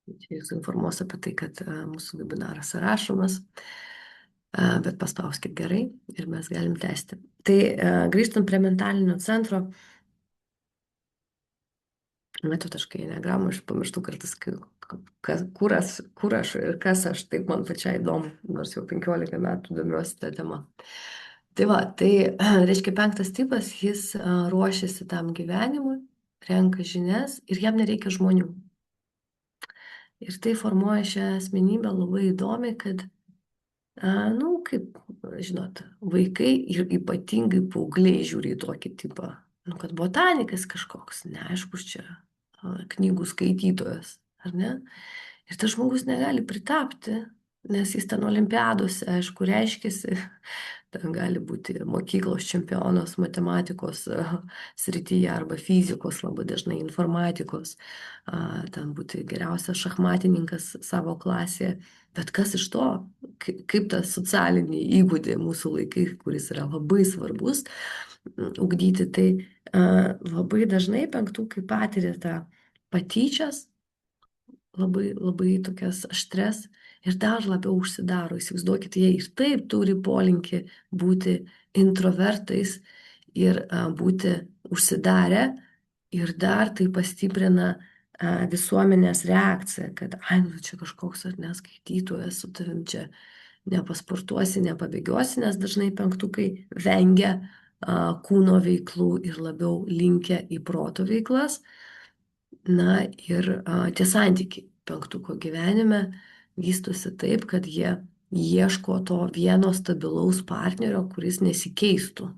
Čia jūs informuos apie tai, kad mūsų webinaras įrašomas, bet paspauskit gerai ir mes galim tęsti. Tai grįžtant prie mentalinio centro, metotaškai enegramų, aš pamirštu kartais, kur aš ir kas aš, taip man pačiai įdomu, nors jau 15 metų domiuosi tą temą. Tai va, tai reiškia 5 tipas, jis ruošiasi tam gyvenimui, renka žinias ir jam nereikia žmonių. Ir tai formuoja šią asmenybę labai įdomi, kad, kaip, žinot, vaikai ir ypatingai paaugliai žiūri į tokį tipą, kad botanikas kažkoks, neaiškus čia, knygų skaitytojas, ar ne? Ir tas žmogus negali pritapti, nes jis ten olimpiadose, aišku, reiškiasi, ten gali būti mokyklos čempionas matematikos srityje arba fizikos, labai dažnai informatikos, ten būti geriausias šachmatininkas savo klasėje. Bet kas iš to, kaip tą socialinį įgūdį mūsų laikai, kuris yra labai svarbus, ugdyti, tai labai dažnai penktukai patiria tą patyčias, labai, labai tokias aštres ir dar labiau užsidaro. Įsivaizduokit, jie ir taip turi polinkį būti introvertais ir būti užsidarę ir dar tai pastiprina visuomenės reakciją, kad, nu čia kažkoks ar neskaitytojas, su tavim čia nepasportuosi, nepabėgiosi, nes dažnai penktukai vengia kūno veiklų ir labiau linkia į proto veiklas. Na ir tie santykiai penktuko gyvenime vystosi taip, kad jie ieško to vieno stabilaus partnerio, kuris nesikeistų.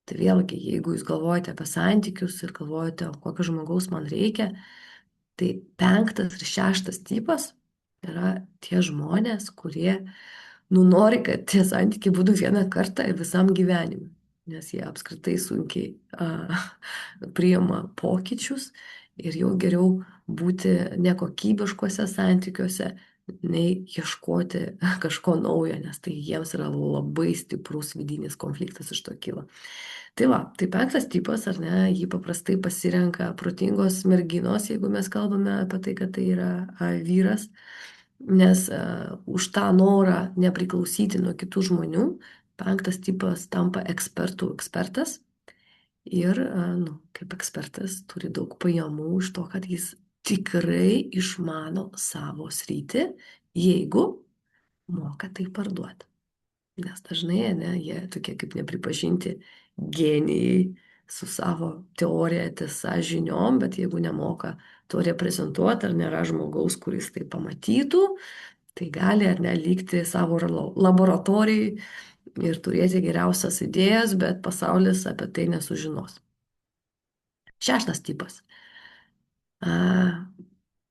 Tai vėlgi, jeigu jūs galvojate apie santykius ir galvojate, kokio žmogaus man reikia, tai 5 ir 6 tipas yra tie žmonės, kurie nori, kad tie santykiai būtų vieną kartą ir visam gyvenimui, nes jie apskritai sunkiai priima pokyčius ir jau geriau būti nekokybiškuose santykiuose, nei ieškoti kažko naujo, nes tai jiems yra labai stiprus vidinis konfliktas iš to kyla. Tai va, tai 5 tipas, ar ne, jį paprastai pasirenka protingos merginos, jeigu mes kalbame apie tai, kad tai yra vyras, nes už tą norą nepriklausyti nuo kitų žmonių, 5 tipas tampa ekspertas ir, kaip ekspertas, turi daug pajamų iš to, kad jis tikrai išmano savo sritį, jeigu moka tai parduoti. Nes dažnai, jie tokie kaip nepripažinti genijai su savo teorija, tiesa, žiniom, bet jeigu nemoka to reprezentuoti, ar nėra žmogaus, kuris tai pamatytų, tai gali ar nelikti savo laboratorijai ir turėti geriausias idėjas, bet pasaulis apie tai nesužinos. 6 tipas.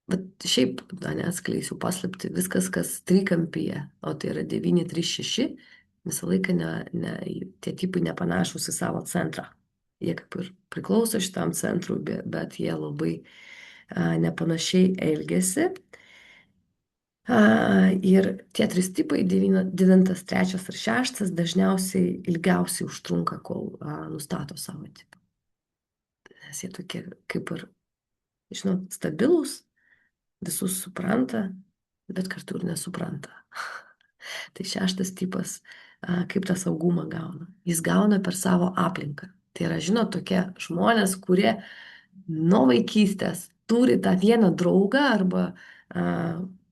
Bet šiaip, neatskleisiu paslapti, viskas, kas trikampyje, o tai yra 9, 3, 6, visą laiką tie tipai nepanašus į savo centrą. Jie kaip ir priklauso šitam centrui, bet jie labai nepanašiai elgesi. Ir tie 3 tipai, 9, 3 ir 6, dažniausiai ilgiausiai užtrunka, kol nustato savo tipą. Nes jie tokie kaip ir, žinot, stabilūs, visus supranta, bet kartu ir nesupranta. Tai 6 tipas, kaip tą saugumą gauna. Jis gauna per savo aplinką. Tai yra, žinot, tokie žmonės, kurie nuo vaikystės turi tą vieną draugą arba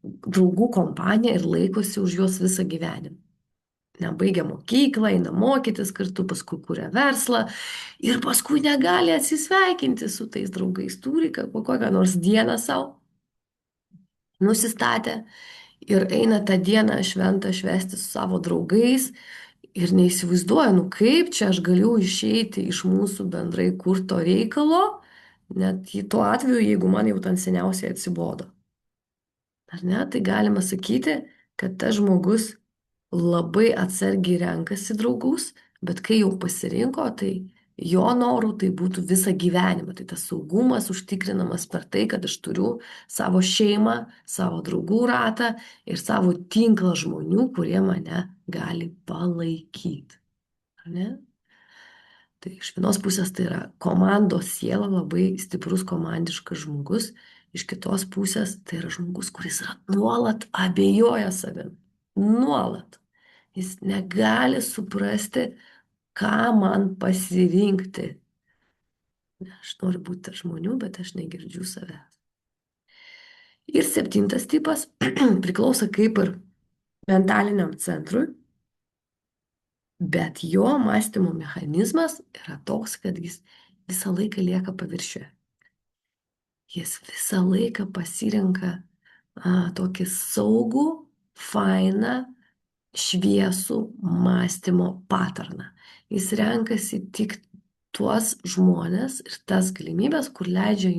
draugų kompaniją ir laikosi už juos visą gyvenimą. Nebaigia mokyklą, eina mokytis kartu, paskui kuria verslą ir paskui negali atsisveikinti su tais draugais. Turi kokią nors dieną savo nusistatę ir eina tą dieną šventą švęsti su savo draugais ir neįsivaizduoja, kaip čia aš galiu išeiti iš mūsų bendrai kurto reikalo, net tuo atveju, jeigu man jau ten seniausiai atsibodo. Ar ne? Tai galima sakyti, kad tas žmogus labai atsargiai renkasi draugus, bet kai jau pasirinko, tai jo norų tai būtų visą gyvenimą. Tai tas saugumas užtikrinamas per tai, kad aš turiu savo šeimą, savo draugų ratą ir savo tinklą žmonių, kurie mane gali palaikyti. Ar ne? Tai iš vienos pusės tai yra komandos siela, labai stiprus komandiškas žmogus, iš kitos pusės tai yra žmogus, kuris yra nuolat abejoja savim. Nuolat. Jis negali suprasti, ką man pasirinkti. Aš noriu būti tarp žmonių, bet aš negirdžiu savęs. Ir septintas tipas priklauso kaip ir mentaliniam centrui, bet jo mąstymo mechanizmas yra toks, kad jis visą laiką lieka paviršiuje. Jis visą laiką pasirenka tokį saugų, fainą, šviesų mąstymo paterną. Jis renkasi tik tuos žmonės ir tas galimybės, kur leidžia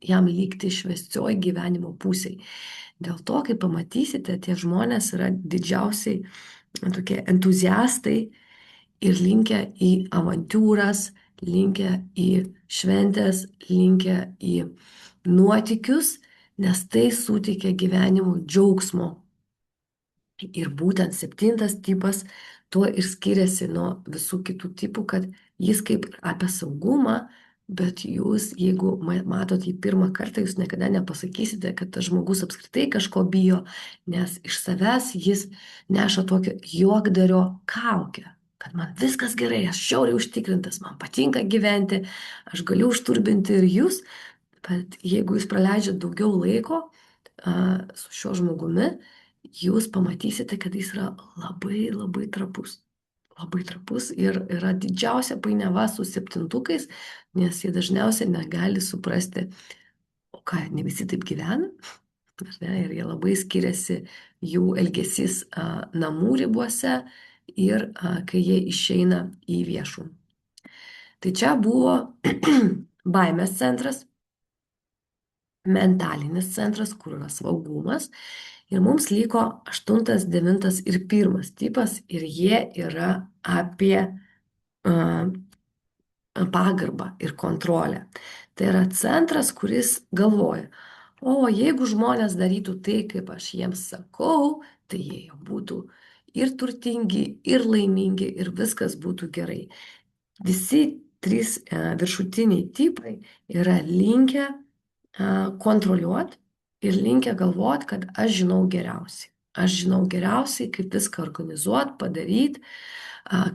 jam likti šviesioj gyvenimo pusėj. Dėl to, kai pamatysite, tie žmonės yra didžiausiai tokie entuziastai ir linkę į avantūras, linkę į šventės, linkę į nuotykius, nes tai suteikia gyvenimui džiaugsmo. Ir būtent septintas tipas tuo ir skiriasi nuo visų kitų tipų, kad jis kaip apie saugumą, bet jūs, jeigu matot jį pirmą kartą, jūs niekada nepasakysite, kad tas žmogus apskritai kažko bijo, nes iš savęs jis neša tokio juokdario kaukę, kad man viskas gerai, aš šiauriai užtikrintas, man patinka gyventi, aš galiu užturbinti ir jūs, bet jeigu jūs praleidžiat daugiau laiko su šiuo žmogumi, jūs pamatysite, kad jis yra labai, labai trapus. Labai trapus ir yra didžiausia painiava su septintukais, nes jie dažniausiai negali suprasti, o ką, ne visi taip gyvena, ar ne? Ir jie labai skiriasi jų elgesys namų ribose ir kai jie išeina į viešumą. Tai čia buvo baimės centras, mentalinis centras, kur yra saugumas. Ir mums liko 8, 9 ir 1 tipas ir jie yra apie pagarbą ir kontrolę. Tai yra centras, kuris galvoja, o jeigu žmonės darytų tai, kaip aš jiems sakau, tai jie jau būtų ir turtingi, ir laimingi, ir viskas būtų gerai. Visi 3 viršutiniai tipai yra linkę kontroliuoti ir linkę galvoti, kad aš žinau geriausiai. Aš žinau geriausiai, kaip viską organizuoti, padaryti,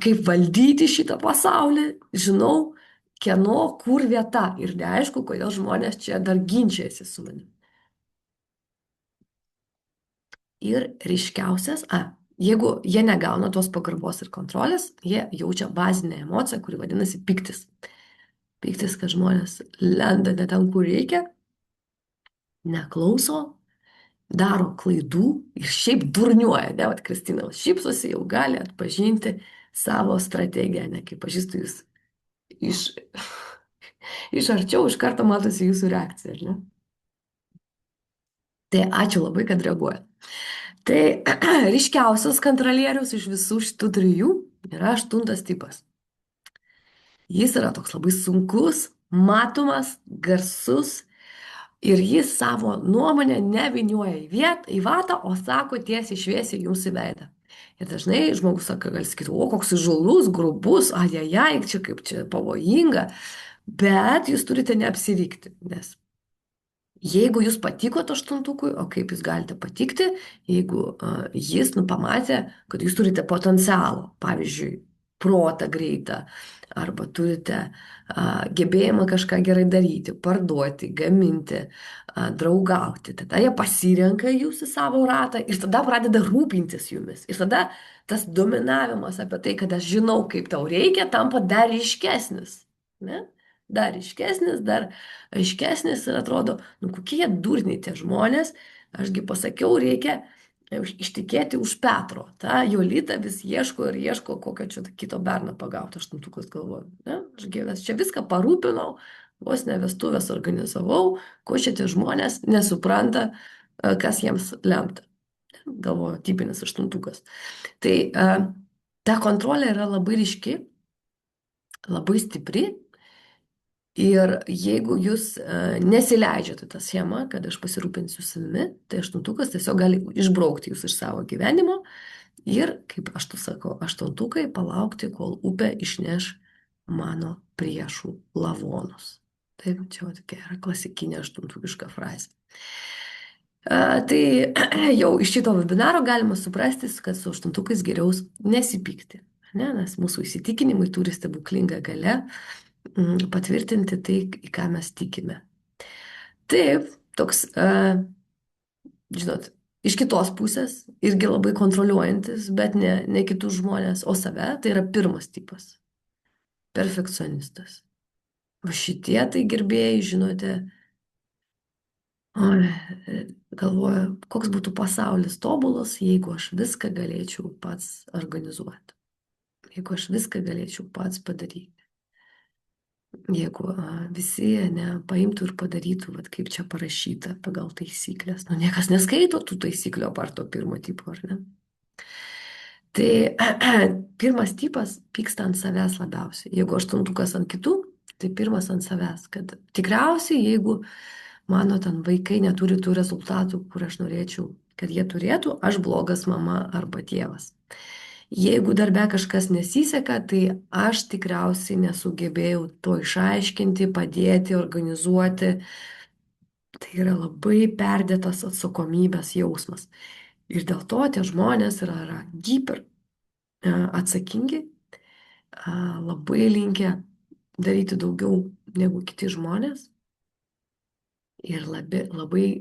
kaip valdyti šitą pasaulį, žinau, kieno, kur vieta. Ir neaišku, kodėl žmonės čia dar ginčiasi su manimi. Ir ryškiausias, jeigu jie negauna tos pagarbos ir kontrolės, jie jaučia bazinę emociją, kuri vadinasi piktis. Piktis, kad žmonės lenda ne ten, kur reikia, neklauso, daro klaidų ir šiaip durniuoja, ne, vat Kristina šypsosi, jau gali atpažinti savo strategiją, ne, kai pažįstu jūs iš, iš arčiau, iš karto matosi jūsų reakcija, ne? Tai ačiū labai, kad reaguoja. Tai ryškiausias kontrolierius iš visų šitų 3 yra 8 tipas. Jis yra toks labai sunkus, matomas, garsus ir jis savo nuomonę nevinioja į vatą, o sako tiesiai šviesiai jums į veidą. Ir dažnai žmogus sako, gali sakyti, o koks žalus, grubus, ajajai, čia kaip čia pavojinga, bet jūs turite neapsirikti, nes jeigu jūs patikot 8-ukui, o kaip jūs galite patikti, jeigu jis pamatė, kad jūs turite potencialo, pavyzdžiui, protą greitą, arba turite gebėjimą kažką gerai daryti, parduoti, gaminti, draugauti. Tada jie pasirenka jūs į savo ratą ir tada pradeda rūpintis jumis. Ir tada tas dominavimas apie tai, kad aš žinau, kaip tau reikia, tampa dar ryškesnis. Ne? Dar ryškesnis, dar aiškesnis ir atrodo, nu kokie durniai tie žmonės, ašgi pasakiau, reikia ištikėti už Petro. Ta Jolita vis ieško ir ieško, kokio čia kito berną pagauti, 8-ukas galvoju. Ne? Aš čia viską parūpinau, vos ne vestuvės organizavau, ko šitie žmonės nesupranta, kas jiems lemta. Galvoju, tipinis 8-ukas. Tai ta kontrolė yra labai ryški, labai stipri. Ir jeigu jūs nesileidžiate tą schemą, kad aš pasirūpinsiu savimi, tai 8-ukas tiesiog gali išbraukti jūs iš savo gyvenimo ir, kaip aš tu sakau, 8-ukai palaukti, kol upė išneš mano priešų lavonus. Taip, čia va tokia yra klasikinė aštuntukiška frazė. Tai jau iš šito webinaro galima suprasti, kad su aštuntukais geriau nesipykti. Ne? Nes mūsų įsitikinimai turi stebuklingą galę patvirtinti tai, į ką mes tikime. Taip, toks, žinot, iš kitos pusės irgi labai kontroliuojantis, bet ne kitus žmonės, o save, tai yra pirmas tipas. Perfekcionistas. O šitie tai gerbėjai, žinote, oi, galvoju, koks būtų pasaulis tobulas, jeigu aš viską galėčiau pats organizuoti. Jeigu aš viską galėčiau pats padaryti. Jeigu visi paimtų ir padarytų, vat, kaip čia parašyta pagal taisyklės. Nu, niekas neskaito tų taisyklių apart to pirmo tipo, ar ne? Tai pirmas tipas pyksta ant savęs labiausiai. Jeigu aštuntukas ant kitų, tai pirmas ant savęs. Kad tikriausiai, jeigu mano ten vaikai neturi tų rezultatų, kur aš norėčiau, kad jie turėtų, aš blogas mama arba tėvas. Jeigu darbe kažkas nesiseka, tai aš tikriausiai nesugebėjau to išaiškinti, padėti, organizuoti. Tai yra labai perdėtas atsakomybės jausmas. Ir dėl to tie žmonės yra hyper atsakingi, labai linkę daryti daugiau negu kiti žmonės ir labai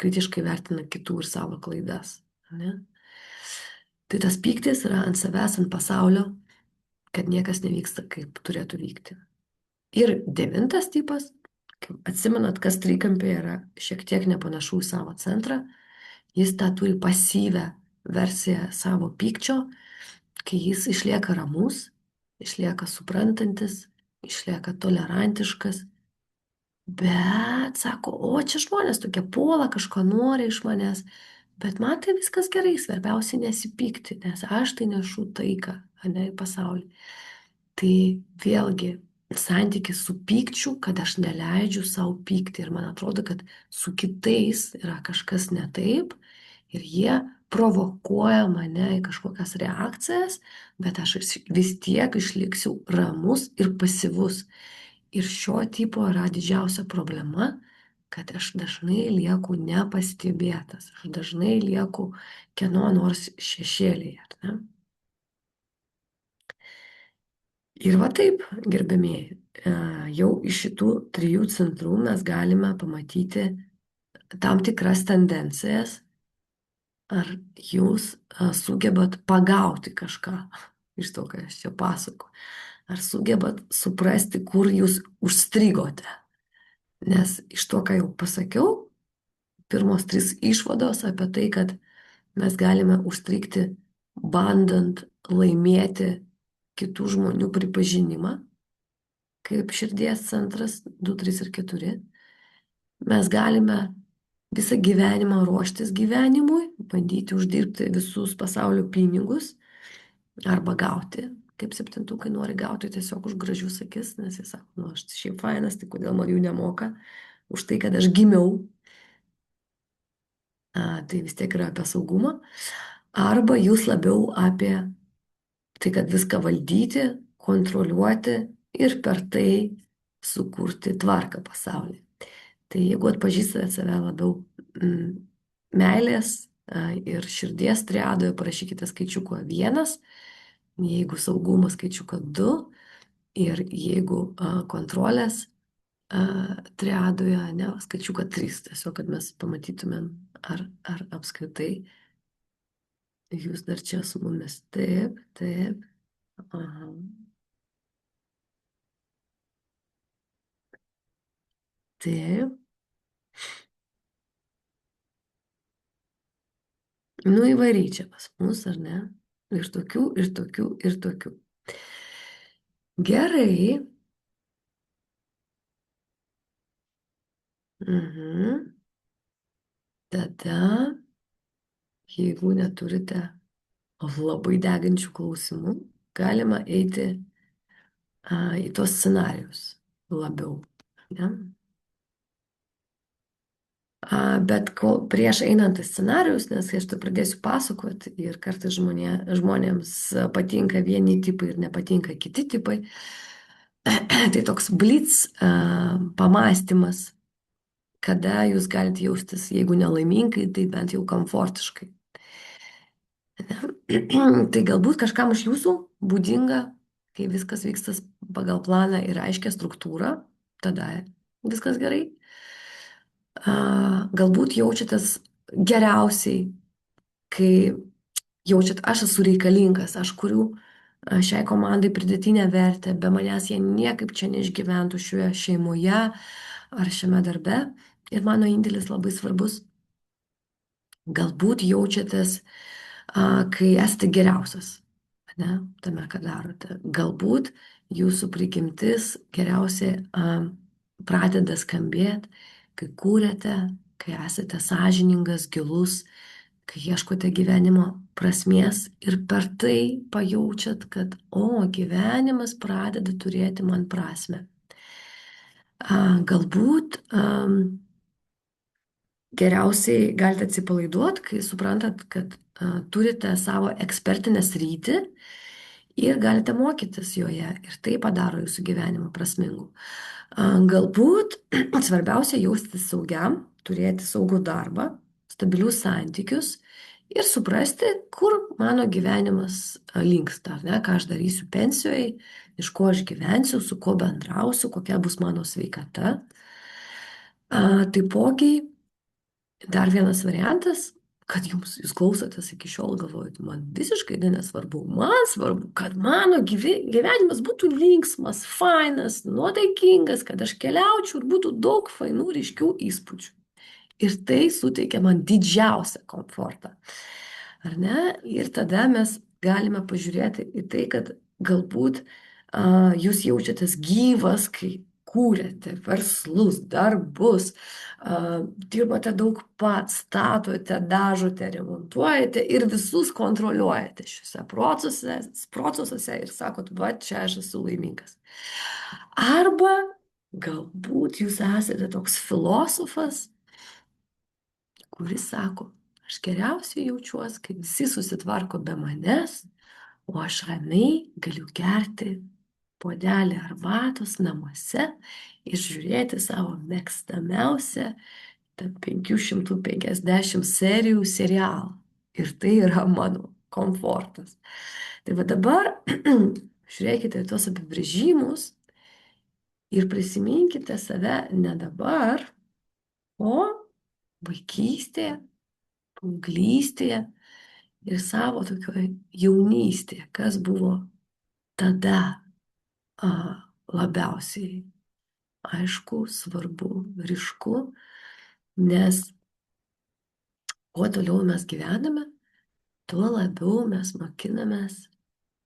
kritiškai vertina kitų ir savo klaidas. Ne? Tai tas pyktis yra ant savęs, ant pasaulio, kad niekas nevyksta, kaip turėtų vykti. Ir devintas tipas, atsimenat, kas trikampėje yra šiek tiek nepanašu į savo centrą, jis tą turi pasyvę versiją savo pykčio, kai jis išlieka ramus, išlieka suprantantis, išlieka tolerantiškas, bet sako, o čia žmonės tokie puola, kažko nori iš manęs, bet man tai viskas gerai, svarbiausia nesipykti, nes aš tai nešu taiką, ne į pasaulį. Tai vėlgi santykis su pykčiu, kad aš neleidžiu savo pykti ir man atrodo, kad su kitais yra kažkas ne taip ir jie provokuoja mane į kažkokias reakcijas, bet aš vis tiek išliksiu ramus ir pasyvus. Ir šio tipo yra didžiausia problema, kad aš dažnai lieku nepastebėtas, aš dažnai lieku kieno nors šešėlyje. Ne? Ir va taip, gerbėmieji, jau iš šitų trijų centrų mes galime pamatyti tam tikras tendencijas, ar jūs sugebat pagauti kažką iš to, ką aš čia pasakoju. Ar sugebat suprasti, kur jūs užstrigote. Nes iš to, ką jau pasakiau, pirmos 3 išvados apie tai, kad mes galime užstrigti bandant laimėti kitų žmonių pripažinimą, kaip širdies centras 2, 3 ir 4. Mes galime visą gyvenimą ruoštis gyvenimui, bandyti uždirbti visus pasaulio pinigus arba gauti, kaip septintukai nori gauti tiesiog už gražius akis, nes jis sako, nu aš šiaip fainas, tai kodėl man jų nemoka už tai, kad aš gimiau. Tai vis tiek yra apie saugumą. Arba jūs labiau apie tai, kad viską valdyti, kontroliuoti ir per tai sukurti tvarką pasaulyje. Tai jeigu atpažįstate save labiau meilės ir širdies triadoje, parašykite skaičiuką 1, jeigu saugumas skaičiuką 2 ir jeigu kontrolės triadoje, ne, skaičiuką 3, tiesiog, kad mes pamatytumėm, ar apskritai jūs dar čia su mumis. Taip, taip. Aha. Taip. Nu įvairiai čia pas mus, ar ne? Ir tokių, ir tokių, ir tokių. Gerai. Tada, jeigu neturite labai degančių klausimų, galima eiti į tos scenarius labiau. Ne? Bet prieš einant į scenarius, nes aš tai pradėsiu pasakoti ir kartais žmonėms patinka vieni tipai ir nepatinka kiti tipai, Tai toks blitz pamastymas, kada jūs galite jaustis, jeigu nelaimingai, tai bent jau komfortiškai. Tai galbūt kažkam iš jūsų būdinga, kai viskas vyksta pagal planą ir aiškę struktūrą, tada viskas gerai. Galbūt jaučiatės geriausiai, kai jaučiat, aš esu reikalingas, aš kuriu šiai komandai pridėtinę vertę, be manęs jie niekaip čia neišgyventų šioje šeimoje ar šiame darbe. Ir mano indėlis labai svarbus. Galbūt jaučiatės, kai esate geriausias, ne, tame, ką darote. Galbūt jūsų prigimtis geriausiai pradeda skambėti, kai kūrėte, kai esate sąžiningas, gilus, kai ieškote gyvenimo prasmės ir per tai pajaučiat, kad, o, gyvenimas pradeda turėti man prasme. Galbūt geriausiai galite atsipalaiduoti, kai suprantat, kad turite savo ekspertinę sritį ir galite mokytis joje ir tai padaro jūsų gyvenimą prasmingu. Galbūt svarbiausia jaustis saugiam, turėti saugų darbą, stabilius santykius ir suprasti, kur mano gyvenimas linksta, ar ne, ką aš darysiu pensijoje, iš ko aš gyvensiu, su kuo bendrausiu, kokia bus mano sveikata. Taipogi, dar vienas variantas, kad jūs klausotės iki šiol, galvojate, man visiškai nesvarbu, man svarbu, kad mano gyvenimas būtų linksmas, fainas, nuotaikingas, kad aš keliaučiau ir būtų daug fainų, ryškių įspūdžių. Ir tai suteikia man didžiausią komfortą. Ar ne? Ir tada mes galime pažiūrėti į tai, kad galbūt jūs jaučiatės gyvas, kai kūrėte verslus, darbus, dirbate daug pats, statote, dažote, remontuojate ir visus kontroliuojate šiuose procesuose ir sakot, va, čia aš esu laimingas. Arba galbūt jūs esate toks filosofas, kuris sako, aš geriausiai jaučiuosi, kai visi susitvarko be manęs, o aš ramiai galiu gerti puodelį arbatos namuose ir žiūrėti savo mėgstamiausią 550 serijų serialą. Ir tai yra mano komfortas. Tai va dabar žiūrėkite tuos apibrėžimus ir prisiminkite save ne dabar, o vaikystėje, paauglystėje ir savo tokioje jaunystėje, kas buvo tada labiausiai aišku, svarbu, ryšku, nes kuo toliau mes gyvename, tuo labiau mes mokinamės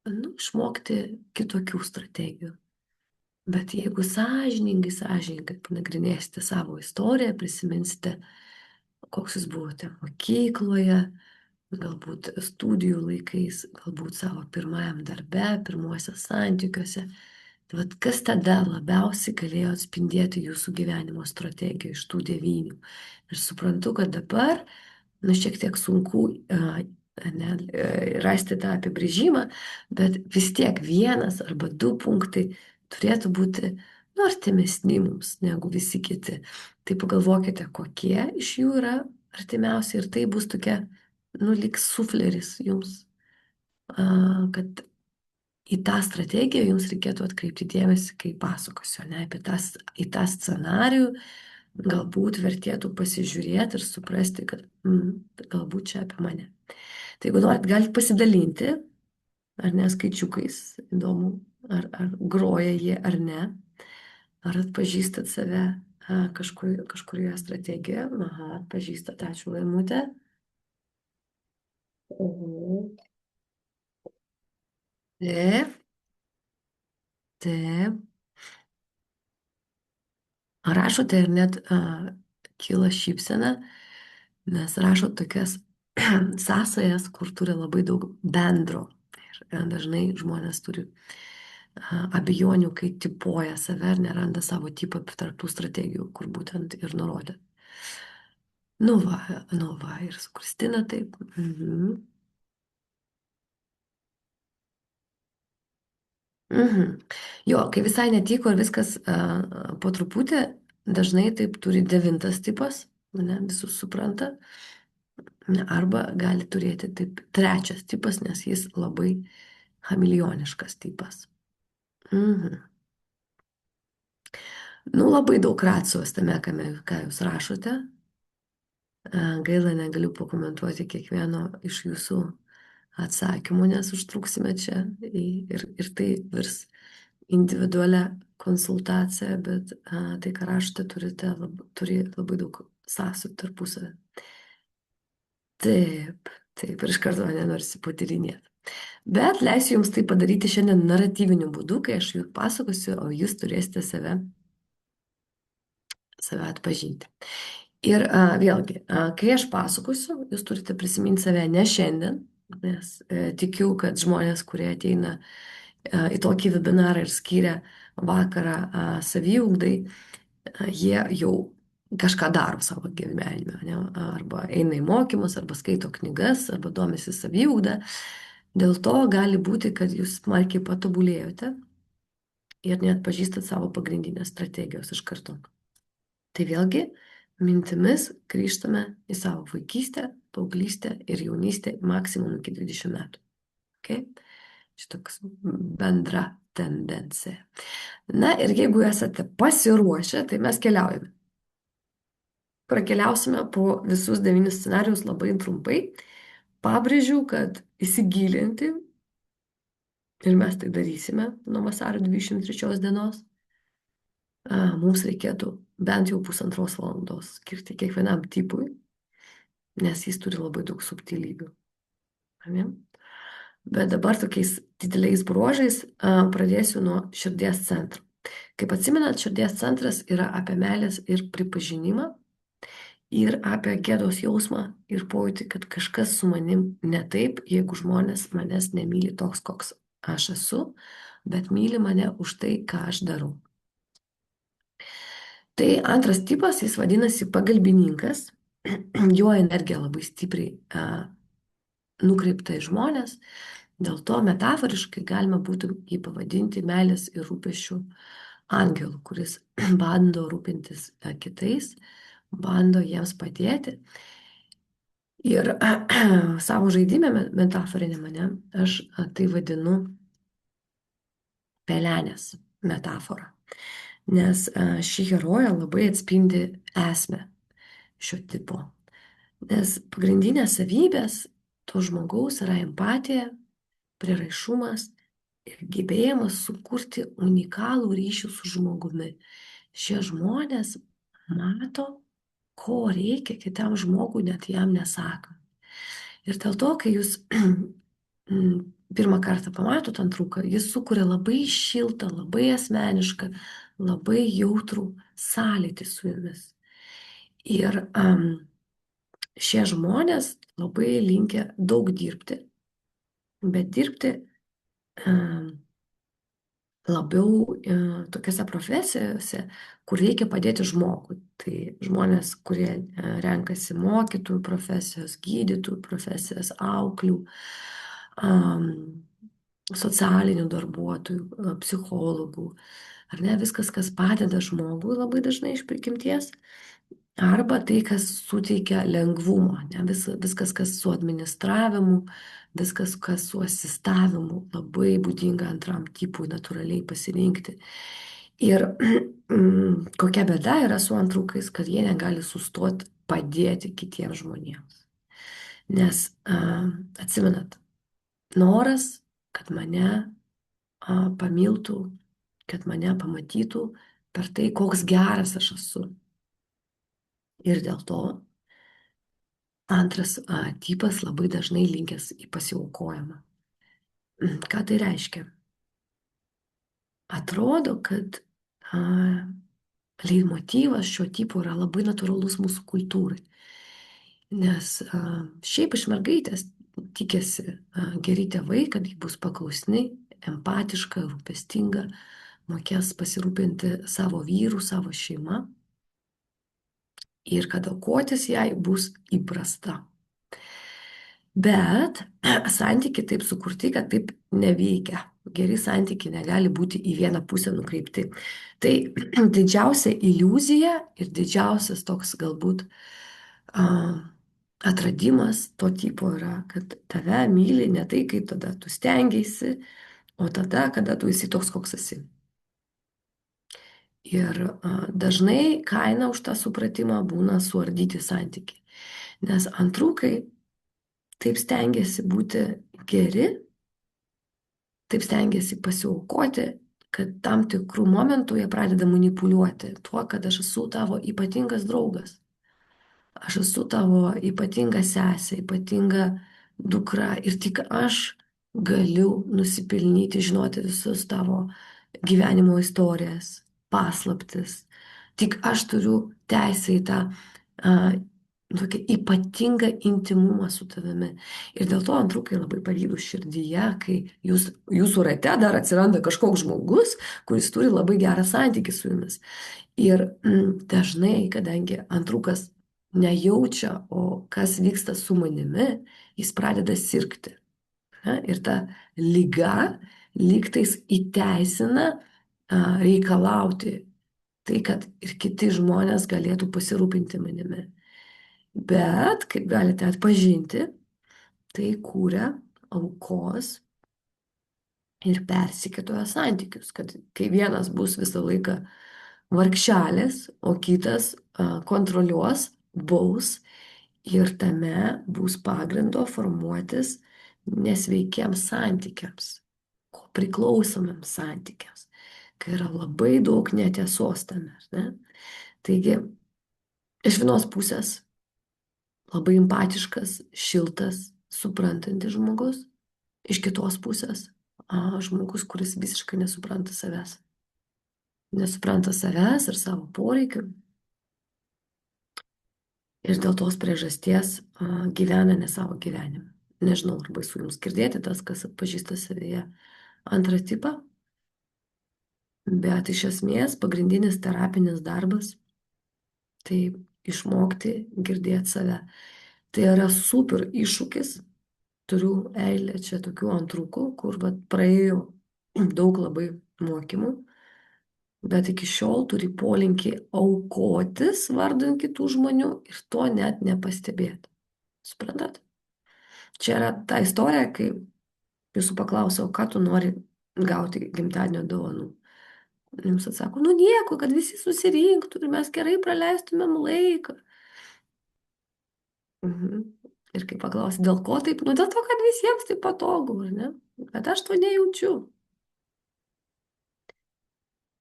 išmokti kitokių strategijų. Bet jeigu sąžiningai panagrinėsite savo istoriją, prisiminsite, koks jūs buvote mokykloje, galbūt studijų laikais, galbūt savo pirmajam darbe, pirmuose santykiuose, tai vat kas tada labiausiai galėjo atspindėti jūsų gyvenimo strategiją iš tų 9. Ir suprantu, kad dabar, šiek tiek sunku rasti tą apibrėžimą, bet vis tiek 1 arba 2 punktai turėtų būti artimesni mums negu visi kiti. Tai pagalvokite, kokie iš jų yra artimiausi ir tai bus tokia, lyg sufleris jums, kad į tą strategiją jums reikėtų atkreipti dėmesį, kai pasakosiu, į tą scenarijų galbūt vertėtų pasižiūrėti ir suprasti, kad galbūt čia apie mane. Tai jeigu norit, galite pasidalinti, ar ne, skaičiukais, įdomu, ar groja jie ar ne, ar atpažįstat save kažkurioje strategijoje. Aha, atpažįstat, ačiū Laimutė. Taip, taip. Rašote ir net kyla šypsena, nes rašot tokias sąsajas, kur turi labai daug bendro. Ir dažnai žmonės turi abejonių, kai tipuoja save ar neranda savo tipą tarp tų strategijų, kur būtent ir nurodė. Nu va, ir su Kristina taip. Mhm. 。 . 。 . 。 . . . 。 . . . . . 。 . . . . . . . 。 . . . . 。 . . 。 . . . . . 。 . 。 。 . 。 . 。 . 。 . 。 . 。 . . 。 . 。 . . . Mhm. Jo, kai visai netiko ir viskas po truputį, dažnai taip turi devintas tipas, ne, visus supranta, ne, arba gali turėti taip trečias tipas, nes jis labai chameleoniškas tipas. Mhm. Nu, labai daug racijos tame, ką jūs rašote. Gaila, negaliu pakomentuoti kiekvieno iš jūsų atsakymų, nes užtruksime čia ir tai virs individualią konsultaciją, bet tai, ką rašote, turi labai daug sąsajų tarpusavę. Taip, taip, ir iš karto nenorisi patyrinėti. Bet leisiu jums tai padaryti šiandien naratyviniu būdu, kai aš jums pasakosiu, o jūs turėsite save atpažinti. Ir vėlgi, kai aš pasakosiu, jūs turite prisiminti save ne šiandien, nes tikiu, kad žmonės, kurie ateina į tokį webinarą ir skiria vakarą saviugdai, jie jau kažką daro savo gyvenime, ne? Arba eina į mokymus, arba skaito knygas, arba domisi saviugdą. Dėl to gali būti, kad jūs smarkiai patobulėjote ir net pažįstat savo pagrindinės strategijos iš karto. Tai vėlgi mintimis grįžtame į savo vaikystę, paauglystę ir jaunystę maksimum iki 20 metų. Okay? Šitoks bendra tendencija. Na ir jeigu esate pasiruošę, tai mes keliaujame. Prakeliausime po visus 9 scenarius labai trumpai. Pabrėžiu, kad įsigilinti, ir mes tai darysime nuo vasario 23 dienos, mums reikėtų bent jau 1,5 valandos skirti kiekvienam tipui, nes jis turi labai daug subtilybių. Ne? Bet dabar tokiais dideliais bruožais pradėsiu nuo širdies centro. Kaip atsimenat, širdies centras yra apie meilės ir pripažinimą ir apie gėdos jausmą ir pojūtį, kad kažkas su manim ne taip, jeigu žmonės manęs nemyli toks, koks aš esu, bet myli mane už tai, ką aš darau. Tai antras tipas, jis vadinasi pagalbininkas, jo energija labai stipriai nukreipta į žmonės, dėl to metaforiškai galima būtų jį pavadinti meilės ir rūpesčių angelu, kuris bando rūpintis kitais, bando jiems padėti. Ir savo žaidime metaforinėme, ne, aš tai vadinu pelenės metaforą, nes ši herojė labai atspindi esmę šio tipo. Nes pagrindinės savybės to žmogaus yra empatija, prieraišumas ir gebėjimas sukurti unikalų ryšį su žmogumi. Šie žmonės mato, ko reikia kitam žmogui, net jam nesakant. Ir dėl to, kai jūs pirmą kartą pamatot ant rūko, jis sukuria labai šiltą, labai asmenišką, labai jautrų sąlytį su jumis. Ir šie žmonės labai linkę daug dirbti, bet dirbti labiau tokiose profesijose, kur reikia padėti žmogui. Tai žmonės, kurie renkasi mokytojų profesijos, gydytojų profesijos, auklių, socialinių darbuotojų, psichologų, ar ne, viskas, kas padeda žmogui labai dažnai iš prigimties, arba tai, kas suteikia lengvumo, ne, viskas, kas su administravimu, viskas, kas su asistavimu, labai būdinga antram tipui natūraliai pasirinkti. Ir kokia bėda yra su antrukais, kad jie negali sustoti padėti kitiems žmonėms. Nes atsimenat, noras, kad mane pamiltų, kad mane pamatytų per tai, koks geras aš esu. Ir dėl to antras tipas labai dažnai linkęs į pasiaukojimą. Ką tai reiškia? Atrodo, kad leitmotyvas šio tipo yra labai natūralus mūsų kultūrai. Nes šiaip iš mergaitės tikėsi geri tėvai, kad ji bus paklusni, empatiška, rūpestinga, mokės pasirūpinti savo vyrų, savo šeimą ir kad aukotis jai bus įprasta. Bet santykiai taip sukurti, kad taip neveikia. Geri santykiai negali būti į vieną pusę nukreipti. Tai didžiausia iliuzija ir didžiausias toks galbūt a, atradimas to tipo yra, kad tave myli ne tai, kaip tada tu stengiaisi, o tada, kada tu esi toks, koks esi. Ir dažnai kaina už tą supratimą būna suardyti santykiai. Nes antrukai taip stengiasi būti geri, taip stengiasi pasiaukoti, kad tam tikrų momentų jie pradeda manipuliuoti tuo, kad aš esu tavo ypatingas draugas. Aš esu tavo ypatinga sesė, ypatinga dukra ir tik aš galiu nusipelnyti žinoti visus tavo gyvenimo istorijas, paslaptis. Tik aš turiu teisę į tą tokį ypatingą intimumą su tavimi. Ir dėl to antrukai labai pavydų širdyje, kai jūsų rate dar atsiranda kažkoks žmogus, kuris turi labai gerą santykį su jumis. Ir dažnai, kadangi antrukas nejaučia, o kas vyksta su manimi, jis pradeda sirgti. Ne? Ir ta liga lygtais įteisina reikalauti tai, kad ir kiti žmonės galėtų pasirūpinti manimi. Bet, kaip galite atpažinti, tai kūrė aukos ir persikėtojo santykius, kad kai vienas bus visą laiką vargšelis, o kitas kontroliuos, baus ir tame bus pagrindo formuotis nesveikiems santykiams, priklausomiems santykiams, kai yra labai daug netiesos tame. Ne? Taigi, iš vienos pusės labai empatiškas, šiltas, suprantantis žmogus, iš kitos pusės žmogus, kuris visiškai nesupranta savęs. Nesupranta savęs ir savo poreikių. Ir dėl tos priežasties gyvena ne savo gyvenimą. Nežinau, ar baisu jums girdėti tas, kas atpažįsta savyje antrą tipą, bet iš esmės pagrindinis terapinis darbas - tai išmokti girdėti save. Tai yra super iššūkis. Turiu eilę čia tokių antrukų, kur praėjo daug labai mokymų, bet iki šiol turi polinkį aukotis vardan kitų žmonių ir to net nepastebėti. Suprantat? Čia yra ta istorija, kai jūsų paklausiau, ką tu nori gauti gimtadienio dovanų. Jums atsako, nu nieko, kad visi susirinktų ir mes gerai praleistumėm laiką. Ir kai paklausi, dėl ko taip, nu dėl to, kad visiems tai patogu, ar ne? Bet aš to nejaučiu.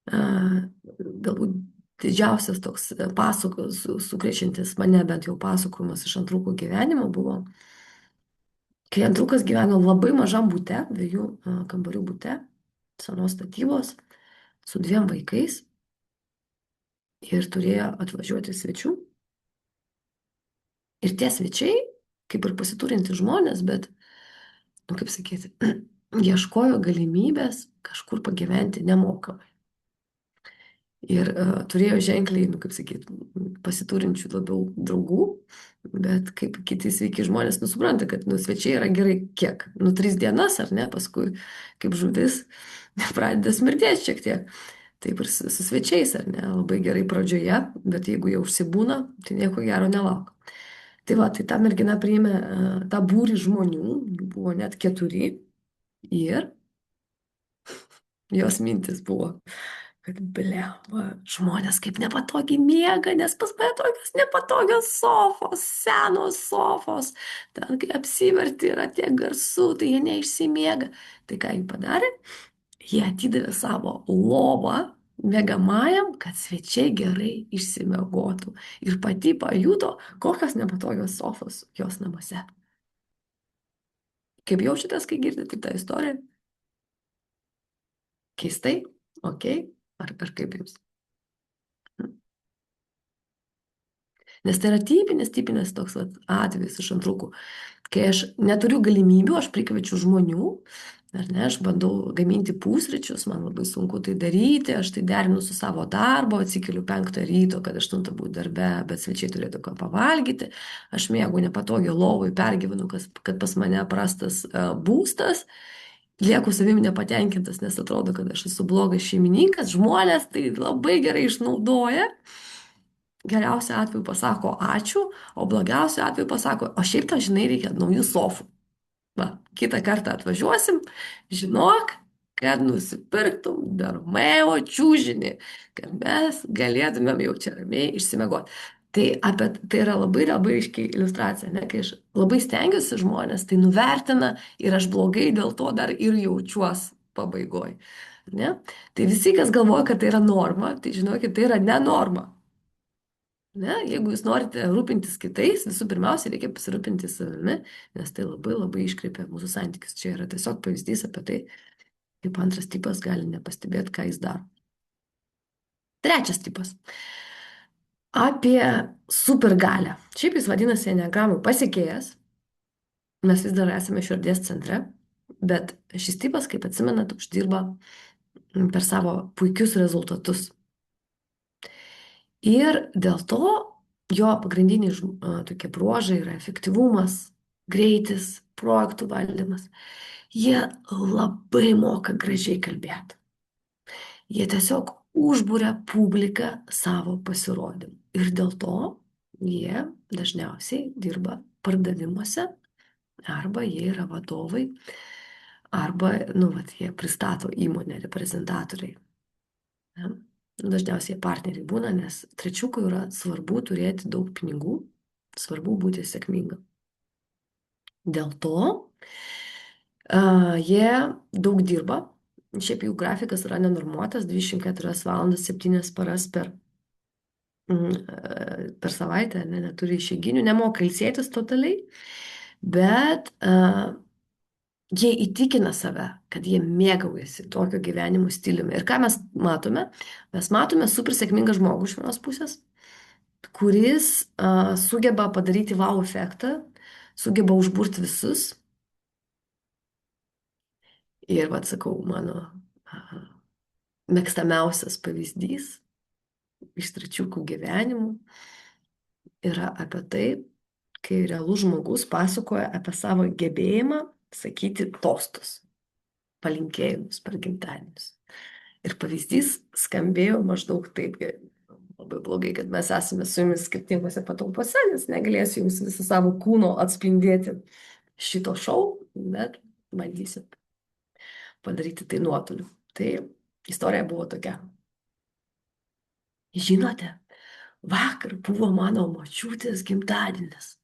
Galbūt didžiausias toks sukrečiantis mane bent jau pasakojimas iš antrukų gyvenimo buvo, kai antrukas gyveno labai mažam bute, 2 kambarių bute, senos statybos, su 2 vaikais ir turėjo atvažiuoti svečių. Ir tie svečiai, kaip ir pasiturinti žmonės, bet, nu kaip sakyti, ieškojo galimybės kažkur pagyventi nemokamai. Ir turėjo ženkliai, nu kaip sakyti, pasiturinčių labiau draugų, bet kaip kiti sveiki žmonės nusupranta, kad svečiai yra gerai kiek, 3 dienas ar ne, paskui kaip žuvis pradeda smirdėti šiek tiek. Taip ir su svečiais, ar ne, labai gerai pradžioje, bet jeigu jau užsibūna, tai nieko gero nelauk. Tai va, tai ta mergina priėmė tą būrį žmonių, buvo net 4 ir jos mintis buvo, kad blemba, žmonės kaip nepatogiai miega, nes pas mane tokios nepatogios sofos, senos sofos, ten kai apsiverti yra tiek garsu, tai jie neišsimiega. Tai ką jie padarė? Jie atidavė savo lovą miegamajam, kad svečiai gerai išsimiegotų. Ir pati pajuto, kokios nepatogios sofos jos namuose. Kaip jaučiatės, kai girdite tą istoriją? Keistai? Ok? Ar kaip jums? Nes tai yra tipinis toks atvejis iš antrukų. Kai aš neturiu galimybių, aš prikviečiu žmonių, ar ne, aš bandau gaminti pusryčius, man labai sunku tai daryti, aš tai derinu su savo darbo, atsikeliu 5 ryto, kad 8 būtų darbe, bet svečiai turėtų ką pavalgyti, aš mėgau nepatogio lovui, pergyvenu, kad pas mane prastas būstas lieku savimi nepatenkintas, nes atrodo, kad aš esu blogas šeimininkas, žmonės tai labai gerai išnaudoja. Geriausiu atveju pasako ačiū, o blogiausiu atveju pasako, o šiaip tau, žinai, reikia naujų sofų. Va, kitą kartą atvažiuosim, žinok, kad nusipirktum Romeo čiužinį, kad mes galėtumėm jau čia ramiai išsimiegoti. Tai yra labai labai aiškiai iliustracija, ne, kai aš labai stengiuosi žmonės, tai nuvertina ir aš blogai dėl to dar ir jaučiuos pabaigoj. Ne? Tai visi, kas galvoja, kad tai yra norma, tai žinokit, tai yra ne norma. Ne? Jeigu jūs norite rūpintis kitais, visų pirmiausia, reikia pasirūpinti savimi, nes tai labai labai iškreipia mūsų santykius. Čia yra tiesiog pavyzdys apie tai, kaip antras tipas gali nepastebėti, ką jis daro. Trečias tipas. Apie supergalę. Šiaip jis vadinasi enegramų pasekėjas. Mes vis dar esame širdies centre, bet šis tipas, kaip atsimenat, uždirba per savo puikius rezultatus. Ir dėl to jo pagrindiniai tokie bruožai yra efektyvumas, greitis, projektų valdymas. Jie labai moka gražiai kalbėti. Jie tiesiog užbūria publiką savo pasirodymu. Ir dėl to jie dažniausiai dirba pardavimuose, arba jie yra vadovai, arba, jie pristato įmonę reprezentatoriai. Ne? Dažniausiai partneriai būna, nes trečiukui yra svarbu turėti daug pinigų, svarbu būti sėkminga. Dėl to jie daug dirba, šiaip jų grafikas yra nenormuotas, 24 valandas 7 paras per savaitę, neturi išeiginių, nemoka ilsėtis totaliai, bet jie įtikina save, kad jie mėgaujasi tokio gyvenimo stiliumi. Ir ką mes matome? Mes matome super sėkmingą žmogų iš vienos pusės, kuris sugeba padaryti wow efektą, sugeba užburti visus. Ir, sakau, mano mėgstamiausias pavyzdys iš trečiukų gyvenimų yra apie tai, kai realus žmogus pasakoja apie savo gebėjimą sakyti tostus, palinkėjimus per gimtadienius. Ir pavyzdys skambėjo maždaug taip, labai blogai, kad mes esame su jumis skirtingose patalpose, nes negalėsiu jums visą savo kūno atspindėti šito šou, bet bandysiu padaryti tai nuotoliu. Tai istorija buvo tokia. Žinote, vakar buvo mano močiutės gimtadienis.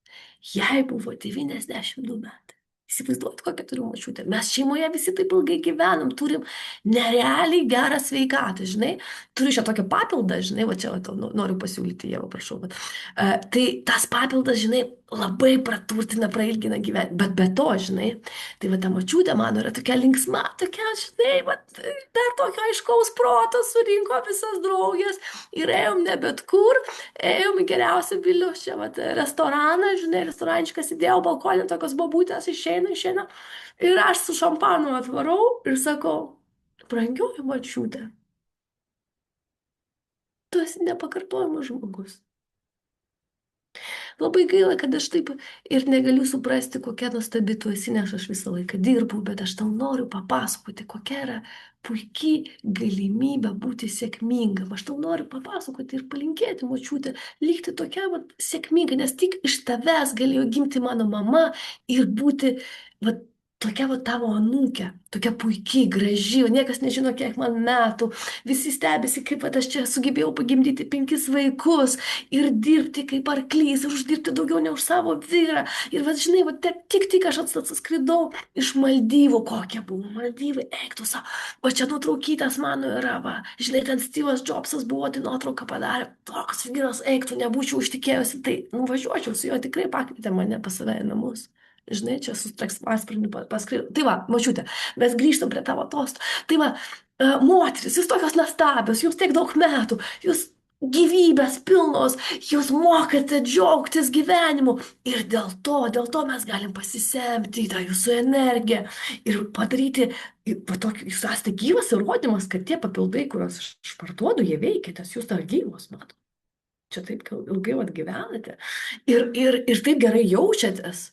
Jai buvo 92 metai. Įsivaizduot, kokią turiu močiutę. Mes šeimoje visi taip ilgai gyvenam, turim nerealiai gerą sveikatą, žinai. Turiu šią tokią papildą, žinai, va čia noriu pasiūlyti, Ieva, prašau. Tai tas papildas, žinai, labai praturtina, prailgina gyvenimą. Bet be to, žinai, tai va ta močiutė mano yra tokia linksma, tokia, žinai, va, dar tokio aiškaus proto surinko visas draugės ir ėjom ne bet kur, ėjom į geriausią Vilniaus čia, va, restoraną, žinai, restorančikas įdėjau balkonį, tokios bobutės išeina. Ir aš su šampanu atvarau ir sakau, brangioji močiutė, tu esi nepakartojamas žmogus. Labai gaila, kad aš taip ir negaliu suprasti, kokia nuostabi tu esi, nes aš visą laiką dirbu, bet aš tau noriu papasakoti, kokia yra puikiai galimybė būti sėkminga. Aš tau noriu papasakoti ir palinkėti, močiutė, likti tokia sėkminga, nes tik iš tavęs galėjo gimti mano mama ir būti tokia tavo anūkė, tokia puikiai, graži, o niekas nežino, kiek man metų. Visi stebisi, kaip aš čia sugebėjau pagimdyti 5 vaikus ir dirbti kaip arklys ir uždirbti daugiau ne už savo vyrą. Ir žinai, tik aš atskridau iš Maldyvų. Kokie buvo Maldyvai, eik tu savo. O čia nuotraukytas mano yra, va. Žinai, ten Steve'as Jobsas buvo, tai nuotrauką padarė. Toks vyras, eik tu, nebūčiau užtikėjusi. Tai nuvažiuočiau su juo, tikrai pakvietė mane pas save į namus. Žinai, čia su Traksparsparniu paskrido. Tai va, močiutė, mes grįžtam prie tavo atostogų. Tai va, moteris, jūs tokios nuostabios, jums tiek daug metų, jūs gyvybės pilnos, jūs mokate džiaugtis gyvenimu. Ir dėl to mes galim pasisemti tą jūsų energiją ir padaryti, jūs esate gyvas įrodymas, kad tie papildai, kuriuos aš parduodu, jie veikia, nes jūs dar gyvos, matot. Čia taip ilgai gyvenate ir taip gerai jaučiatės.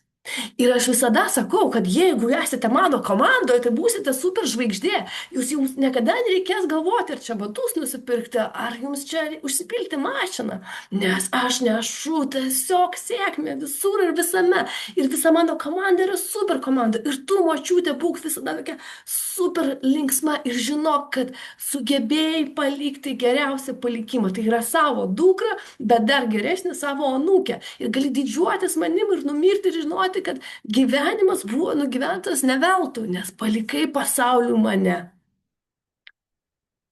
Ir aš visada sakau, kad jeigu esate mano komandoje, tai būsite super žvaigždė. Jums niekada nereikės galvoti, ar čia batus nusipirkti, ar jums čia užsipilti mašiną. Nes aš nešu tiesiog sėkmę visur ir visame. Ir visa mano komanda yra super komanda. Ir tu, močiutė, būk visada tokia super linksma ir žinok, kad sugebėjai palikti geriausią palikimą. Tai yra savo dukrą, bet dar geresnį savo anūkę. Ir gali didžiuotis manim ir numirti ir žinoti, kad gyvenimas buvo nugyventas ne veltui, nes palikai pasauliu mane.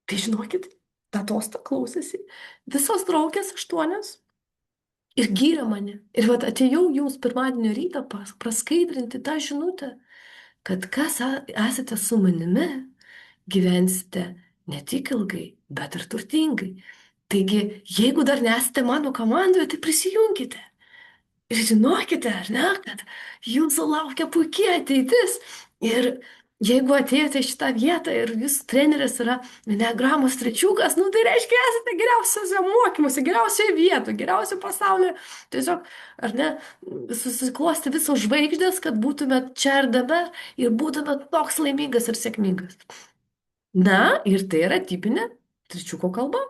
Tai žinokit, tą tostą klausėsi visos draugės aštuonios ir gyrė mane. Ir vat atėjau jums pirmadienio rytą praskaidrinti tą žinutę, kad esate su manimi, gyvensite ne tik ilgai, bet ir turtingai. Taigi, jeigu dar nesate mano komandoje, tai prisijunkite. Ir žinokite, ar ne, kad jūsų laukia puikia ateitis. Ir jeigu atėjote į šitą vietą ir jūsų treneris yra Enneagramos trečiukas, nu tai reiškia, esate geriausiose mokymuose, geriausioje vietoje, geriausio pasaulio. Tiesiog, ar ne, susiklosti visos žvaigždės, kad būtumėt čia ir dabar ir būtumėt toks laimingas ir sėkmingas. Na, ir tai yra tipinė trečiuko kalba.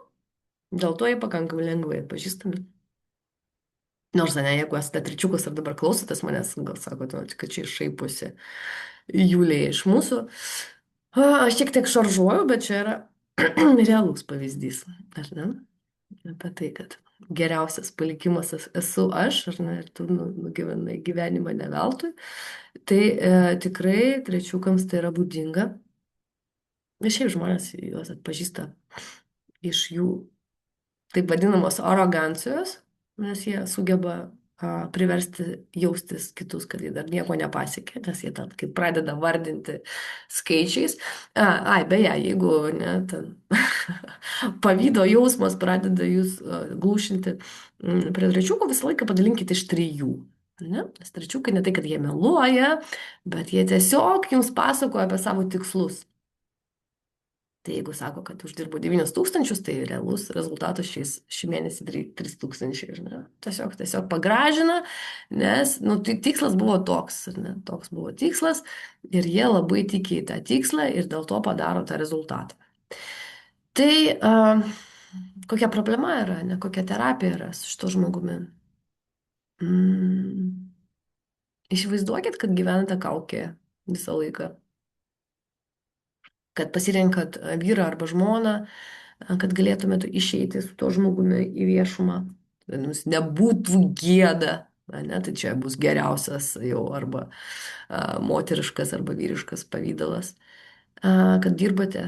Dėl to jie pakankamai lengvai atpažįstami. Nors, ne, jeigu esate tričiukas ir dabar klausotės manęs, gal sakote, kad čia iššaipusi Julija iš mūsų. Aš šiek tiek šaržuoju, bet čia yra realus pavyzdys, ar ne? Apie tai, kad geriausias palikimas esu aš, ar ne, ir tu nugyvenai gyvenimą ne veltui. Tai tikrai trečiukams tai yra būdinga. Ir šiaip žmonės juos atpažįsta iš jų taip vadinamos arogancijos, nes jie sugeba priversti jaustis kitus, kad jie dar nieko nepasiekė, nes jie ten kaip pradeda vardinti skaičiais. Beje, jeigu ne, ten pavydo jausmas pradeda jūs glūšinti prie trečiukų, visą laiką padalinkite iš 3. Ne? Nes trečiukai ne tai, kad jie meluoja, bet jie tiesiog jums pasakoja apie savo tikslus. Tai jeigu sako, kad uždirbo 9 000, tai realus rezultatas šį mėnesį 3 000. Ne? Tiesiog pagražina, nes tai tikslas buvo toks, ne? Toks buvo tikslas ir jie labai tiki į tą tikslą ir dėl to padaro tą rezultatą. Tai kokia problema yra, ne kokia terapija yra su šito žmogumi? Įsivaizduokit, kad gyvenate kaukėje visą laiką. Kad pasirenkat vyrą arba žmoną, kad galėtumėte išeiti su to žmogumi į viešumą. Jums nebūtų gėda, ne, tai čia bus geriausias jau arba moteriškas arba vyriškas pavydalas, kad dirbate,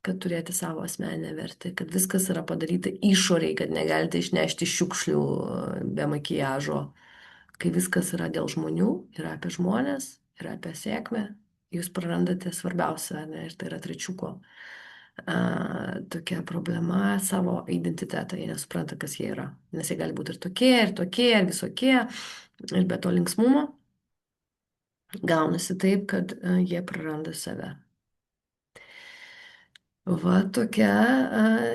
kad turėti savo asmeninę vertę, kad viskas yra padaryta išoriai, kad negalite išnešti šiukšlių be makijažo, kai viskas yra dėl žmonių, yra apie žmonės, yra apie sėkmę, jūs prarandate svarbiausią, ne, ir tai yra trečiuko tokia problema savo identitetą, jie nesupranta, kas jie yra, nes jie gali būti ir tokie, ir visokie, ir be to linksmumo gaunasi taip, kad jie praranda save. Va tokia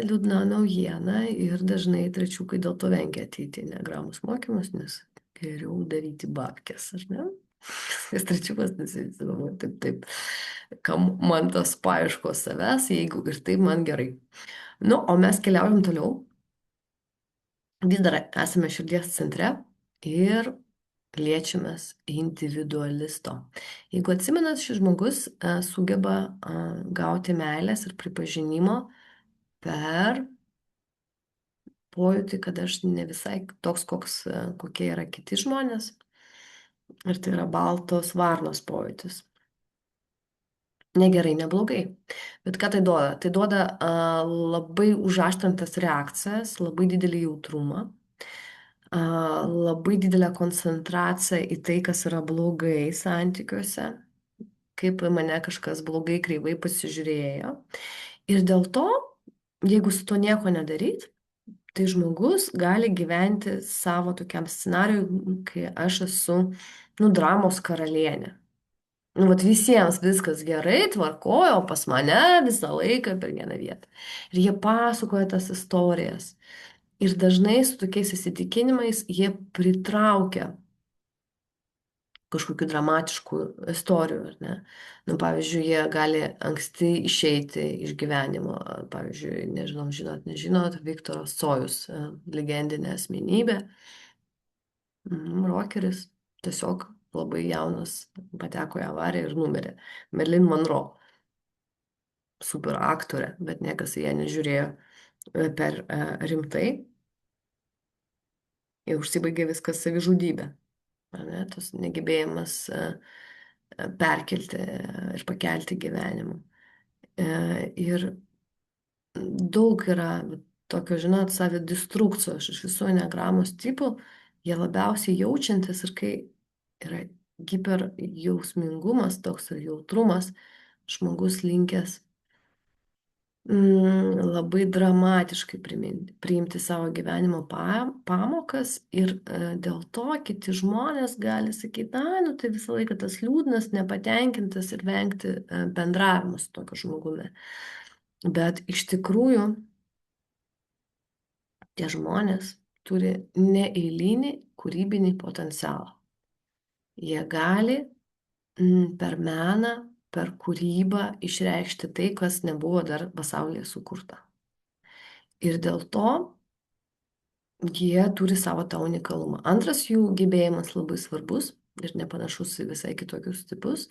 liūdna naujiena ir dažnai trečiukai dėl to vengia ateiti į Enneagramos mokymus, nes geriau daryti babkes, ar ne? Jis trečiukas, nes jis galvoja, taip, kam man tas paieškos savęs, jeigu ir taip man gerai. Nu, o mes keliaujam toliau. Vis dar esame širdies centre ir liečiamės individualisto. Jeigu atsimenat, šis žmogus sugeba gauti meilės ir pripažinimo per pojūtį, kad aš ne visai toks, kokie yra kiti žmonės. Ir tai yra baltos varnos pojūtis. Negerai, neblogai. Bet ką tai duoda? Tai duoda labai užaštrantas reakcijas, labai didelį jautrumą, labai didelę koncentraciją į tai, kas yra blogai santykiuose, kaip į mane kažkas blogai, kreivai pasižiūrėjo. Ir dėl to, jeigu su to nieko nedaryt, tai žmogus gali gyventi savo tokiam scenariui, kai aš esu, dramos karalienė. Vat visiems viskas gerai, tvarkojo, o pas mane visą laiką per vieną vietą. Ir jie pasakoja tas istorijas. Ir dažnai su tokiais įsitikinimais jie pritraukia kažkokių dramatiškų istorijų, ar ne? Nu, pavyzdžiui, jie gali anksti išeiti iš gyvenimo. Pavyzdžiui, nežinau, žinot, nežinot, Viktoras Cojus, legendinė asmenybė, rokeris, tiesiog labai jaunas pateko į avariją ir numirė. Marilyn Monroe, super aktorė, bet niekas į ją nežiūrėjo per rimtai ir užsibaigė viskas savižudybė. Ne, tas negebėjimas perkelti ir pakelti gyvenimą. Ir daug yra tokio, žinot, savidestrukcijos iš visų enegramos tipų, jie labiausiai jaučiantis ir kai yra hiperjausmingumas toks ir jautrumas, žmogus linkęs labai dramatiškai priimti savo gyvenimo pamokas ir dėl to kiti žmonės gali sakyti, na, nu tai visą laiką tas liūdnas, nepatenkintas ir vengti bendravimo su tokiu žmogumi. Bet iš tikrųjų tie žmonės turi neeilinį kūrybinį potencialą. Jie gali per meną, per kūrybą išreikšti tai, kas nebuvo dar pasaulyje sukurta. Ir dėl to jie turi savo tą unikalumą. Antras jų gebėjimas labai svarbus ir nepanašus į visai kitokius tipus.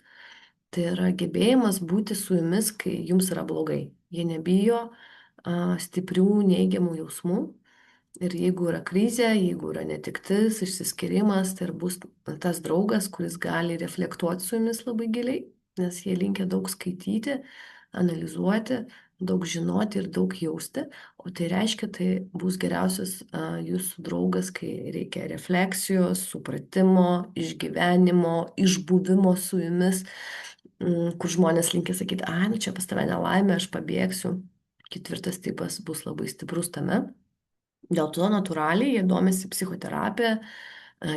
Tai yra gebėjimas būti su jumis, kai jums yra blogai. Jie nebijo stiprių neigiamų jausmų. Ir jeigu yra krizė, jeigu yra netektis, išsiskyrimas, tai ir bus tas draugas, kuris gali reflektuoti su jumis labai giliai, nes jie linkia daug skaityti, analizuoti, daug žinoti ir daug jausti, o tai reiškia, tai bus geriausias jūsų draugas, kai reikia refleksijos, supratimo, išgyvenimo, išbuvimo su jumis, kur žmonės linkia sakyti, ai, nu čia pas tave nelaimė, aš pabėgsiu. Ketvirtas tipas bus labai stiprus tame. Dėl to natūraliai jie domisi psichoterapija,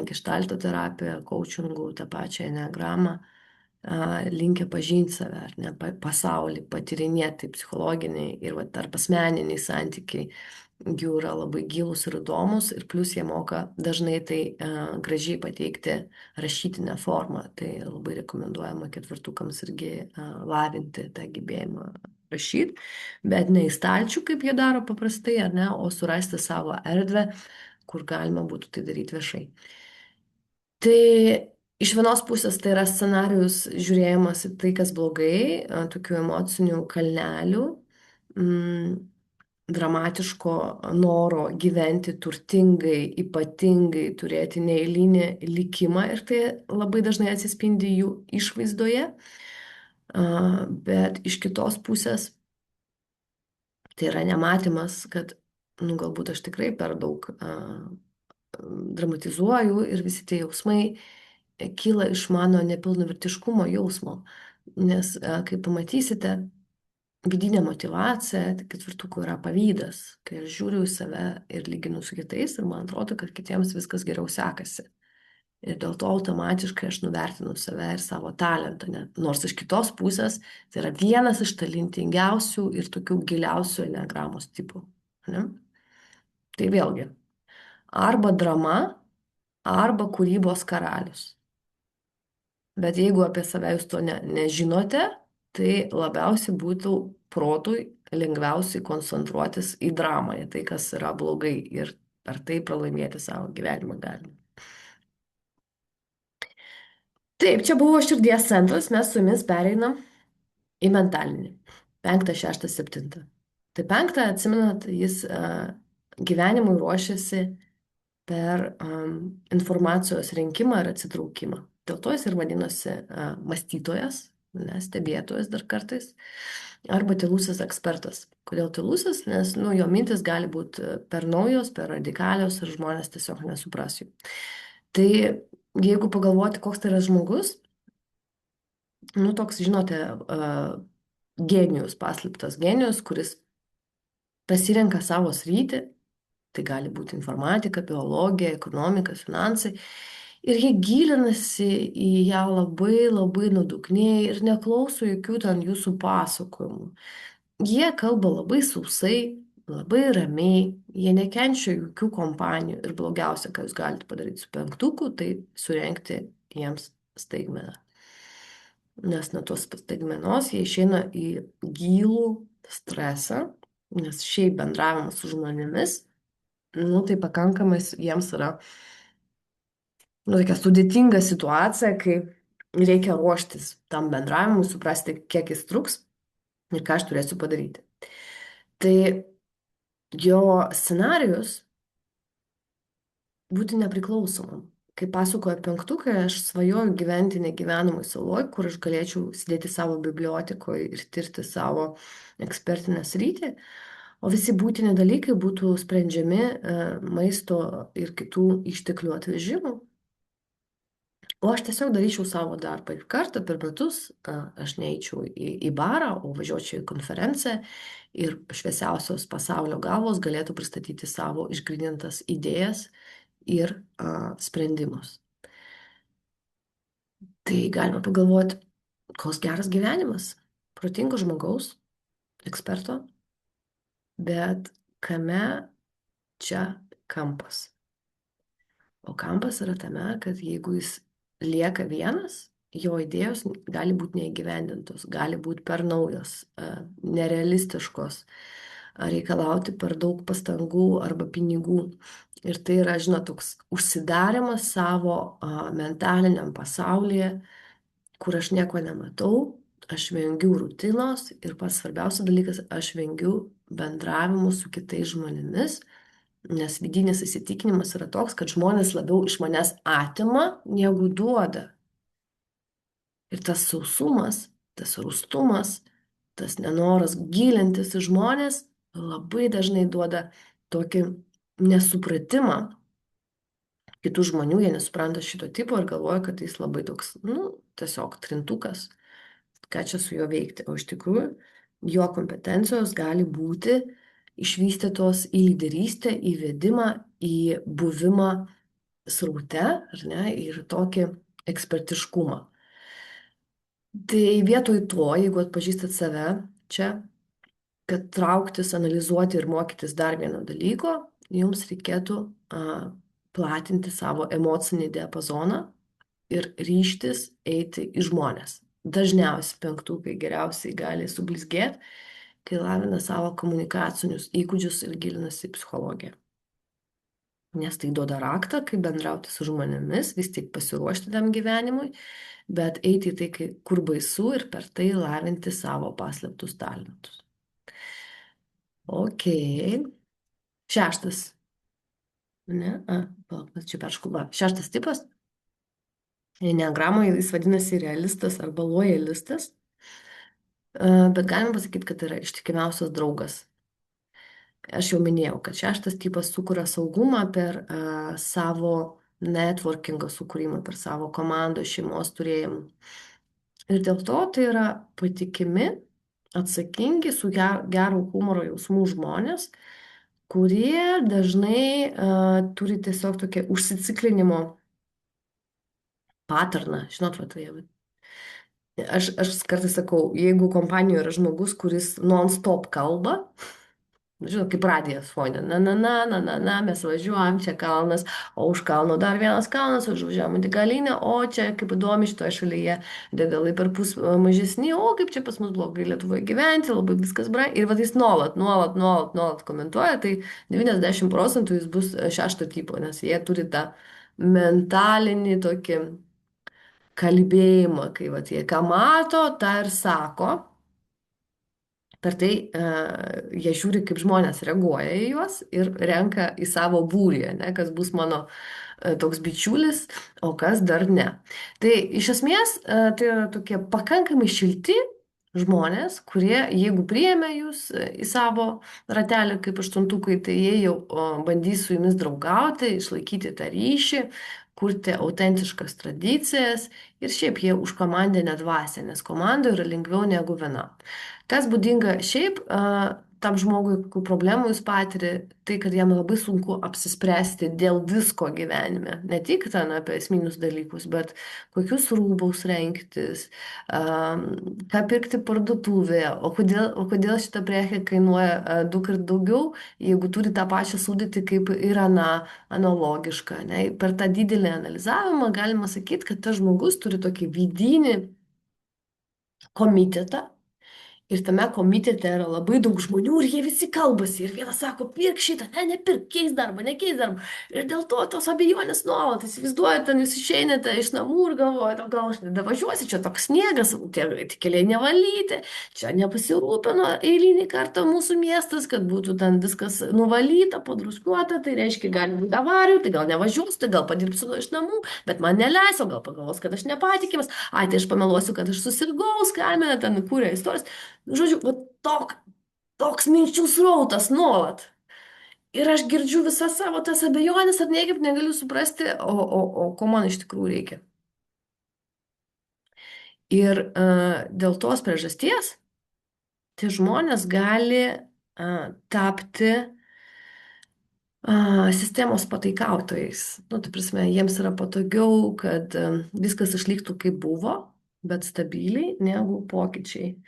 geštalto terapija, coachingu, tą pačią enegramą, linkę pažinti save, ar ne, pasaulį, patyrinėti, tai psichologiniai ir va, tarp asmeniniai santykiai jų yra labai gilus ir įdomus ir plus jie moka dažnai tai gražiai pateikti rašytinę formą. Tai labai rekomenduojama ketvirtukams irgi lavinti tą gebėjimą rašyti, bet ne į stalčių, kaip jie daro paprastai, ar ne, o surasti savo erdvę, kur galima būtų tai daryti viešai. Tai iš vienos pusės tai yra scenarius žiūrėjimas į tai, kas blogai, tokių emocinių kalnelių, dramatiško noro gyventi turtingai, ypatingai, turėti neeilinį likimą ir tai labai dažnai atsispindi jų išvaizdoje, bet iš kitos pusės tai yra nematymas, kad, nu, galbūt aš tikrai per daug dramatizuoju ir visi tie jausmai kyla iš mano nepilnavertiškumo jausmo. Nes, kaip pamatysite, vidinė motyvacija ketvirtukų yra pavydas, kai aš žiūriu į save ir lyginu su kitais ir man atrodo, kad kitiems viskas geriau sekasi. Ir dėl to automatiškai aš nuvertinu save ir savo talentą. Nors iš kitos pusės tai yra vienas iš talentingiausių ir tokių giliausių enegramos tipų. Ne? Tai vėlgi, arba drama, arba kūrybos karalius. Bet jeigu apie save jūs to nežinote, tai labiausiai būtų protui lengviausiai koncentruotis į dramą, į tai, kas yra blogai ir per tai pralaimėti savo gyvenimą galime. Taip, čia buvo širdies centras, mes su jumis pereinam į mentalinį. 5, 6, 7. Tai 5, atsimenat, jis gyvenimui ruošiasi per informacijos rinkimą ir atsitraukimą. Dėl to jis ir vadinasi mąstytojas, stebėtojas dar kartais, arba tylusis ekspertas. Kodėl tylusis? Nes jo mintis gali būti per naujos, per radikalios ir žmonės tiesiog nesupras jų. Tai jeigu pagalvoti, koks tai yra žmogus, toks, žinote, genijus, paslėptas genijus, kuris pasirenka savo sritį, tai gali būti informatika, biologija, ekonomika, finansai, ir jie gilinasi į ją labai, labai nuodugniai ir neklauso jokių ten jūsų pasakojimų. Jie kalba labai sausai, labai ramiai, jie nekenčia jokių kompanijų ir blogiausia, ką jūs galite padaryti su 5, tai surenkti jiems staigmeną. Nes nuo tos staigmenos jie išeina į gilų stresą, nes šiaip bendravimas su žmonėmis, nu, tai pakankamai jiems yra, nu, tokia sudėtinga situacija, kai reikia ruoštis tam bendravimui, suprasti, kiek jis truks ir ką aš turėsiu padaryti. Tai jo scenarius būti nepriklausomam. Kai pasakoju penktuką, aš svajoju gyventi negyvenamoj saloj, kur aš galėčiau sėdėti savo bibliotekoje ir tirti savo ekspertinę sritį, o visi būtini dalykai būtų sprendžiami maisto ir kitų išteklių atvežimu. O aš tiesiog daryčiau savo darbą ir kartą per metus aš neįčiau į barą, o važiuočiau į konferenciją ir šviesiausios pasaulio galvos galėtų pristatyti savo išgrynintas idėjas ir sprendimus. Tai galima pagalvoti, koks geras gyvenimas, protingo žmogaus, eksperto, bet kame čia kampas? O kampas yra tame, kad jeigu jis lieka vienas, jo idėjos gali būti neįgyvendintos, gali būti per naujos, nerealistiškos, reikalauti per daug pastangų arba pinigų. Ir tai yra, žinot, toks užsidarimas savo mentaliniam pasaulyje, kur aš nieko nematau, aš vengiu rutinos ir pats svarbiausias dalykas, aš vengiu bendravimu su kitais žmonėmis, nes vidinis įsitikinimas yra toks, kad žmonės labiau iš manęs atima, negu duoda. Ir tas sausumas, tas rūstumas, tas nenoras gilintis į žmonės labai dažnai duoda tokį nesupratimą kitų žmonių, jie nesupranta šito tipo ir galvoja, kad jis labai toks, nu, tiesiog trintukas, ką čia su juo veikti. O iš tikrųjų, jo kompetencijos gali būti išvystytos į lyderystę, į vedimą, į buvimą sraute, ar ne, ir tokį ekspertiškumą. Tai vietoj to, jeigu atpažįstat save čia, kad trauktis, analizuoti ir mokytis dar vieno dalyko, jums reikėtų platinti savo emocinį diapazoną ir ryžtis eiti į žmonės. Dažniausiai penktukai geriausiai gali sublizgėti, kai lavina savo komunikacinius įgūdžius ir gilinasi į psichologiją. Nes tai duoda raktą, kaip bendrauti su žmonėmis, vis tik pasiruošti tam gyvenimui, bet eiti į tai, kur baisu ir per tai lavinti savo paslėptus talentus. Ok. Šeštas. Ne? Palauk, čia perškuba. Šeštas tipas. Enneagramoje jis vadinasi realistas arba lojalistas, bet galima pasakyti, kad tai yra ištikimiausias draugas. Aš jau minėjau, kad šeštas tipas sukuria saugumą per savo networkingą sukūrimą, per savo komandos šeimos turėjimą. Ir dėl to tai yra patikimi, atsakingi, su gero humoro jausmų žmonės, kurie dažnai turi tiesiog tokią užsiciklinimo paterną. Žinot, va, tai aš kartais sakau, jeigu kompanijoje yra žmogus, kuris non-stop kalba, žinot, kaip radijas fone, mes važiuojam, čia kalnas, o už kalno dar vienas kalnas, užvažiuojam į galinę, o čia kaip įdomi šitoje šalyje degalai perpus mažesni, o kaip čia pas mus blogai Lietuvoje gyventi, labai viskas brangiai. Ir vad jis nuolat komentuoja, tai 90% jis bus šešto tipo, nes jie turi tą mentalinį tokį kalbėjimą, kai vat jie ką mato, tą ir sako. Per tai jie žiūri, kaip žmonės reaguoja į juos ir renka į savo būrį, ne, kas bus mano toks bičiulis, o kas dar ne. Tai iš esmės tai yra tokie pakankamai šilti žmonės, kurie, jeigu priėmė jūs į savo ratelį kaip aštuntukai, tai jie jau bandys su jumis draugauti, išlaikyti tą ryšį, kurti autentiškas tradicijas ir šiaip jie užkomandinę dvasią, nes komandoje yra lengviau negu viena. Kas būdinga šiaip tam žmogui, kokių problemų jis patiria, tai, kad jam labai sunku apsispręsti dėl visko gyvenime. Ne tik ten apie esminius dalykus, bet kokius rūbus rinktis, ką pirkti parduotuvėje, o kodėl šita prekė kainuoja du kart daugiau, jeigu turi tą pačią sudėtį kaip ir analogiška. Ne? Per tą didelį analizavimą galima sakyti, kad tas žmogus turi tokį vidinį komitetą. Ir tame komitete yra labai daug žmonių ir jie visi kalbasi. Ir vienas sako, pirk šitą, ne, nepirk, keis darbą, nekeis darbą. Ir dėl to tos abejonės nuolat, įsivaizduojate, ten jūs išeinate iš namų ir galvojate, o gal aš nedavažiuosiu, čia toks sniegas, tie keliai nevalyti, čia nepasirūpino eilinį kartą mūsų miestas, kad būtų ten viskas nuvalyta, padruskuota, tai reiškia, gali būti avarijų, tai gal nevažiuosiu, tai gal padirbsiu iš namų, bet man neleis, o gal pagalvos, kad aš nepatikimas, ai, tai aš pameluosiu, kad aš susirgau, skambina, ten kūrė istorijas. Žodžiu, va toks minčių srautas nuolat. Ir aš girdžiu visas savo tas abejonės ir niekaip negaliu suprasti, o ko man iš tikrųjų reikia. Ir dėl tos priežasties tie žmonės gali tapti sistemos pataikautojais. Nu, tai prasme, jiems yra patogiau, kad viskas išliktų kaip buvo, bet stabiliai, negu pokyčiai.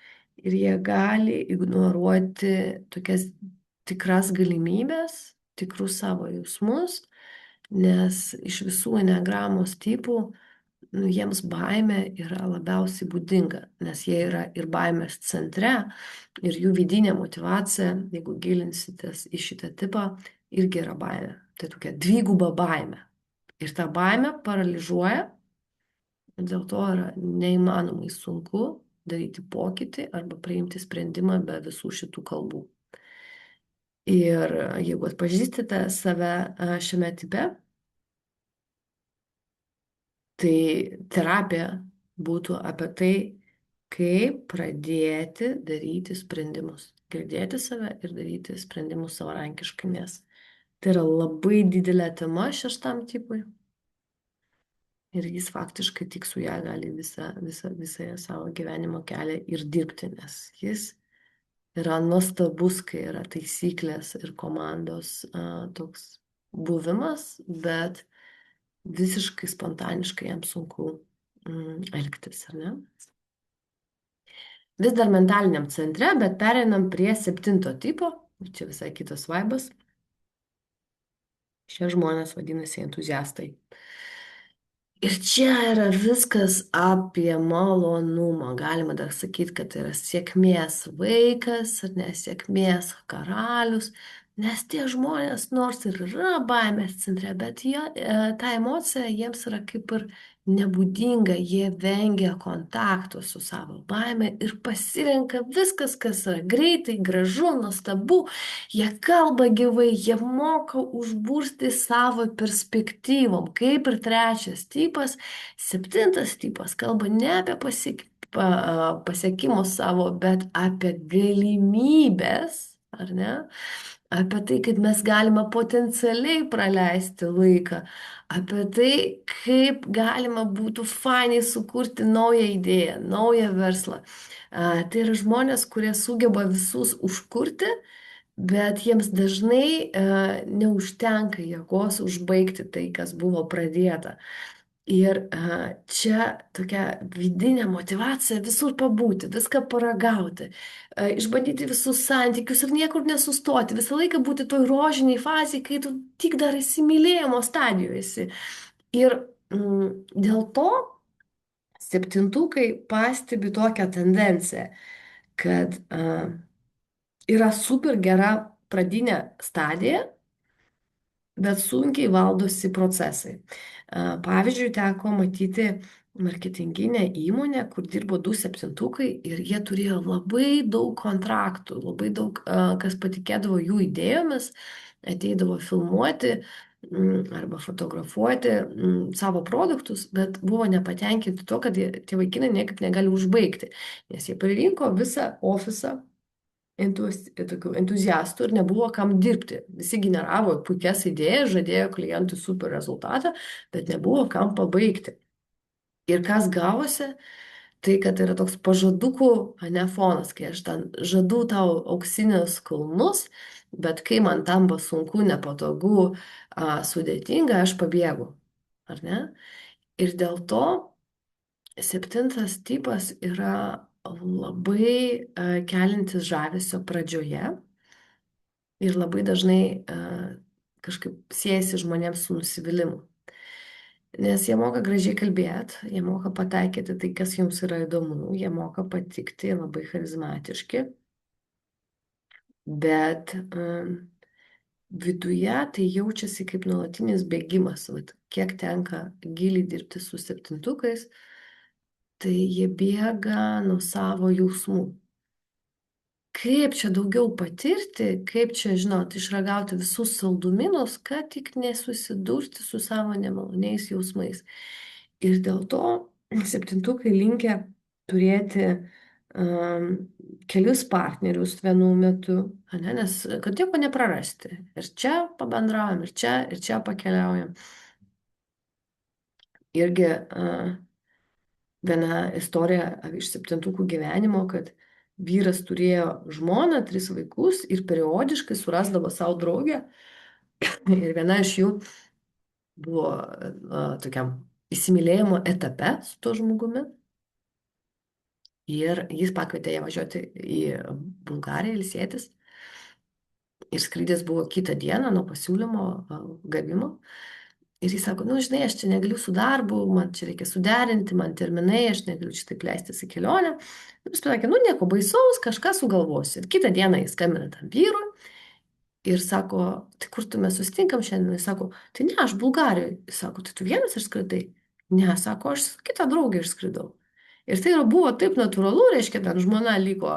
Ir jie gali ignoruoti tokias tikras galimybės, tikrus savo jausmus, nes iš visų enegramos tipų, nu, jiems baimė yra labiausiai būdinga, nes jie yra ir baimės centre, ir jų vidinė motyvacija, jeigu gilinsitės į šitą tipą, irgi yra baimė. Tai tokia dviguba baimė. Ir ta baimė paralyžiuoja, ir dėl to yra neįmanomai sunku daryti pokytį arba priimti sprendimą be visų šitų kalbų. Ir jeigu atpažįstate save šiame tipe, tai terapija būtų apie tai, kaip pradėti daryti sprendimus. Girdėti save ir daryti sprendimus savarankiškai, nes tai yra labai didelė tema šeštam tipui. Ir jis faktiškai tik su ją gali visą savo gyvenimo kelią ir dirbti, nes jis yra nuostabus, kai yra taisyklės ir komandos toks buvimas, bet visiškai spontaniškai jam sunku elgtis, ar ne? Vis dar mentaliniam centre, bet pereinam prie 7 tipo, čia visai kitas vaibas. Šie žmonės vadinasi entuziastai. Ir čia yra viskas apie malonumą. Galima dar sakyti, kad tai yra sėkmės vaikas, ar ne sėkmės karalius, nes tie žmonės nors ir yra baimės centre, bet ta emocija jiems yra kaip ir nebūdinga, jie vengia kontakto su savo baime ir pasirenka viskas, kas yra greitai, gražu, nuostabu. Jie kalba gyvai, jie moka užburti savo perspektyvom. Kaip ir 3 tipas, 7 tipas kalba ne apie pasiekimus savo, bet apie galimybės, ar ne? Apie tai, kaip mes galime potencialiai praleisti laiką, apie tai, kaip galima būtų fainai sukurti naują idėją, naują verslą. Tai yra žmonės, kurie sugeba visus užkurti, bet jiems dažnai neužtenka jėgos užbaigti tai, kas buvo pradėta. Ir čia tokia vidinė motivacija visur pabūti, viską paragauti, išbandyti visus santykius ir niekur nesustoti, visą laiką būti toj rožiniai fazėje, kai tu tik dar įsimylėjimo stadijoje esi. Ir dėl to 7-tukai pastebi tokią tendenciją, kad yra super gera pradinė stadija, bet sunkiai valdosi procesai. Pavyzdžiui, teko matyti marketinginę įmonę, kur dirbo 2 7-tukai ir jie turėjo labai daug kontraktų, labai daug, kas patikėdavo jų idėjomis, ateidavo filmuoti arba fotografuoti savo produktus, bet buvo nepatenkinti to, kad tie vaikinai niekaip negali užbaigti, nes jie pririnko visą ofisą tokių entuziastų ir nebuvo kam dirbti. Visi generavo puikias idėjas, žadėjo klientui super rezultatą, bet nebuvo kam pabaigti. Ir kas gavosi, tai, kad yra toks pažadukų, ane, fonas, kai aš ten žadu tau auksinius kulnus, bet kai man tampa sunku, nepatogu, sudėtinga, aš pabėgu, ar ne? Ir dėl to septintas tipas yra labai keliantis žavesio pradžioje ir labai dažnai kažkaip siejasi žmonėms su nusivylimu. Nes jie moka gražiai kalbėti, jie moka pataikyti tai, kas jums yra įdomu, jie moka patikti, labai charizmatiški, bet viduje tai jaučiasi kaip nuolatinis bėgimas. Vat, kiek tenka giliai dirbti su septintukais, tai jie bėga nuo savo jausmų. Kaip čia daugiau patirti, kaip čia, žinot, išragauti visus saldumynus, kad tik nesusidurti su savo nemaloniais jausmais. Ir dėl to septintukai linkia turėti kelius partnerius vienu metu, ane, nes kad nieko neprarasti. Ir čia pabendraujam, ir čia pakeliaujam. Irgi viena istorija iš septintukų gyvenimo, kad vyras turėjo žmoną, 3 vaikus ir periodiškai surasdavo savo draugę. Ir viena iš jų buvo tokiam įsimylėjimo etape su tuo žmogumi. Ir jis pakvietė ją važiuoti į Bulgariją ilsėtis. Ir skrydis buvo kitą dieną nuo pasiūlymo gavimo. Ir jis sako, nu, žinai, aš čia negaliu su darbu, man čia reikia suderinti, man terminai, aš negaliu čia taip leistis į kelionę. Ir jis pasakė, nu, nieko baisaus, kažką sugalvosiu. Ir kitą dieną jis skambina tam vyrui ir sako, tai kur tu mes susitinkam šiandien? Jis sako, tai ne, aš Bulgarijoje. Jis sako, tai tu vienas išskridai? Ne, sako, aš su kitą draugę išskridau. Ir tai buvo taip natūralu, reiškia, ten žmona liko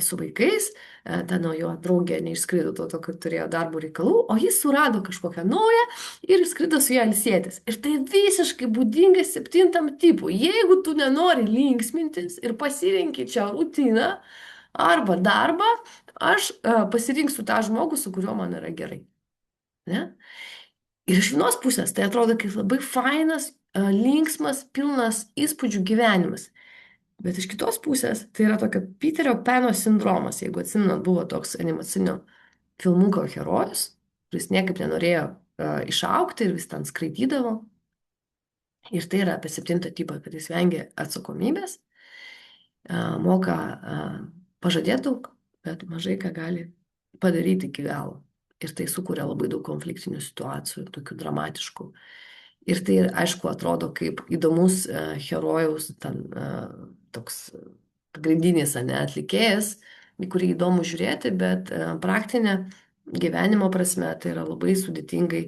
su vaikais, ten nuo jo draugė neišskrido to, kad turėjo darbo reikalų, o jis surado kažkokią naują ir išskrido su ją ilsėtis. Ir tai visiškai būdinga septintam tipui. Jeigu tu nenori linksmintis ir pasirinki čia rutiną arba darbą, aš pasirinksiu tą žmogų, su kuriuo man yra gerai. Ne? Ir iš vienos pusės tai atrodo kaip labai fainas, linksmas, pilnas įspūdžių gyvenimas. Bet iš kitos pusės tai yra tokio Peterio Peno sindromas, jeigu atsimenat, buvo toks animacinio filmuko herojus, kuris niekaip nenorėjo išaukti ir vis ten skraidydavo. Ir tai yra apie septintą tipą, kad jis vengia atsakomybės, moka pažadėti daug, bet mažai ką gali padaryti iki galo. Ir tai sukuria labai daug konfliktinių situacijų, tokių dramatiškų. Ir tai, aišku, atrodo kaip įdomus herojaus, ten toks pagrindinis, ane, atlikėjas, į kurį įdomu žiūrėti, bet praktinė gyvenimo prasme tai yra labai sudėtingai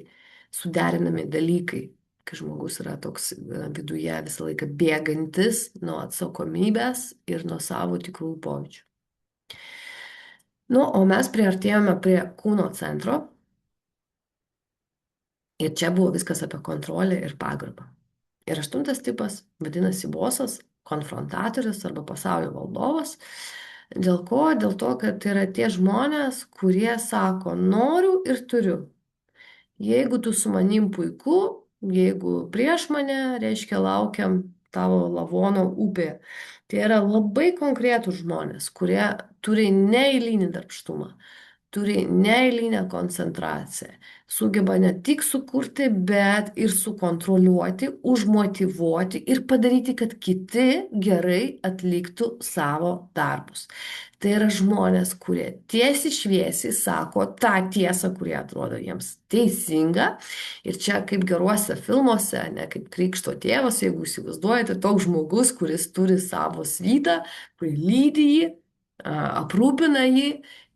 suderinami dalykai, kai žmogus yra toks viduje visą laiką bėgantis nuo atsakomybės ir nuo savo tikrų pojūčių. Nu, o mes priartėjome prie kūno centro ir čia buvo viskas apie kontrolę ir pagarbą. Ir 8 tipas vadinasi bosas, konfrontatorius arba pasaulio valdovas. Dėl ko? Dėl to, kad tai yra tie žmonės, kurie sako, noriu ir turiu. Jeigu tu su manim puiku, jeigu prieš mane, reiškia laukiam tavo lavono upė. Tai yra labai konkretūs žmonės, kurie turi neeilinį darbštumą, turi neeilinę koncentraciją, sugeba ne tik sukurti, bet ir sukontroliuoti, užmotyvuoti ir padaryti, kad kiti gerai atliktų savo darbus. Tai yra žmonės, kurie tiesiai šviesiai sako tą tiesą, kurie atrodo jiems teisinga. Ir čia kaip geruose filmuose, ne kaip Krikšto tėvas, jeigu įsivaizduojate, toks žmogus, kuris turi savo svytą, kuri lydi jį, aprūpina jį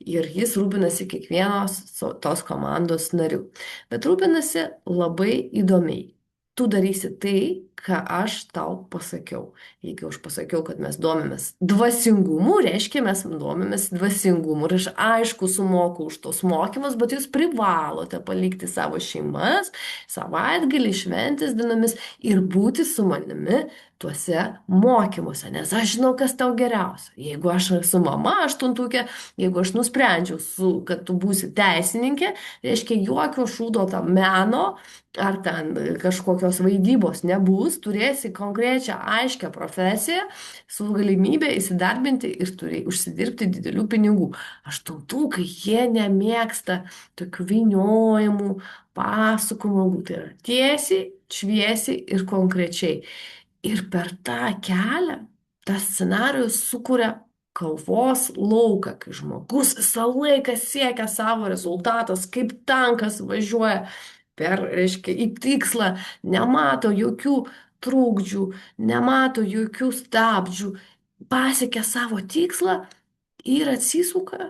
ir jis rūpinasi kiekvienos tos komandos nariu. Bet rūpinasi labai įdomiai. Tu darysi tai, ką aš tau pasakiau. Jeigu aš pasakiau, kad mes domimės dvasingumu, reiškia, mes domimės dvasingumu. Ir aš aišku sumoku už tos mokymus, bet jūs privalote palikti savo šeimas, savaitgalį, šventės dienomis ir būti su manimi tuose mokymuose, nes aš žinau, kas tau geriausia. Jeigu aš esu mama aštuntukė, jeigu aš nusprendžiau, kad tu būsi teisininkė, reiškia, jokio šūdo tam meno ar ten kažkokios vaidybos nebus, turėsi konkrečią aiškę profesiją su galimybė įsidarbinti ir turi užsidirbti didelių pinigų. Aštuntukai, jie nemėgsta tokių vyniojimų, pasakojimų, tai yra tiesiai, šviesiai ir konkrečiai. Ir per tą kelią tas scenarijus sukuria kalvos lauką, kai žmogus visą laiką siekia savo rezultatas, kaip tankas važiuoja per, reiškia, į tikslą, nemato jokių trūkdžių, nemato jokių stabdžių, pasiekia savo tikslą ir atsisuka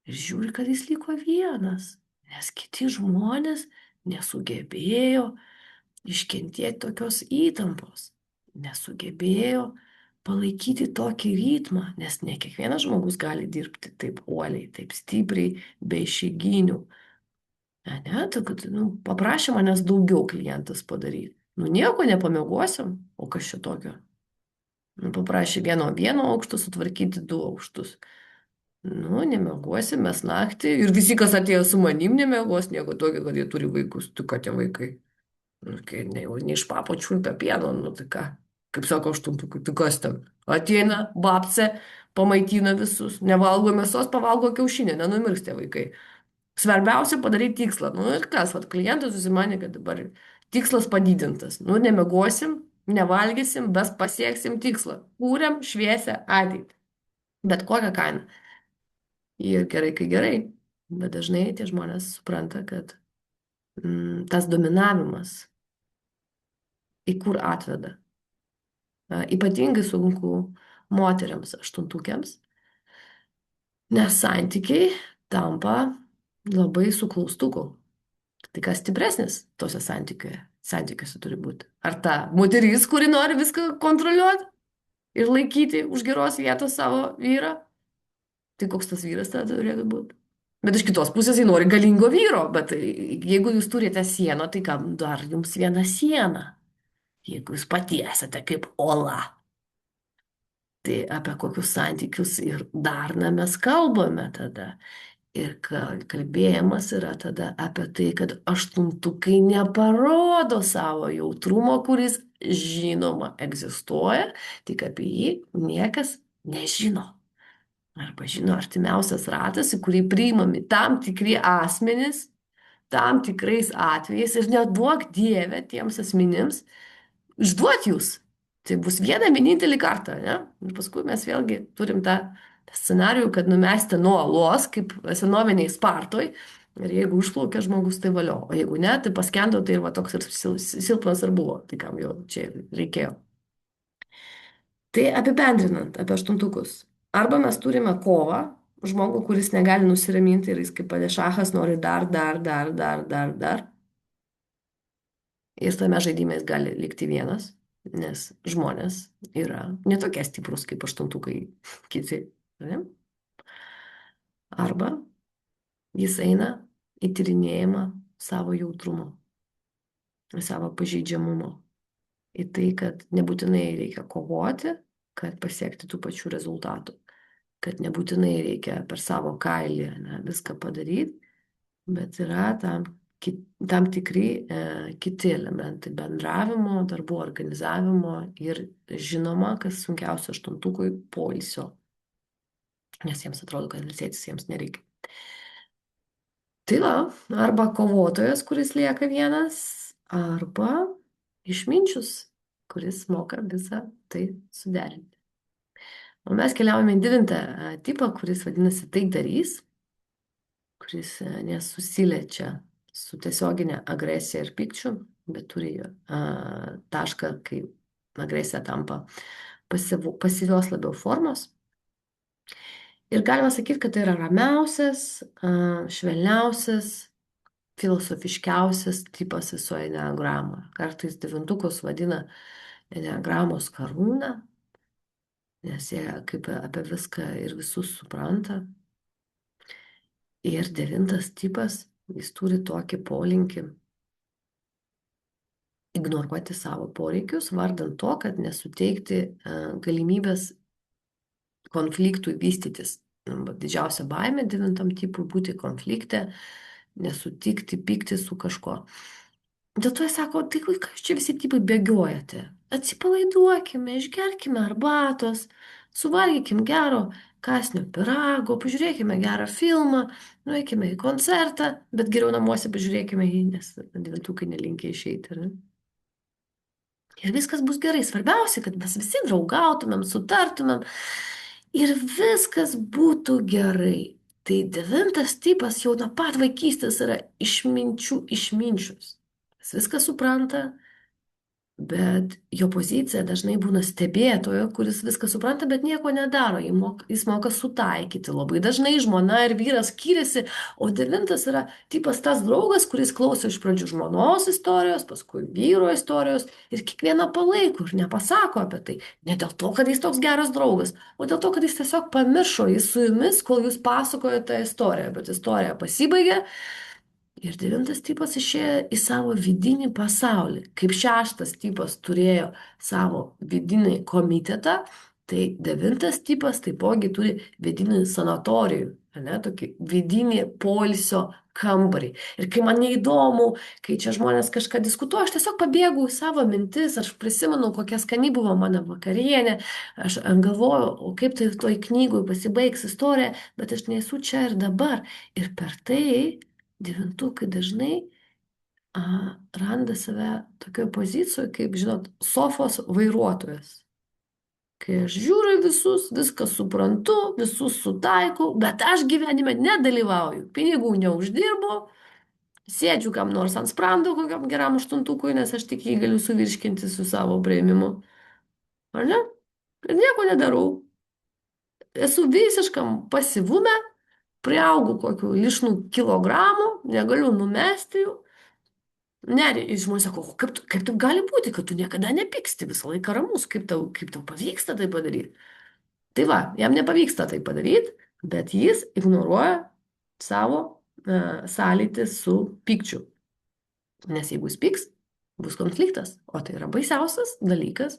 ir žiūri, kad jis liko vienas, nes kiti žmonės nesugebėjo iškentėti tokios įtampos, nesugebėjo palaikyti tokį ritmą, nes ne kiekvienas žmogus gali dirbti taip uoliai, taip stipriai, be išeiginių. Ne, tai kad, paprašė manęs daugiau klientas padaryti. Nieko nepamiegosim, o kas čia tokio? Paprašė vieno aukšto sutvarkyti 2 aukštus. Nemiegosim mes naktį ir visi, kas atėjo su manim, nemiegos, nieko tokio, kad jie turi vaikus, tu ką tie vaikai. Kai ne iš papo čiulpia pieno, tai ką, kaip sako aštuntukui, tai kas ten? Ateina babce, pamaitina visus, nevalgo mėsos, pavalgo kiaušinį, nenumirs tie vaikai. Svarbiausia padaryti tikslą. Ir kas, klientas susimanė, kad dabar tikslas padidintas. Nemiegosim, nevalgysim, bet pasieksim tikslą. Kūrėm šviesią ateitį. Bet kokią kainą. Ir gerai, kai gerai. Bet dažnai tie žmonės supranta, kad tas dominavimas į kur atveda. Ypatingai sunku moteriams aštuntukėms, nes santykiai tampa labai su klaustuku. Tai kas stipresnis tose santykiuose turi būti? Ar ta moteris, kuri nori viską kontroliuoti ir laikyti už geros vietos savo vyrą? Tai koks tas vyras tada turėtų būti? Bet iš kitos pusės jis nori galingo vyro, bet jeigu jūs turite sieną, tai kam dar jums viena siena? Jeigu jūs pati esate kaip ola, tai apie kokius santykius ir darną mes kalbame tada. Ir kalbėjimas yra tada apie tai, kad aštuntukai neparodo savo jautrumo, kuris žinoma egzistuoja, tik apie jį niekas nežino. Arba žino artimiausias ratas, į kurį priimami tam tikri asmenys, tam tikrais atvejais ir neduok Dieve tiems asmenims išduoti jūs. Tai bus vienintelį kartą, ne? Ir paskui mes vėlgi turim tą scenarijų, kad numesti nuo uolos, kaip senoviniai Spartoj, ir jeigu užplaukia žmogus, tai valio, o jeigu ne, tai paskendo, tai ir va toks ir silpnas ir buvo, tai kam jo čia reikėjo. Tai apibendrinant apie aštuntukus. Arba mes turime kovą, žmogų, kuris negali nusiraminti ir jis kaip padešachas nori dar. Ir tame žaidime jis gali likti vienas, nes žmonės yra netokie stiprus kaip aštuntukai kiti. Ne? Arba jis eina į tyrinėjimą savo jautrumo, savo pažeidžiamumo. Į tai, kad nebūtinai reikia kovoti, kad pasiekti tų pačių rezultatų. Kad nebūtinai reikia per savo kailį viską padaryti, bet yra tam tikri kiti elementai bendravimo, darbų organizavimo ir žinoma, kas sunkiausia aštuntukui, poilsio. Nes jiems atrodo, kad ilsėtis jiems nereikia. Tai va, arba kovotojas, kuris lieka vienas, arba išminčius, kuris moka visą tai suderinti. O mes keliaujame į 9 tipą, kuris vadinasi taikdarys, kuris nesusiliečia su tiesioginė agresija ir pykčiu, bet turi tašką, kai agresija tampa pasyvios labiau formos. Ir galima sakyti, kad tai yra ramiausias, švelniausias, filosofiškiausias tipas visoje enneagramoje. Kartais 9 vadina enneagramos karūna, nes jie kaip apie viską ir visus supranta. Ir 9 tipas, jis turi tokį polinkį ignoruoti savo poreikius, vardant to, kad nesuteikti galimybės konfliktui vystytis. Didžiausia baimė devintam tipui būti konflikte, nesutikti, pykti su kažkuo. Dėl to jis sako, tai ką jūs čia visi tipai bėgiojate? Atsipalaiduokime, išgerkime arbatos, suvalgykim gero kasnio pirago, pažiūrėkime gerą filmą, nueikime į koncertą, bet geriau namuose pažiūrėkime jį, nes devintukai nelinkia išeiti. Ar ne? Ir viskas bus gerai. Svarbiausia, kad mes visi draugautumėm, sutartumėm ir viskas būtų gerai. Tai devintas tipas jau nuo pat vaikystės yra išminčių išminčius. Jis viską supranta, bet jo pozicija dažnai būna stebėtojo, kuris viską supranta, bet nieko nedaro. Jis moka sutaikyti. Labai dažnai žmona ir vyras skiriasi, o devintas yra tipas tas draugas, kuris klauso iš pradžių žmonos istorijos, paskui vyro istorijos ir kiekvieną palaiko ir nepasako apie tai. Ne dėl to, kad jis toks geras draugas, o dėl to, kad jis tiesiog pamiršo, jis su jumis, kol jūs pasakojate tą istoriją, bet istorija pasibaigė. Ir devintas tipas išėjo į savo vidinį pasaulį. Kaip šeštas tipas turėjo savo vidinį komitetą, tai devintas tipas taipogi turi vidinį sanatorijų, ne, tokį vidinį poilsio kambarį. Ir kai man neįdomu, kai čia žmonės kažką diskutuoja, aš tiesiog pabėgu į savo mintis, aš prisimenu, kokia skani buvo mano vakarienė, aš galvoju, o kaip tai toj knygoj pasibaigs istorija, bet aš nesu čia ir dabar. Ir per tai devintukai dažnai randa save tokioje pozicijoje, kaip, žinot, sofos vairuotojas. Kai aš žiūriu į visus, viską suprantu, visus sutaikau, bet aš gyvenime nedalyvauju, pinigų neuždirbu, sėdžiu kam nors ant sprando, kokiam geram aštuntukui, nes aš tik jį galiu suvirškinti su savo prieimimu. Ar ne? Ir nieko nedarau. Esu visiškam pasivume, priaugu kokiu lišnų kilogramų, negaliu numesti jų. Ne, ir žmonės sako, "O kaip taip gali būti, kad tu niekada nepyksti, visą laiką ramus, kaip tau pavyksta tai padaryti?" Tai va, jam nepavyksta tai padaryti, bet jis ignoruoja savo sąlytį su pykčiu. Nes jeigu jis pyks, bus konfliktas, o tai yra baisiausias dalykas,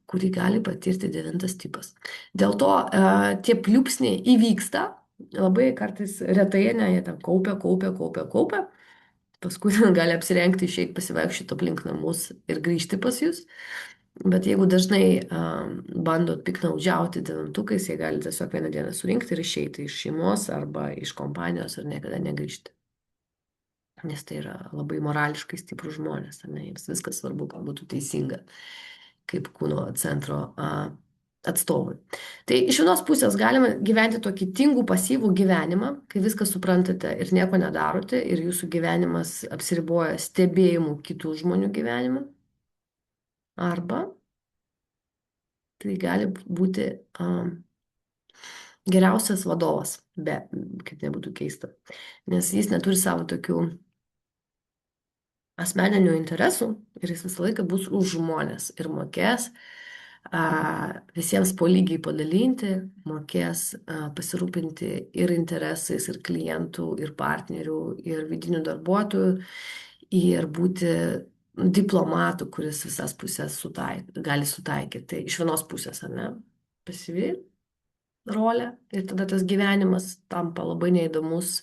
kurį gali patirti devintas tipas. Dėl to tie pliūpsniai įvyksta, labai kartais retai, ne, jie ten kaupia. Paskui gali apsirengti, išeiti pasivaikščioti aplink namus ir grįžti pas jūs. Bet jeigu dažnai bandot piknaudžiauti devintukais, jie gali tiesiog vieną dieną surinkti ir išeiti iš šeimos arba iš kompanijos ir niekada negrįžti. Nes tai yra labai morališkai stiprus žmonės, ar ne? Jiems viskas svarbu, kad būtų teisinga, kaip kūno centro atstovui. Tai iš vienos pusės galima gyventi tokį tingų pasyvų gyvenimą, kai viską suprantate ir nieko nedarote ir jūsų gyvenimas apsiriboja stebėjimu kitų žmonių gyvenimą. Arba tai gali būti geriausias vadovas, kaip nebūtų keista, nes jis neturi savo tokių asmeninių interesų ir jis visą laiką bus už žmonės ir mokės visiems po lygiai padalinti, mokės pasirūpinti ir interesais, ir klientų, ir partnerių, ir vidinių darbuotojų, ir būti diplomatu, kuris visas pusės gali sutaikyti. Tai iš vienos pusės, ar ne, pasyvi rolė ir tada tas gyvenimas tampa labai neįdomus,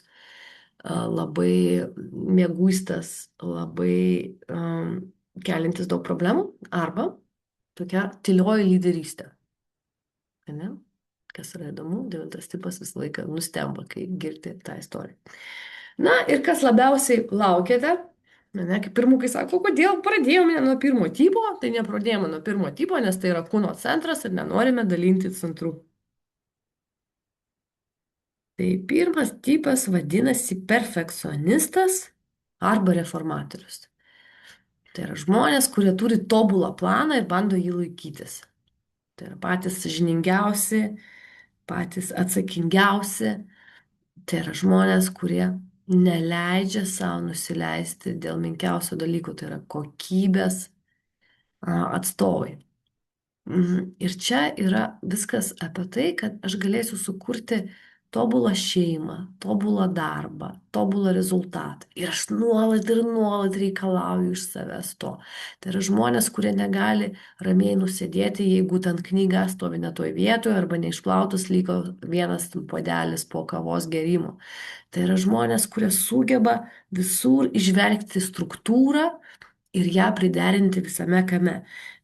labai mieguistas, labai kelintis daug problemų, arba tokia tylioji lyderystė. Ne? Kas yra įdomu, devintas tipas visą laiką nustemba, kai girdi tą istoriją. Na ir kas labiausiai laukėte, ne, kaip pirmukai sako, kodėl pradėjome nuo pirmo tipo, tai nepradėjome nuo pirmo tipo, nes tai yra kūno centras ir nenorime dalinti centrų. Tai pirmas tipas vadinasi perfekcionistas arba reformatorius. Tai yra žmonės, kurie turi tobulą planą ir bando jį laikytis. Tai yra patys sąžiningiausi, patys atsakingiausi. Tai yra žmonės, kurie neleidžia savo nusileisti dėl menkiausio dalyko, tai yra kokybės atstovai. Ir čia yra viskas apie tai, kad aš galėsiu sukurti tobulą šeimą, tobulą darbą, tobulą rezultatą. Ir aš nuolat ir nuolat reikalauju iš savęs to. Tai yra žmonės, kurie negali ramiai nusėdėti, jeigu ten knyga stovi ne toj vietoje arba neišplautas liko vienas puodelis po kavos gerimo. Tai yra žmonės, kurie sugeba visur išvelgti struktūrą ir ją priderinti visame kame.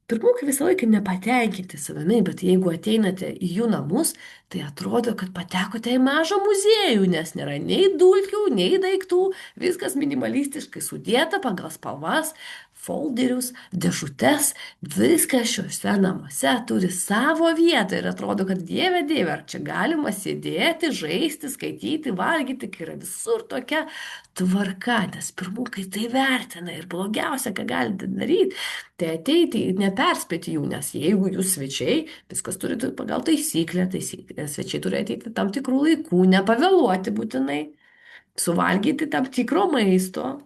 Pirmūkai visą laiką nepatenkinti savimi, bet jeigu ateinate į jų namus, tai atrodo, kad patekote į mažą muziejų, nes nėra nei dulkių, nei daiktų, viskas minimalistiškai sudėta pagal spalvas, folderius, dėžutes, viskas šiuose namuose turi savo vietą ir atrodo, kad dieve, dieve, ar čia galima sėdėti, žaisti, skaityti, valgyti, kai yra visur tokia tvarka, nes pirmūkai tai vertina ir blogiausia, ką galite daryti, tai ateiti ir neperspėti jų, nes jeigu jūs svečiai, viskas turi pagal taisyklę, svečiai turi ateiti tam tikrų laikų, nepavėluoti būtinai, suvalgyti tam tikro maisto,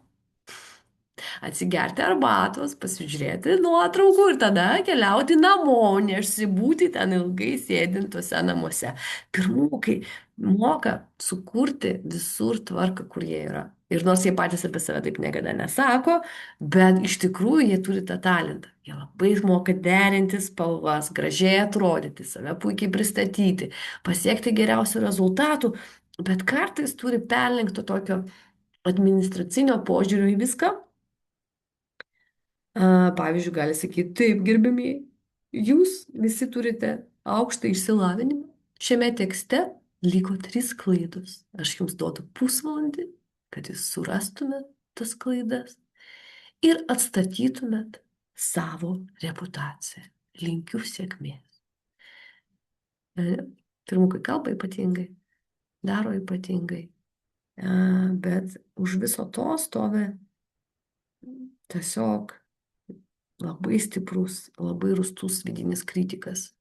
atsigerti arbatos, pasižiūrėti nuotraukų ir tada keliauti namo, neišsibūti ten ilgai sėdint tuose namuose. Pirmūkai moka sukurti visur tvarką, kur jie yra. Ir nors jie patys apie save taip niekada nesako, bet iš tikrųjų jie turi tą talentą. Jie labai moka derinti spalvas, gražiai atrodyti, save puikiai pristatyti, pasiekti geriausių rezultatų, bet kartais turi perlenkto tokio administracinio požiūrio į viską. Pavyzdžiui, gali sakyti, taip, gerbimieji, jūs visi turite aukštą išsilavinimą. Šiame tekste liko 3 klaidos. Aš jums duodu pusvalandį, kad jūs surastumėt tas klaidas ir atstatytumėt savo reputaciją. Linkiu sėkmės. Pirmukai kalba ypatingai, daro ypatingai, bet už viso to stovi tiesiog labai stiprus, labai rūstus vidinis kritikas.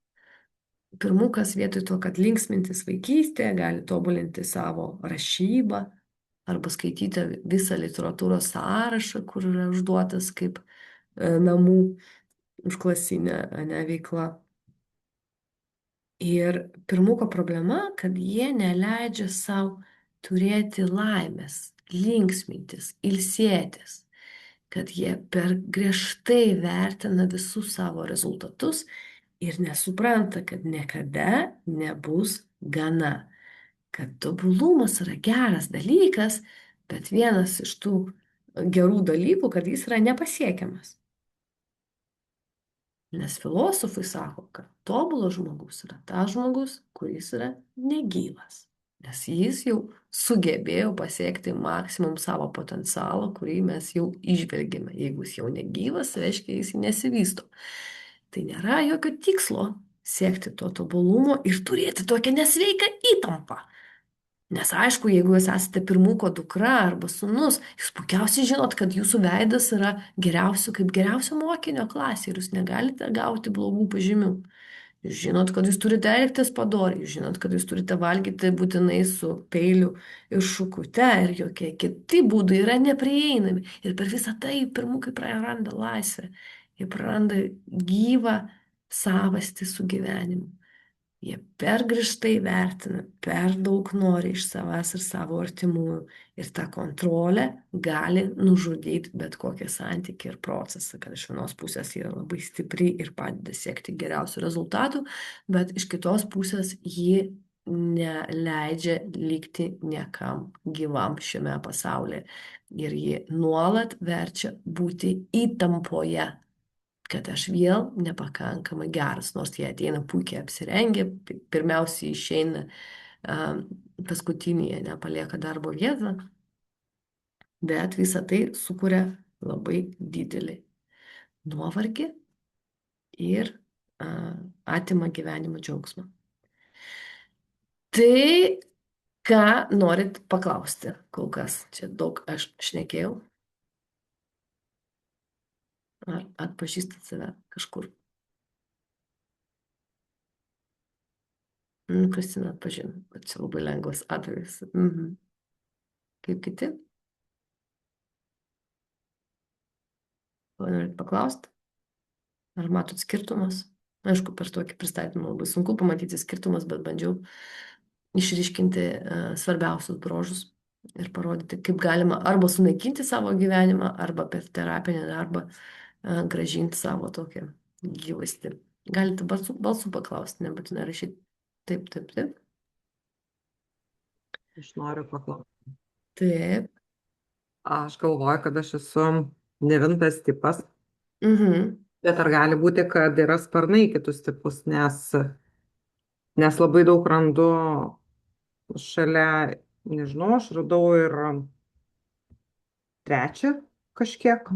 Pirmukas vietoj to, kad linksmintis vaikystėje, gali tobulinti savo rašybą arba skaityti visą literatūros sąrašą, kur yra užduotas kaip namų užklasinė veikla. Ir pirmuko problema, kad jie neleidžia savo turėti laimės, linksmintis, ilsėtis, kad jie per griežtai vertina visus savo rezultatus ir nesupranta, kad niekada nebus gana, kad tobulumas yra geras dalykas, bet vienas iš tų gerų dalykų, kad jis yra nepasiekiamas. Nes filosofai sako, kad tobulas žmogus yra tas žmogus, kuris yra negyvas. Nes jis jau sugebėjo pasiekti maksimum savo potencialą, kurį mes jau išvelgėme. Jeigu jis jau negyvas, reiškia, jis nesivysto. Tai nėra jokio tikslo siekti to tobulumo ir turėti tokią nesveiką įtampą. Nes aišku, jeigu jūs esate pirmuko dukra arba sūnus, jūs puikiausiai žinot, kad jūsų veidas yra kaip geriausio mokinio klasė ir jūs negalite gauti blogų pažymių. Jūs žinot, kad jūs turite elgtis padoriai, jūs žinot, kad jūs turite valgyti būtinai su peiliu ir šukute ir jokie kiti būdai yra neprieinami. Ir per visą tai pirmukai praranda laisvę, jie praranda gyvą savastį su gyvenimu. Jie per griežtai vertina, per daug nori iš savęs ir savo artimųjų. Ir ta kontrolė gali nužudyti bet kokią santykį ir procesą, kad iš vienos pusės yra labai stipri ir padeda siekti geriausių rezultatų, bet iš kitos pusės ji neleidžia likti niekam gyvam šiame pasaulyje. Ir ji nuolat verčia būti įtampoje, kad aš vėl nepakankamai geras, nors jie ateina puikiai apsirengę, pirmiausiai išeina paskutinėje, nepalieka darbo vietą, bet visą tai sukuria labai didelį nuovargį ir atima gyvenimo džiaugsmą. Tai ką norit paklausti kol kas? Čia daug aš šnekėjau. Ar atpažįstat save kažkur? Kristina atpažino, bet čia labai lengvas atvejis. Kaip kiti? Ko norit paklausti? Ar matot skirtumas? Aišku, per tokį pristatymą labai sunku pamatyti skirtumas, bet bandžiau išryškinti svarbiausius bruožus ir parodyti, kaip galima arba sunaikinti savo gyvenimą, arba per terapinį darbą grąžinti savo tokį gyvastį. Galite balsu paklausti, nebūtinai rašyti. Taip, taip, taip. Aš noriu paklausti. Taip. Aš galvoju, kad aš esu devintas tipas, Mhm. bet ar gali būti, kad yra sparnai į kitus tipus, nes labai daug randu šalia, nežinau, aš radau ir trečią kažkiek,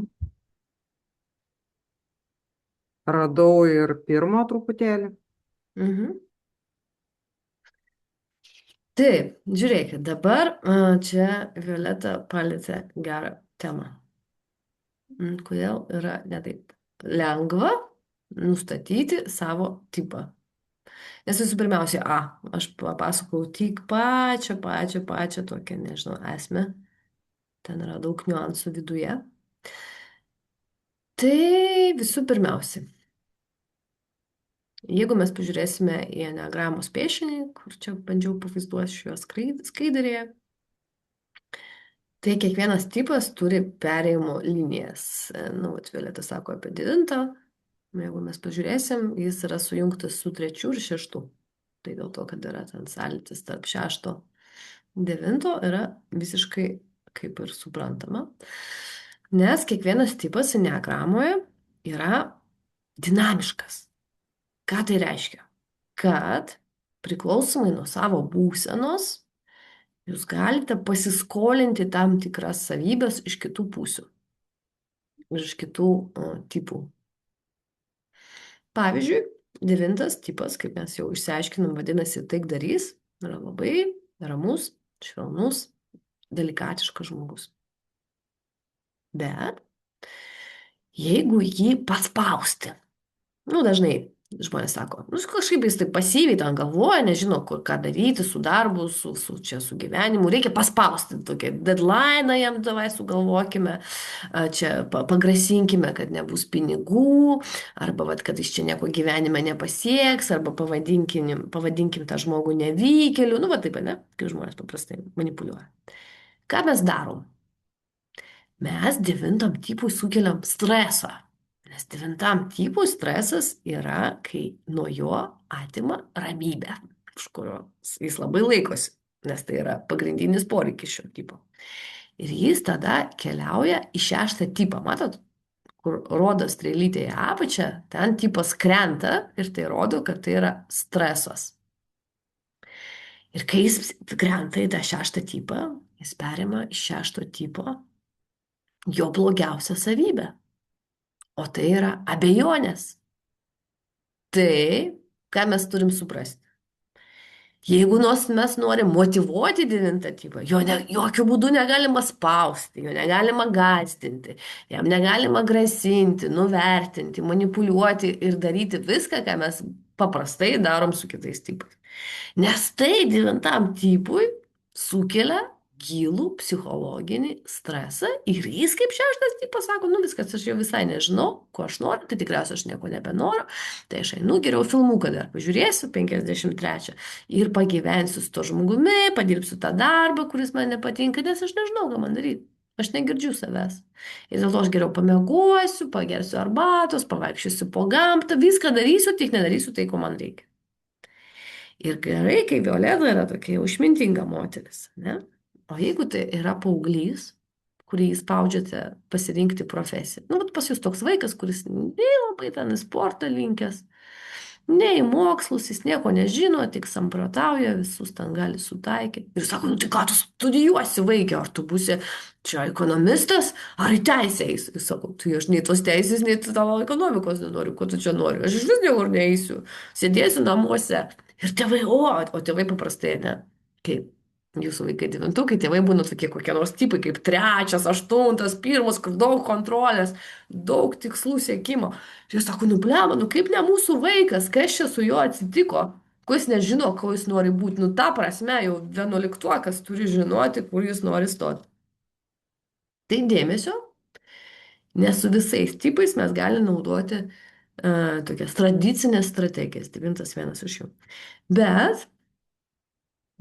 radau ir pirmą truputėlį. Mhm. Taip, žiūrėkit, dabar čia Violeta palėtė gerą temą. Kodėl yra netaip lengva nustatyti savo tipą? Nes visų pirmiausia, aš papasakau tik pačią tokią, nežinau, esmę. Ten yra daug niuansų viduje. Tai visų pirmiausia, jeigu mes pažiūrėsime į enegramos piešinį, kur čia bandžiau pavaizduoti šioje skaidrėje, tai kiekvienas tipas turi perėjimo linijas. Nu, vat Violeta sako apie 9. Jeigu mes pažiūrėsim, jis yra sujungtas su 3 ir 6. Tai dėl to, kad yra ten sąlytis tarp 6, 9 yra visiškai kaip ir suprantama. Nes kiekvienas tipas eneagramoje yra dinamiškas. Ką tai reiškia? Kad priklausomai nuo savo būsenos jūs galite pasiskolinti tam tikras savybės iš kitų pusių, iš kitų tipų. Pavyzdžiui, 9 tipas, kaip mes jau išsiaiškinom, vadinasi taikdarys, yra labai ramus, švelnus, delikatiškas žmogus. Bet jeigu jį paspausti, nu dažnai žmonės sako, nu kažkaip jis taip pasyviai ten galvoja, nežino, ką daryti su darbu, su gyvenimu, reikia paspausti tokia deadline jam, davai sugalvokime, čia pagrasinkime, kad nebus pinigų, arba vat, kad jis čia nieko gyvenime nepasieks, arba pavadinkim tą žmogų nevykėliu, nu va taip, ne, kaip žmonės paprastai manipuliuoja. Ką mes darom? Mes 9 tipui sukeliam stresą. Nes 9 tipui stresas yra, kai nuo jo atima ramybę, už kurio jis labai laikosi, nes tai yra pagrindinis poreikis šio tipo. Ir jis tada keliauja į 6 tipą, matot, kur rodo strėlytė į apačią, ten tipas krenta ir tai rodo, kad tai yra stresas. Ir kai jis krenta į tą 6 tipą, jis perima iš 6 tipo jo blogiausią savybę. O tai yra abejonės. Tai, ką mes turim suprasti. Jeigu mes norim motyvuoti 9 tipą, jokių būdų negalima spausti, jo negalima gąsdinti, jam negalima grasinti, nuvertinti, manipuliuoti ir daryti viską, ką mes paprastai darom su kitais tipais. Nes tai 9 tipui sukelia gilų psichologinį stresą ir jis kaip 6 tipas sako, nu viskas, aš jau visai nežinau, ko aš noriu, tai tikriausiai aš nieko nebenoriu, tai aš einu geriau filmuką dar pažiūrėsiu, 53 ir pagyvensiu su to žmogumi, padirbsiu tą darbą, kuris man nepatinka, nes aš nežinau, ką man daryti. Aš negirdžiu savęs. Ir dėl to aš geriau pamiegosiu, pagersiu arbatos, pavaikščiosiu po gamtą, viską darysiu, tik nedarysiu tai, ko man reikia. Ir gerai, kai Violeta yra tokia jau išmintinga moteris, ne? O jeigu tai yra paauglys, kurį jūs spaudžiate pasirinkti profesiją, nu, bet pas jūs toks vaikas, kuris nei labai ten į sportą linkęs, nei į mokslus, jis nieko nežino, tik samprotauja, visus ten gali sutaikyti. Ir sako, nu tai ką tu studijuosi, vaikė, ar tu būsi čia ekonomistas, ar į teisę eisi? Jis sako, tai aš nei tos teisės, nei tavo ekonomikos nenoriu, ko tu čia nori, aš iš vis niekur neįsiu, sėdėsiu namuose. Ir tėvai, o tėvai paprastai, ne, kaip jūsų vaikai 9, tėvai būna tokie kokie nors tipai, kaip 3, 8, 1, kur daug kontrolės, daug tikslų siekimo. Ir jis sako, nu blema, nu kaip ne mūsų vaikas, kas čia su juo atsitiko, ko jis nežino, ko jis nori būti. Nu ta prasme, jau 11-uokas turi žinoti, kur jis nori stoti. Tai dėmesio, nes su visais tipais mes galime naudoti tokias tradicinės strategijas. 9 vienas iš jų. Bet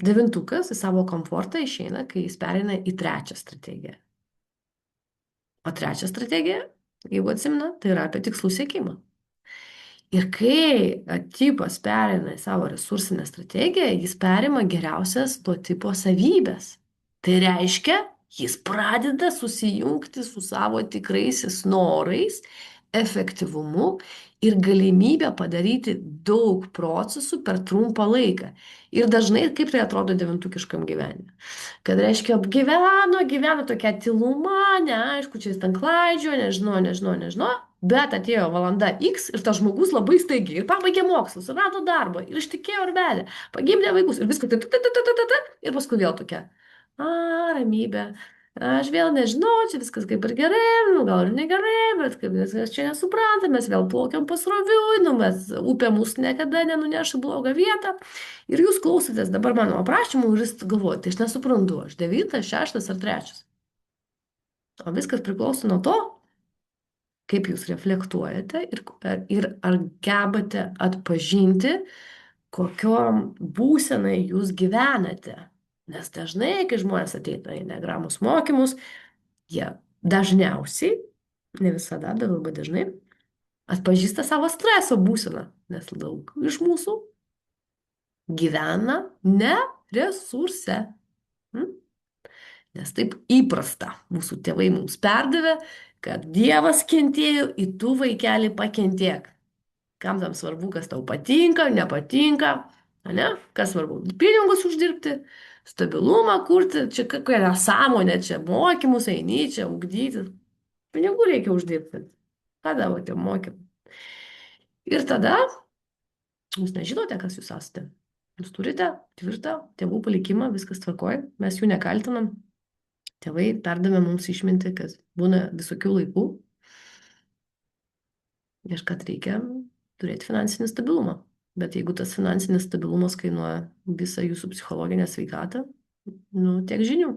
Devintukas į savo komfortą išeina, kai jis pereina į trečią strategiją. O trečią strategiją, jeigu atsimena, tai yra apie tikslų siekimą. Ir kai tipas pereina į savo resursinę strategiją, jis perima geriausias to tipo savybės. Tai reiškia, jis pradeda susijungti su savo tikraisiais norais, efektyvumu ir galimybę padaryti daug procesų per trumpą laiką. Ir dažnai, kaip tai atrodo devintukiškam gyvenime. Kad reiškia, gyveno tokia tyluma, neaišku, čia jis ten klaidžio, nežinau. Bet atėjo valanda X ir tas žmogus labai staigiai ir pabaigė mokslus, ir rado darbą, ir ištekėjo ir vedė, pagimdė vaikus ir viską, ir paskui vėl tokia. Ramybė. Aš vėl nežinau, čia viskas kaip ir gerai, nu, gal ir negerai, bet kaip viskas čia nesupranta, mes vėl plaukiam pasroviui, nu, mes upė mūsų niekada nenuneš į blogą vietą. Ir jūs klausotės dabar mano aprašymų ir jūs galvojate, tai aš nesuprantu, aš 9, 6 ar 3. O viskas priklauso nuo to, kaip jūs reflektuojate ir ar gebate atpažinti, kokiom būsenai jūs gyvenate. Nes dažnai, kai žmonės ateina į diagramos mokymus, jie dažniausiai, ne visada, bet labai dažnai, atpažįsta savo streso būseną, nes daug iš mūsų gyvena ne resurse. Nes taip įprasta. Mūsų tėvai mums perdavė, kad Dievas kentėjo, į tu vaikelį pakentiek. Kam tam svarbu, kas tau patinka, nepatinka, ne? Kas svarbu? Pinigus uždirbti, stabilumą kurti, čia kokia nesąmonė, čia mokymus eini, čia ugdyti. Pinigų reikia uždirbti. Ką tavo tie mokymai? Ir tada jūs nežinote, kas jūs esate. Jūs turite tvirtą tėvų palikimą, viskas tvarkoja, mes jų nekaltinam. Tėvai perdavė mums išminti, kad būna visokių laikų ir kad reikia turėti finansinį stabilumą. Bet jeigu tas finansinis stabilumas kainuoja visą jūsų psichologinę sveikatą, nu, tiek žinių.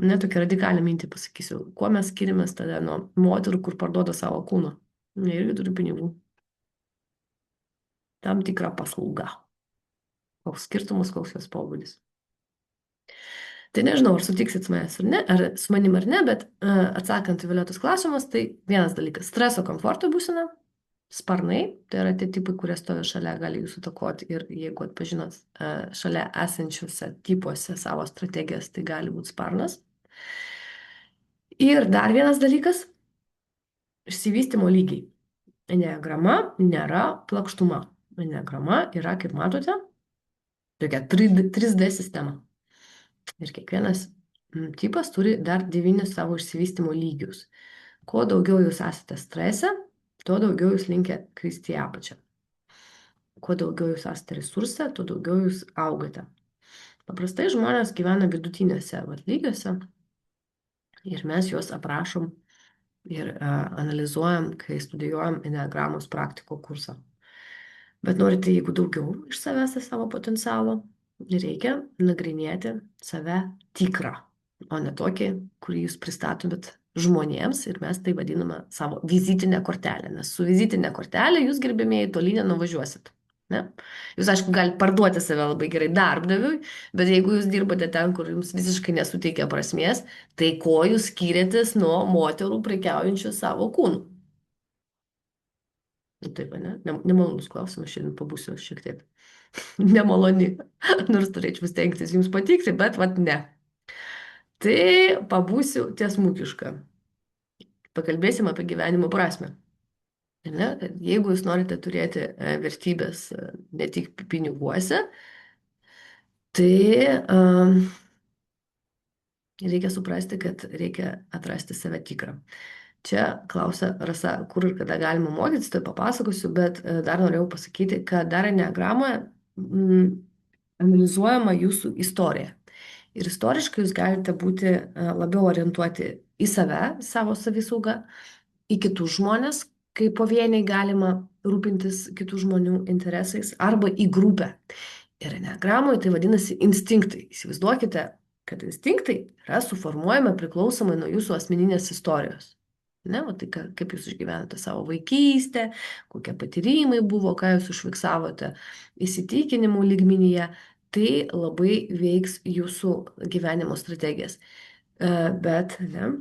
Ne tokia radikalią mintį pasakysiu. Kuo mes skiriamės tada nuo moterų, kur parduoda savo kūną? Jie irgi turi pinigų. Tam tikra paslauga. Koks skirtumas, koks jos pobūdis. Tai nežinau, ar sutiksit su manęs ar ne, ar su manim ar ne, bet atsakant į Violetos klausimus, tai vienas dalykas - streso komforto būsena, sparnai, tai yra tie tipai, kurie stovi šalia, gali jūsų takoti ir jeigu atpažinot šalia esančiuose tipuose savo strategijas, tai gali būti sparnas. Ir dar vienas dalykas - išsivystimo lygiai. Enneagrama nėra plokštuma. Enneagrama yra, kaip matote, tokia 3D sistema. Ir kiekvienas tipas turi dar 9 savo išsivystymo lygius. Kuo daugiau jūs esate strese, tuo daugiau jūs linkę kristi į apačią. Kuo daugiau jūs esate resurse, tuo daugiau jūs augate. Paprastai žmonės gyvena vidutinėse lygiuose ir mes juos aprašom ir analizuojam, kai studijuojam enneagramos praktiko kursą. Bet norite, jeigu daugiau iš savęs ir savo potencialo, reikia nagrinėti save tikrą, o ne tokį, kurį jūs pristatomit žmonėms ir mes tai vadiname savo vizitinę kortelę, nes su vizitinė kortelė jūs, gerbėmėjai, toli nenuvažiuosit. Ne? Jūs, aišku, galite parduoti save labai gerai darbdaviui, bet jeigu jūs dirbate ten, kur jums visiškai nesuteikia prasmės, tai ko jūs skiriatės nuo moterų prekiaujančių savo kūnų? Taip, ne? Nemalonus klausimas, šiandien pabūsiu šiek tiek nemaloni, nors turėčiau stengtis jums patikti, bet ne. Tai pabūsiu tiesmukiška. Pakalbėsim apie gyvenimo prasmę. Ne? Jeigu jūs norite turėti vertybės ne tik piniguose, tai reikia suprasti, kad reikia atrasti save tikrą. Čia klausia Rasa, kur ir kada galima mokytis, tai papasakosiu, bet dar norėjau pasakyti, kad dar enneagramoje analizuojama jūsų istorija. Ir istoriškai jūs galite būti labiau orientuoti į save, savo savisaugą, į kitus žmonės, kai pavieniai galima rūpintis kitų žmonių interesais, arba į grupę. Ir enneagramoje tai vadinasi instinktai. Įsivaizduokite, kad instinktai yra suformuojami priklausomai nuo jūsų asmeninės istorijos. ne, o tai kaip jūs išgyvenate savo vaikystę, kokie patyrimai buvo, ką jūs užfiksavote įsitikinimų lygmenyje, tai labai veiks jūsų gyvenimo strategijas. Bet, ne,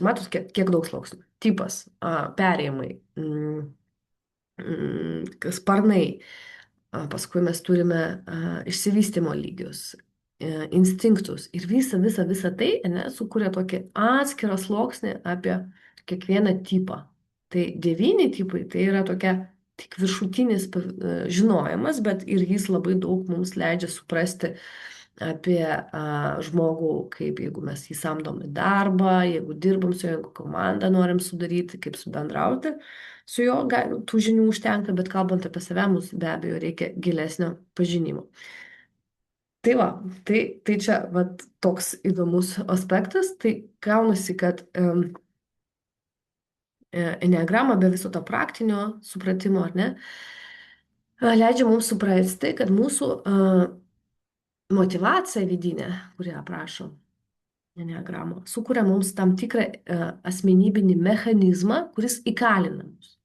matot, kiek daug sluoksnių. Tipas, perėjimai, sparnai, paskui mes turime išsivystymo lygius, instinktus ir visa tai, ne, sukuria tokį atskirą sluoksnį apie kiekvieną tipą. Tai 9 tipai tai yra tokia tik viršutinis žinojimas, bet ir jis labai daug mums leidžia suprasti apie žmogų, kaip jeigu mes jį samdom į darbą, jeigu dirbam su juo, jeigu komandą norim sudaryti, kaip subendrauti su juo, tų žinių užtenka, bet kalbant apie save, mums be abejo reikia gilesnio pažinimo. Tai va, tai čia vat, toks įdomus aspektas, tai gaunasi, kad enneagrama be viso to praktinio supratimo, ar ne, leidžia mums suprasti, kad mūsų motyvacija vidinė, kurią aprašo enneagramo, sukuria mums tam tikrą asmenybinį mechanizmą, kuris įkalina mus.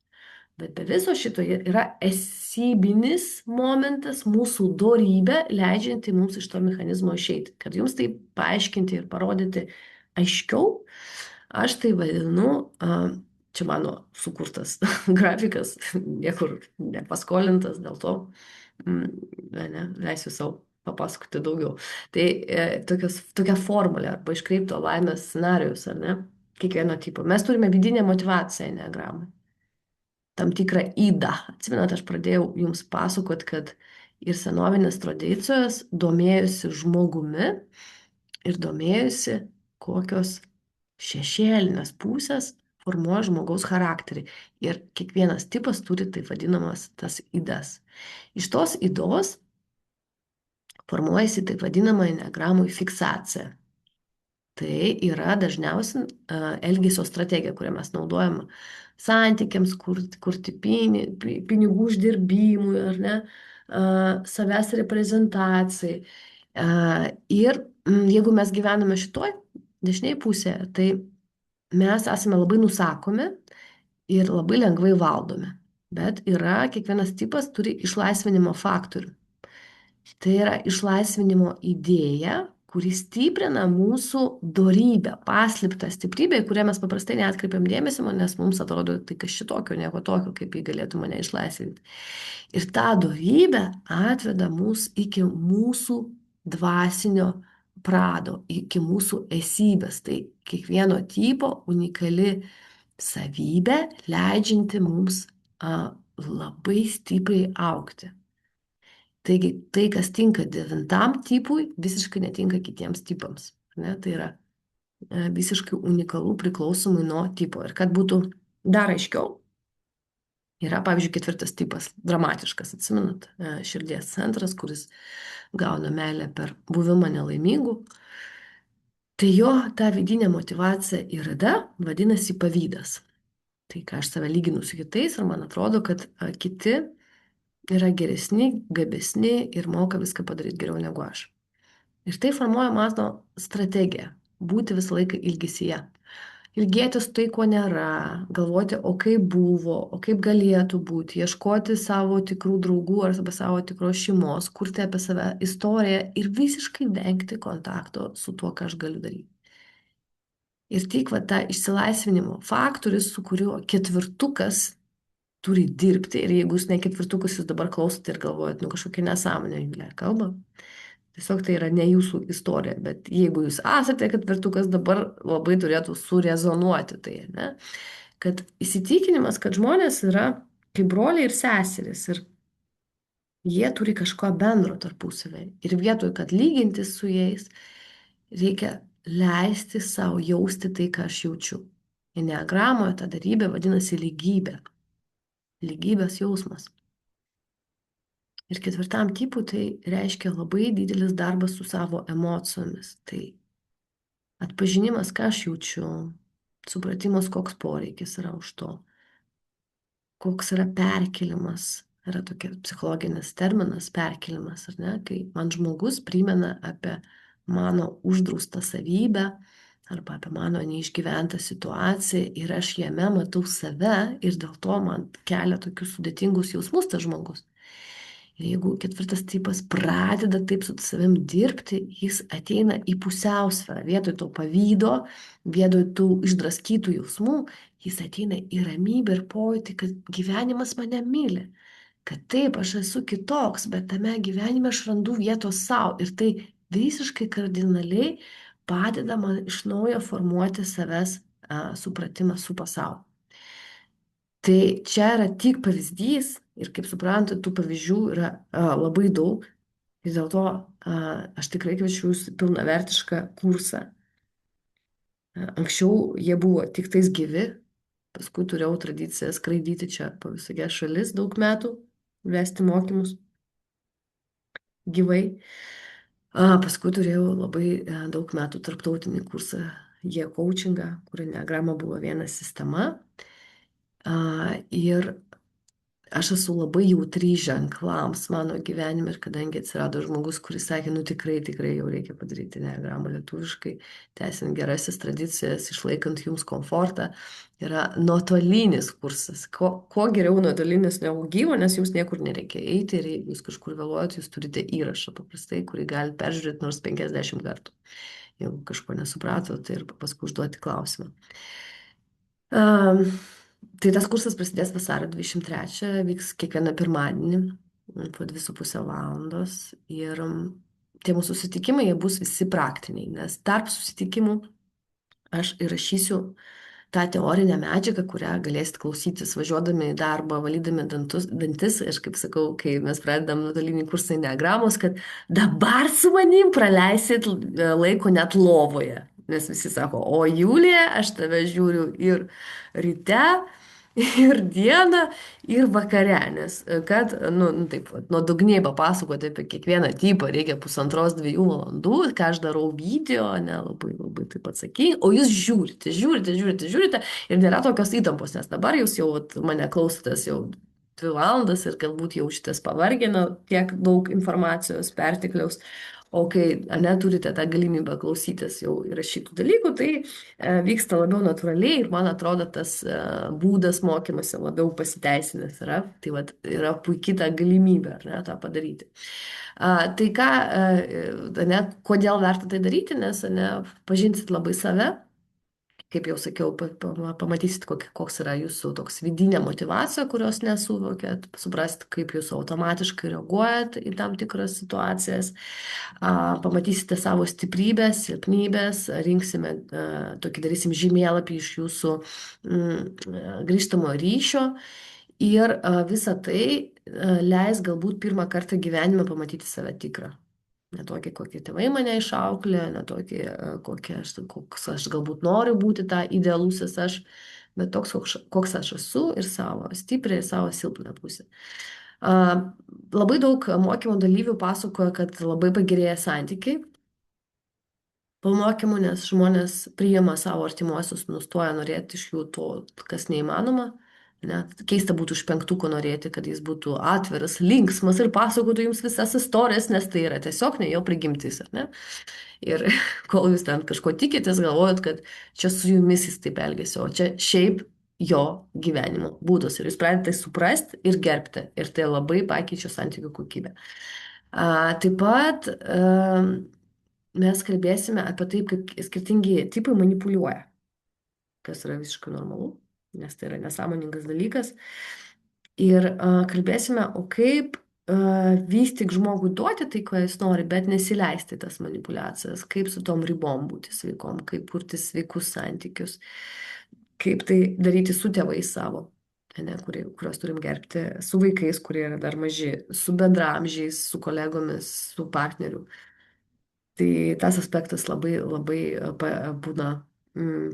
Bet be viso šito yra esybinis momentas, mūsų dorybė, leidžianti mums iš to mechanizmo išeiti. Kad jums tai paaiškinti ir parodyti aiškiau, aš tai vadinu, čia mano sukurtas grafikas, niekur nepaskolintas, dėl to leisiu savo papasakoti daugiau. Tai tokia formulė arba iškreipto laimės scenarius, ar ne? Kiekvieno tipo. Mes turime vidinę motyvaciją enneagramai. Tam tikrą ydą. Atsimenat, aš pradėjau jums pasakot, kad ir senovinės tradicijos domėjusi žmogumi ir domėjusi, kokios šešėlinės pusės formuoja žmogaus charakterį. Ir kiekvienas tipas turi taip vadinamas tas ydas. Iš tos ydos formuojasi taip vadinama enneagramui fiksacija. Tai yra dažniausiai elgesio strategija, kurią mes naudojam santykiams, kurti pinigų uždirbimui, ar ne, savęs reprezentacijai. Ir jeigu mes gyvename šitoj dešiniai pusėje, tai mes esame labai nusakomi ir labai lengvai valdomi. Bet kiekvienas tipas turi išlaisvinimo faktorių. Tai yra išlaisvinimo idėja, kuri stiprina mūsų dorybę, paslėptą stiprybę, į kurią mes paprastai neatkreipiam dėmesį, nes mums atrodo, tai kas šitokio, nieko tokio, kaip jį galėtų mane išlaisvinti. Ir ta dorybė atveda mus iki mūsų dvasinio prado, iki mūsų esybės. Tai kiekvieno tipo unikali savybė, leidžianti mums labai stipriai augti. Taigi tai, kas tinka 9 tipui, visiškai netinka kitiems tipams. Ne? Tai yra visiškai unikalu priklausomai nuo tipo. Ir kad būtų dar aiškiau, yra, pavyzdžiui, 4 tipas, dramatiškas, atsimenat, širdies centras, kuris gauna meilę per buvimą nelaimingu. Tai jo ta vidinė motyvacija ir rida vadinasi pavydas. Tai ką aš save lyginu su kitais ir man atrodo, kad kiti yra geresni, gabesni ir moka viską padaryti geriau negu aš. Ir tai formuoja mano strategiją - būti visą laiką ilgesyje. Ilgėtis tai, ko nėra, galvoti, o kaip buvo, o kaip galėtų būti, ieškoti savo tikrų draugų arba savo tikros šeimos, kurti apie save istoriją ir visiškai vengti kontakto su tuo, ką aš galiu daryti. Ir tik va ta išsilaisvinimo faktorius, su kuriuo ketvirtukas turi dirbti ir jeigu jūs ne ketvirtukus, jūs dabar klausote ir galvojat, kažkokia nesąmonė Julija kalba. Tiesiog tai yra ne jūsų istorija, bet jeigu jūs esate ketvirtukas, dabar labai turėtų surezonuoti tai, ne? Kad įsitikinimas, kad žmonės yra kaip broliai ir seserys ir jie turi kažko bendro tarpusavį. Ir vietoj, kad lygintis su jais, reikia leisti savo jausti tai, ką aš jaučiu. Enneagramoje ta darybė vadinasi lygybė. Lygybės jausmas. Ir 4 tipui tai reiškia labai didelis darbas su savo emocijomis. Tai atpažinimas, ką aš jaučiu, supratimas, koks poreikis yra už to, koks yra perkelimas, yra tokia psichologinis terminas perkelimas, ar ne, kai man žmogus primena apie mano uždraustą savybę arba apie mano neišgyventą situaciją ir aš jame matau save ir dėl to man kelia tokius sudėtingus jausmus tas žmogus. Ir jeigu ketvirtas tipas pradeda taip su savim dirbti, jis ateina į pusiausvyrą. Vietoj to pavydo, vietoj tų išdraskytų jausmų, jis ateina į ramybę ir pojūtį, kad gyvenimas mane myli. Kad taip, aš esu kitoks, bet tame gyvenime aš randu vietos savo. Ir tai visiškai kardinaliai padeda man iš naujo formuoti savęs supratimą su pasauliu. Tai čia yra tik pavyzdys ir kaip suprantu, tų pavyzdžių yra labai daug. Ir dėl to aš tikrai kviečiu jūs į pilnavertišką kursą. Anksčiau jie buvo tik tais gyvi, paskui turėjau tradiciją skraidyti čia po visokias šalis daug metų, vesti mokymus gyvai. Paskui turėjau labai daug metų tarptautinį kursą, jie coachingą, kur Enneagrama buvo viena sistema. Ir aš esu labai jautri ženklams mano gyvenime ir kadangi atsirado žmogus, kuris sakė, nu tikrai, tikrai jau reikia padaryti Enneagramą lietuviškai, tęsiant gerasis tradicijas, išlaikant jums komfortą, yra nuotolinis kursas. Kuo geriau nuotolinis negu gyvo, nes jums niekur nereikia eiti ir jeigu jūs kažkur vėluojat, jūs turite įrašą paprastai, kurį galite peržiūrėti nors 50 kartų. Jeigu kažko nesupratot, tai ir paskui užduoti klausimą. Tai tas kursas prasidės vasario 23, vyks kiekvieną pirmadienį po 2,5 valandos ir tie mūsų susitikimai, jie bus visi praktiniai, nes tarp susitikimų aš įrašysiu tą teorinę medžiagą, kurią galėsit klausytis važiuodami į darbą, valydami dantis. Aš kaip sakau, kai mes pradedam nuotolinį kursą Enneagramos, kad dabar su manim praleisit laiko net lovoje. Nes visi sako, o Julija, aš tave žiūriu ir ryte, ir dieną, ir vakare, nes kad, taip, nuodugniai papasakoti apie kiekvieną tipą reikia 1,5–2 valandų, ką aš darau video, ne, labai, labai taip atsakingai, o jūs žiūrite ir nėra tokios įtampos, nes dabar jūs jau mane klausotės jau 2 valandas ir galbūt jaučiatės pavargę nuo tiek daug informacijos pertekliaus. O kai neturite tą galimybę klausytis jau įrašytų dalykų, tai vyksta labiau natūraliai ir man atrodo tas būdas mokymasi labiau pasiteisinęs yra. Tai vat, yra puikiai ta galimybė, ar ne, tą padaryti. Tai ką, ne, kodėl verta tai daryti, nes ne, pažinsit labai save. Kaip jau sakiau, pamatysit, koks yra jūsų toks vidinė motyvacija, kurios nesuvokėt, suprasit, kaip jūs automatiškai reaguojat į tam tikras situacijas, pamatysite savo stiprybės, silpnybės, rinksime, tokį darysim žemėlapį iš jūsų grįžtamo ryšio ir visa tai leis galbūt pirmą kartą gyvenime pamatyti save tikrą. Ne tokį, kokie tėvai mane išauklė, ne tokį, koks aš galbūt noriu būti tą idealusis aš, bet toks, koks aš esu ir savo stiprią ir savo silpną pusę. Labai daug mokymo dalyvių pasakoja, kad labai pagerėja santykiai po mokymų, nes žmonės priima savo artimuosius, nustoja norėti iš jų to, kas neįmanoma. Net keista būtų iš 5 norėti, kad jis būtų atviras, linksmas ir pasakotų jums visas istorijas, nes tai yra tiesiog ne jo prigimtis, ar ne? Ir kol jūs ten kažko tikitės, galvojat, kad čia su jumis jis taip elgesi, o čia šiaip jo gyvenimo būdas. Ir jūs pradedate suprasti ir gerbti. Ir tai labai pakeičia santykių kokybę. Taip pat mes kalbėsime apie tai, kaip skirtingi tipai manipuliuoja, kas yra visiškai normalu, nes tai yra nesąmoningas dalykas. Ir kalbėsime, o kaip vis tik žmogui duoti tai, ko jis nori, bet nesileisti tas manipulacijas, kaip su tom ribom būti sveikom, kaip kurti sveikus santykius, kaip tai daryti su tėvais savo, ne, kuriuos turim gerbti, su vaikais, kurie yra dar maži, su bendramžiais, su kolegomis, su partneriu. Tai tas aspektas labai, labai būna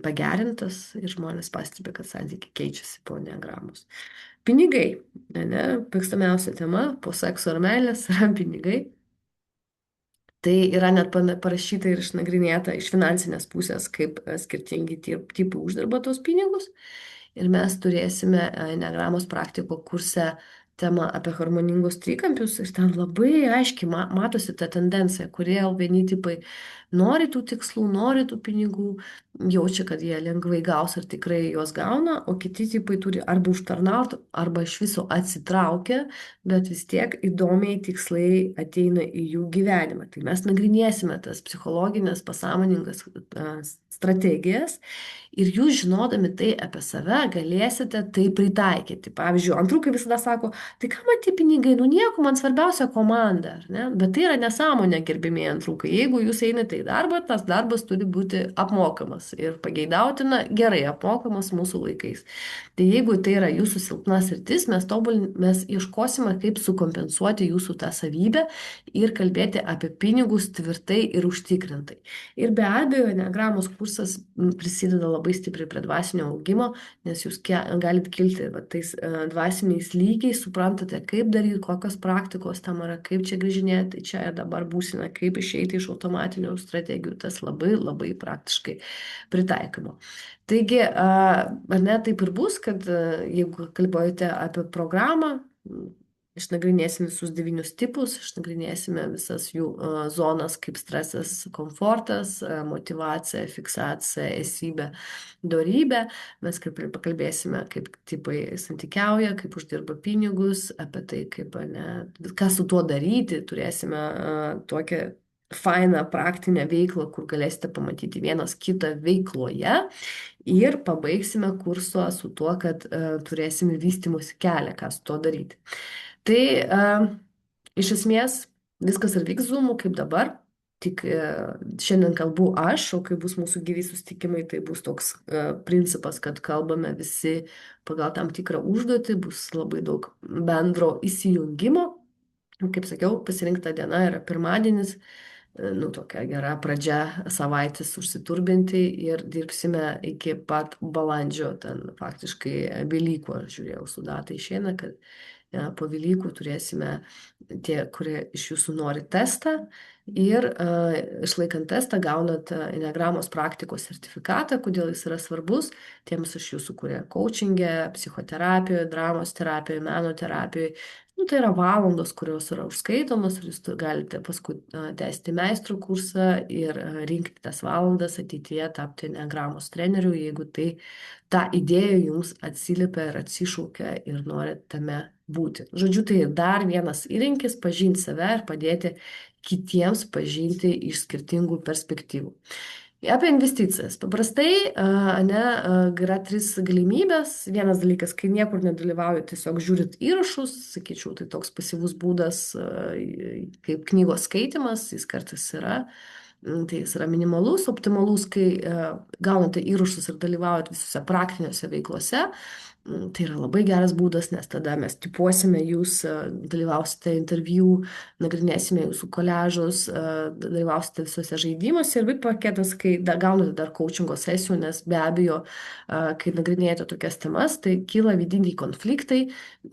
pagerintas ir žmonės pastebi, kad santykiai keičiasi po Enneagramos. Pinigai, ne, mėgstamiausia tema po sekso ar meilės yra pinigai. Tai yra net parašyta ir išnagrinėta iš finansinės pusės, kaip skirtingi tipai uždirba tos pinigus. Ir mes turėsime Enneagramos praktiko kurse temą apie harmoningus trikampius ir ten labai aiškiai matosi ta tendencija, kodėl vieni tipai nori tų tikslų, nori tų pinigų, jaučia, kad jie lengvai gaus ir tikrai juos gauna, o kiti tipai turi arba užtarnauti, arba iš viso atsitraukia, bet vis tiek įdomiai tikslai ateina į jų gyvenimą. Tai mes nagrinėsime tas psichologinės, pasąmoningas strategijas ir jūs žinodami tai apie save galėsite tai pritaikyti. Pavyzdžiui, antrukai visada sako, tai ką man tie pinigai, nu nieko, man svarbiausia komanda, ar ne? Bet tai yra nesąmonė, gerbimieji antrukai. Jeigu jūs einate į darbą, tas darbas turi būti apmokamas ir pageidautina gerai apmokamas mūsų laikais. Tai jeigu tai yra jūsų silpna sritis, mes ieškosime, kaip sukompensuoti jūsų tą savybę ir kalbėti apie pinigus tvirtai ir užtikrintai. Ir be abejo, Eneagramos kursas prisideda labai stipriai prie dvasinio augimo, nes jūs galite kilti tais dvasiniais lygiais, suprantate, kaip daryti, kokios praktikos tam yra, kaip čia grįžinėti čia ir dabar būsime, kaip išeiti iš automatinių strategijų. Tas labai labai praktiškai pritaikoma. Taigi, ar ne, taip ir bus, kad jeigu kalbėjote apie programą, išnagrinėsime visus 9 tipus, išnagrinėsime visas jų zonas kaip stresas, komfortas, motyvacija, fiksacija, esybė, dorybė. Mes pakalbėsime, kaip tipai santykiauja, kaip uždirba pinigus, apie tai, kaip, ne, ką su tuo daryti. Turėsime tokią fainą praktinę veiklą, kur galėsite pamatyti vienas kitą veikloje. Ir pabaigsime kursą su tuo, kad turėsime vystymosi kelią, ką su tuo daryti. Tai iš esmės viskas ir vyks Zoom'u kaip dabar, tik šiandien kalbu aš, o kai bus mūsų gyvi susitikimai, tai bus toks principas, kad kalbame visi pagal tam tikrą užduotį, bus labai daug bendro įsijungimo. Kaip sakiau, pasirinkta diena yra pirmadienis, nu, tokia gera pradžia savaitės užsiturbinti ir dirbsime iki pat balandžio, ten faktiškai Velykų, aš žiūrėjau su datai išeina, kad po Velykų turėsime tie, kurie iš jūsų nori testą ir išlaikant testą gaunat Eneagramos praktikos sertifikatą, kodėl jis yra svarbus tiems iš jūsų, kurie coachingė, psichoterapijoje, dramos terapijoje, meno terapijoje. Nu, tai yra valandos, kurios yra užskaitomos ir jūs galite paskui tęsti meistrų kursą ir rinkti tas valandas ateityje tapti Eneagramos treneriu, jeigu tai ta idėja jums atsiliepia ir atsišaukia ir norite tame būti. Žodžiu, tai dar vienas įrankis pažinti save ir padėti kitiems pažinti iš skirtingų perspektyvų. Apie investicijas. Paprastai yra 3 galimybės. Vienas dalykas, kai niekur nedalyvauju, tiesiog žiūrit įrašus, sakyčiau, tai toks pasyvus būdas kaip knygos skaitimas, jis kartais yra. Tai jis yra minimalus, optimalus, kai gaunate įrašus ir dalyvaujat visose praktiniuose veiklose. Tai yra labai geras būdas, nes tada mes tipuosime jūs, dalyvausite interviu, nagrinėsime jūsų koležus, dalyvausite visuose žaidimuose ir VIP paketas, kai gaunate dar coachingo sesijų, nes be abejo, kai nagrinėjate tokias temas, tai kyla vidiniai konfliktai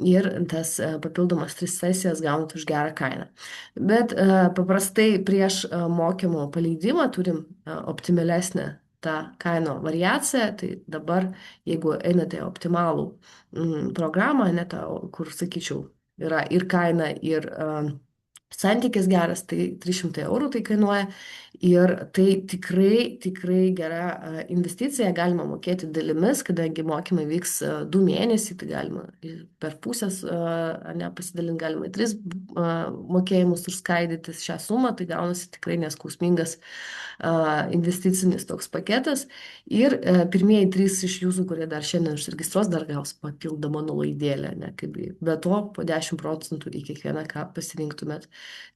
ir tas papildomas 3 sesijas gaunate už gerą kainą. Bet paprastai prieš mokymo paleidimą turim optimalesnę tą kaino variaciją, tai dabar, jeigu einate optimalų programą, ne tą, kur, sakyčiau, yra ir kaina, ir santykis geras, tai 300 eurų tai kainuoja ir tai tikrai gera investicija, galima mokėti dalimis, kadangi mokymai vyks 2 mėnesiai, tai galima per pusės pasidalinti, galima į 3 mokėjimus užskaidyti šią sumą, tai gaunasi tikrai neskausmingas investicinis toks paketas ir pirmieji 3 iš jūsų, kurie dar šiandien užsiregistruos, dar gaus papildomą nulaidėlę, ne, kaip be to po 10% į kiekvieną, ką pasirinktumėt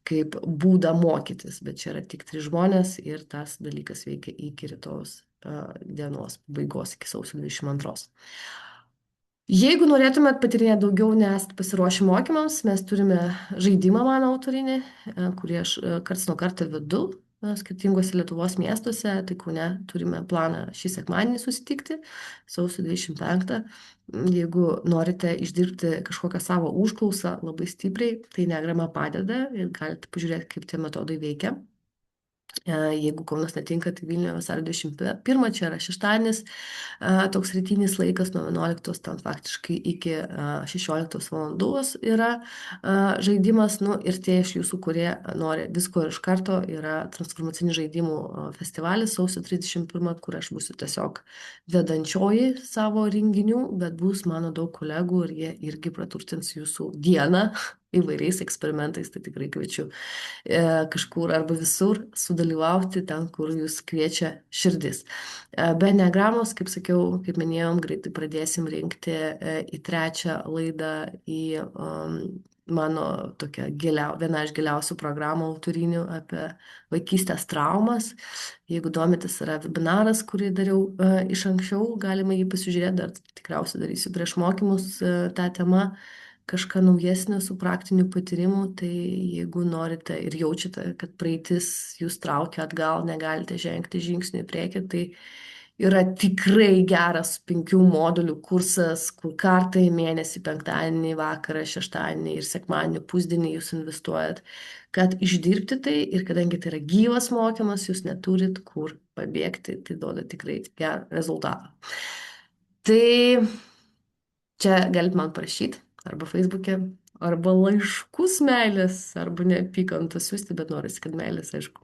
kaip būdą mokytis, bet čia yra tik 3 žmonės ir tas dalykas veikia iki rytojus dienos pabaigos, iki sausio 22. Jeigu norėtumėt patyrinėti daugiau, nes pasiruošę mokymams, mes turime žaidimą mano autorinį, kurį aš karts nuo karto vedu skirtingose Lietuvos miestuose, tai Kaune turime planą šį sekmadienį susitikti, sausio 25. Jeigu norite išdirbti kažkokią savo užklausą labai stipriai, tai Eneagrama padeda ir galite pažiūrėti, kaip tie metodai veikia. Jeigu Kaunas netinka, tai Vilniuje vasario 21, čia yra šeštadienis, toks rytinis laikas nuo 11 ten faktiškai iki 16 valandos yra žaidimas. Nu, ir tie iš jūsų, kurie nori visko ir iš karto, yra transformacinių žaidimų festivalis sausio 31, kur aš būsiu tiesiog vedančioji savo renginių, bet bus mano daug kolegų ir jie irgi praturtins jūsų dieną įvairiais eksperimentais, tai tikrai kviečiu kažkur arba visur sudalyvauti ten, kur jūs kviečia širdis. Be Enneagramos, kaip sakiau, kaip minėjom, greitai pradėsim rinkti į trečią laidą į mano tokią viena iš giliausių programų autorinių apie vaikystės traumas. Jeigu domitės, yra webinaras, kurį dariau iš anksčiau, galima jį pasižiūrėti, dar tikriausiai darysiu prieš mokymus tą temą kažką naujesnio su praktiniu patyrimu, tai jeigu norite ir jaučiate, kad praeitis jūs traukia atgal, negalite žengti žingsnių į priekį, tai yra tikrai geras 5 modulių kursas, kur kartą į mėnesį, penktadienį, vakarą, šeštadienį ir sekmadienį pusdienį jūs investuojat, kad išdirbti tai ir kadangi tai yra gyvas mokymas, jūs neturit kur pabėgti, tai duoda tikrai gerą rezultatą. Tai čia galit man parašyti, arba Facebook'e, arba laiškus meilės, arba neapykantos siūsti, bet norisi, kad meilės, aišku.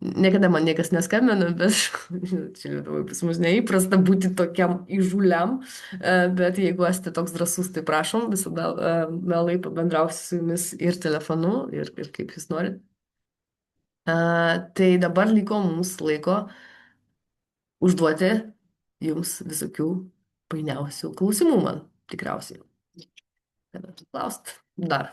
Niekada man niekas neskambina, bet čia Lietuvoje pas mus neįprasta būti tokiam įžūliam, bet jeigu esate toks drasus, tai prašom, visada mielai pabendrausiu su jumis ir telefonu, ir kaip jūs norit. Tai dabar liko mums laiko užduoti jums visokių painiausių klausimų man, tikriausiai. Kada tu klaust dar,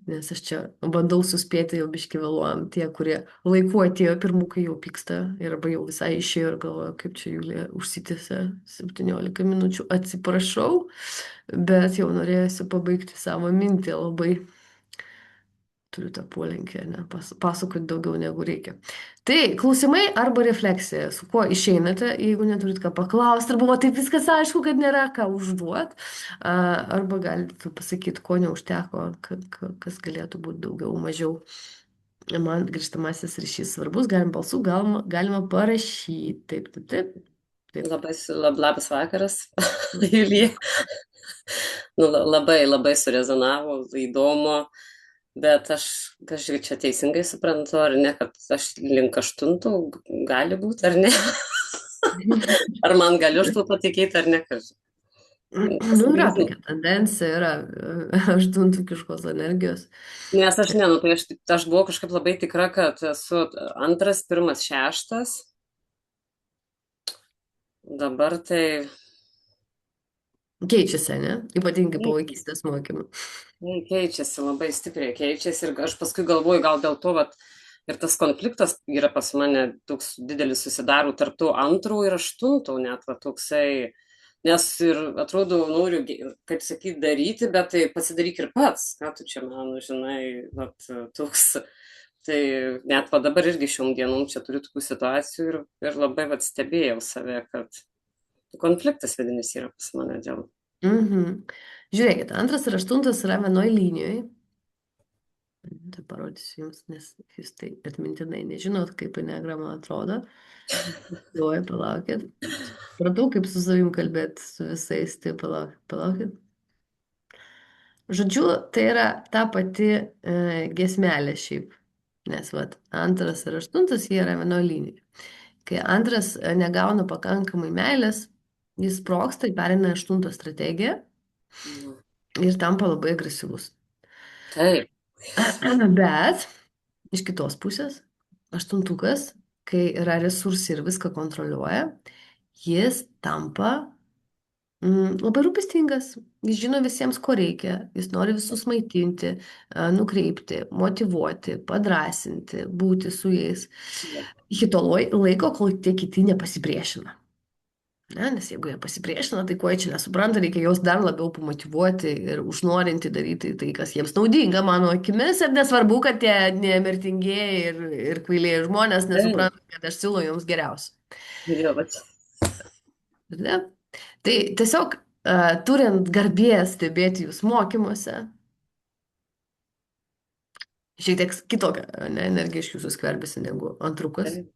nes aš čia bandau suspėti, jau biški vėluojam, tie, kurie laiku atėjo pirmukai jau pyksta ir arba jau visai išėjo ir galvoja, kaip čia Julija užsitęsė 17 minučių, atsiprašau, bet jau norėjusi pabaigti savo mintį, labai turiu tą polinkį, ne, pasakoti daugiau negu reikia. Tai klausimai arba refleksija, su kuo išeinate, jeigu neturit ką paklausti, arba buvo taip viskas aišku, kad nėra ką užduot, arba galite pasakyti, ko neužteko, kas galėtų būti daugiau, mažiau. Man grįžtamasis ryšys svarbus, galim balsų, galima parašyti. Taip, taip, taip. Taip. Labas vakaras, Julija. Nu, labai surezonavo, įdomu, bet aš kažkaip čia teisingai suprantu, ar ne, kad aš link 8 gali būti, ar ne? Ar man galiu aš tuo patikėti, ar ne? Nu, yra tokia tendencija, yra aštuntukiškos energijos. Nes aš ne, nu, tai aš buvau kažkaip labai tikra, kad esu 2, 1, 6. Dabar tai keičiasi, ne? Ypatingai po vaikystės mokymų. Keičiasi, labai stipriai keičiasi ir aš paskui galvoju, gal dėl to, vat, ir tas konfliktas yra pas mane toks didelis susidaro tarp tų 2 ir 8 net, va, toksai, nes ir atrodo, noriu, kaip sakyti, daryti, bet tai pasidaryk ir pats, ką tu čia man, žinai, vat, toks, tai net va dabar irgi šiom dienom čia turiu tokių situacijų ir labai vat stebėjau save, kad konfliktas vidinis yra pas mane dėl. Žiūrėkit, 2 ir 8 yra vienoj linijoje. Tai parodysiu jums, nes jūs tai atmintinai nežinot, kaip eneagrama atrodo. Galvoju, palaukit. Pratau, kaip su savim kalbėti su visais, tai palaukit. Žodžiu, tai yra ta pati giesmelė šiaip. Nes vat, 2 ir 8 jie yra vienoj linijoje. Kai 2 negauna pakankamai meilės, jis sprogsta, pereina 8 strategiją ir tampa labai agresyvus. Taip. Bet iš kitos pusės, 8, kai yra resursai ir viską kontroliuoja, jis tampa labai rūpestingas. Jis žino visiems, ko reikia. Jis nori visus maitinti, nukreipti, motyvuoti, padrasinti, būti su jais. Iki to laiko, kol tie kiti nepasipriešina. Ne, nes jeigu jie pasipriešina, tai ko jie čia nesupranta, reikia juos dar labiau pamotyvuoti ir užnorinti daryti tai, kas jiems naudinga, mano akimis, ir nesvarbu, kad tie nemirtingieji ir kvailieji žmonės nesupranta, kad aš siūlau jums geriausią. Ne? Tai tiesiog turint garbės stebėti jūs mokymuose, Šiek tiek kitokia, ne, energija iš jūsų skverbiasi negu antrukas, Taip,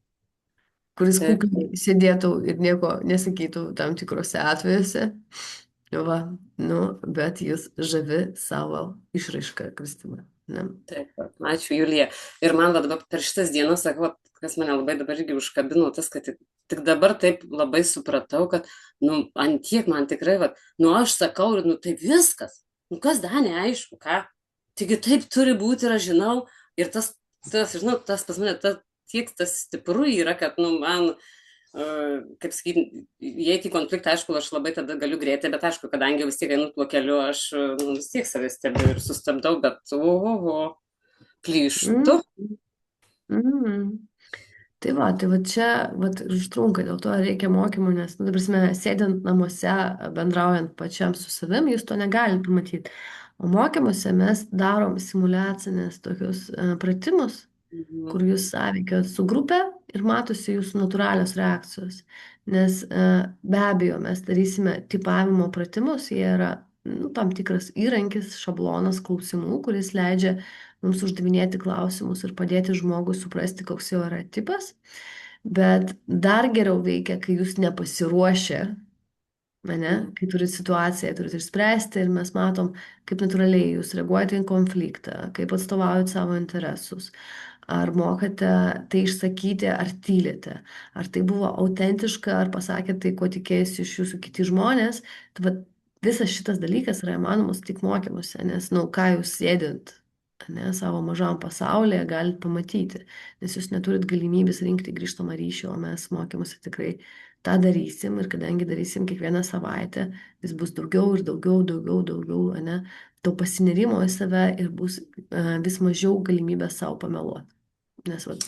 kuris taip, kukliai sėdėtų ir nieko nesakytų tam tikrose atvejuose. Va, nu, bet jis žavi savo išraišką, Kristina. Ne? taip. Ačiū, Julija. Ir man va dabar per šitas dienas, sakau, vat, kas mane labai dabar irgi užkabino, tas, kad tik dabar taip labai supratau, kad, nu, ant tiek man tikrai, va, nu, aš sakau, ir, nu, tai viskas. Nu, kas dar neaišku, ką? Taigi taip turi būti ir aš žinau. Ir žinau, tas pas mane tiek tas stipru yra, kad, nu, man, kaip sakyti, įeiti į konfliktą, aišku, aš labai tada galiu greitai, bet aišku, kadangi vis tiek einu tuo keliu, aš nu, vis tiek savęs stebiu ir sustabdau, bet oho, plyštu. Mm. Tai va čia vat, ir užtrunka, dėl to reikia mokymų, nes, nu, ta prasme, sėdint namuose, bendraujant pačiam su savim, jūs to negalite pamatyti. O mokymuose mes darom simulacinės tokius pratimus, Mhm. kur jūs sąveikiat su grupe ir matosi jūsų natūralios reakcijos. Nes be abejo, mes darysime tipavimo pratimus, jie yra nu, tam tikras įrankis, šablonas klausimų, kuris leidžia mums uždavinėti klausimus ir padėti žmogui suprasti, koks jo yra tipas. Bet dar geriau veikia, kai jūs nepasiruošę, ane, kai turit situaciją, turit išspręsti ir mes matom, kaip natūraliai jūs reaguojate į konfliktą, kaip atstovaujat savo interesus. Ar mokate tai išsakyti, ar tylite, ar tai buvo autentiška, ar pasakėte tai, ko tikėjosi iš jūsų kiti žmonės. Tai vat, visas šitas dalykas yra įmanomas tik mokymuose, nes, nu, ką jūs sėdint, ne, savo mažam pasaulyje galite pamatyti, nes jūs neturit galimybės rinkti grįžtamą ryšį, o mes mokymuose tikrai tą darysim ir kadangi darysim kiekvieną savaitę, vis bus daugiau ir daugiau, daugiau, daugiau, ne, to pasinirimo į save ir bus vis mažiau galimybės savo pameluoti. Nes, vat,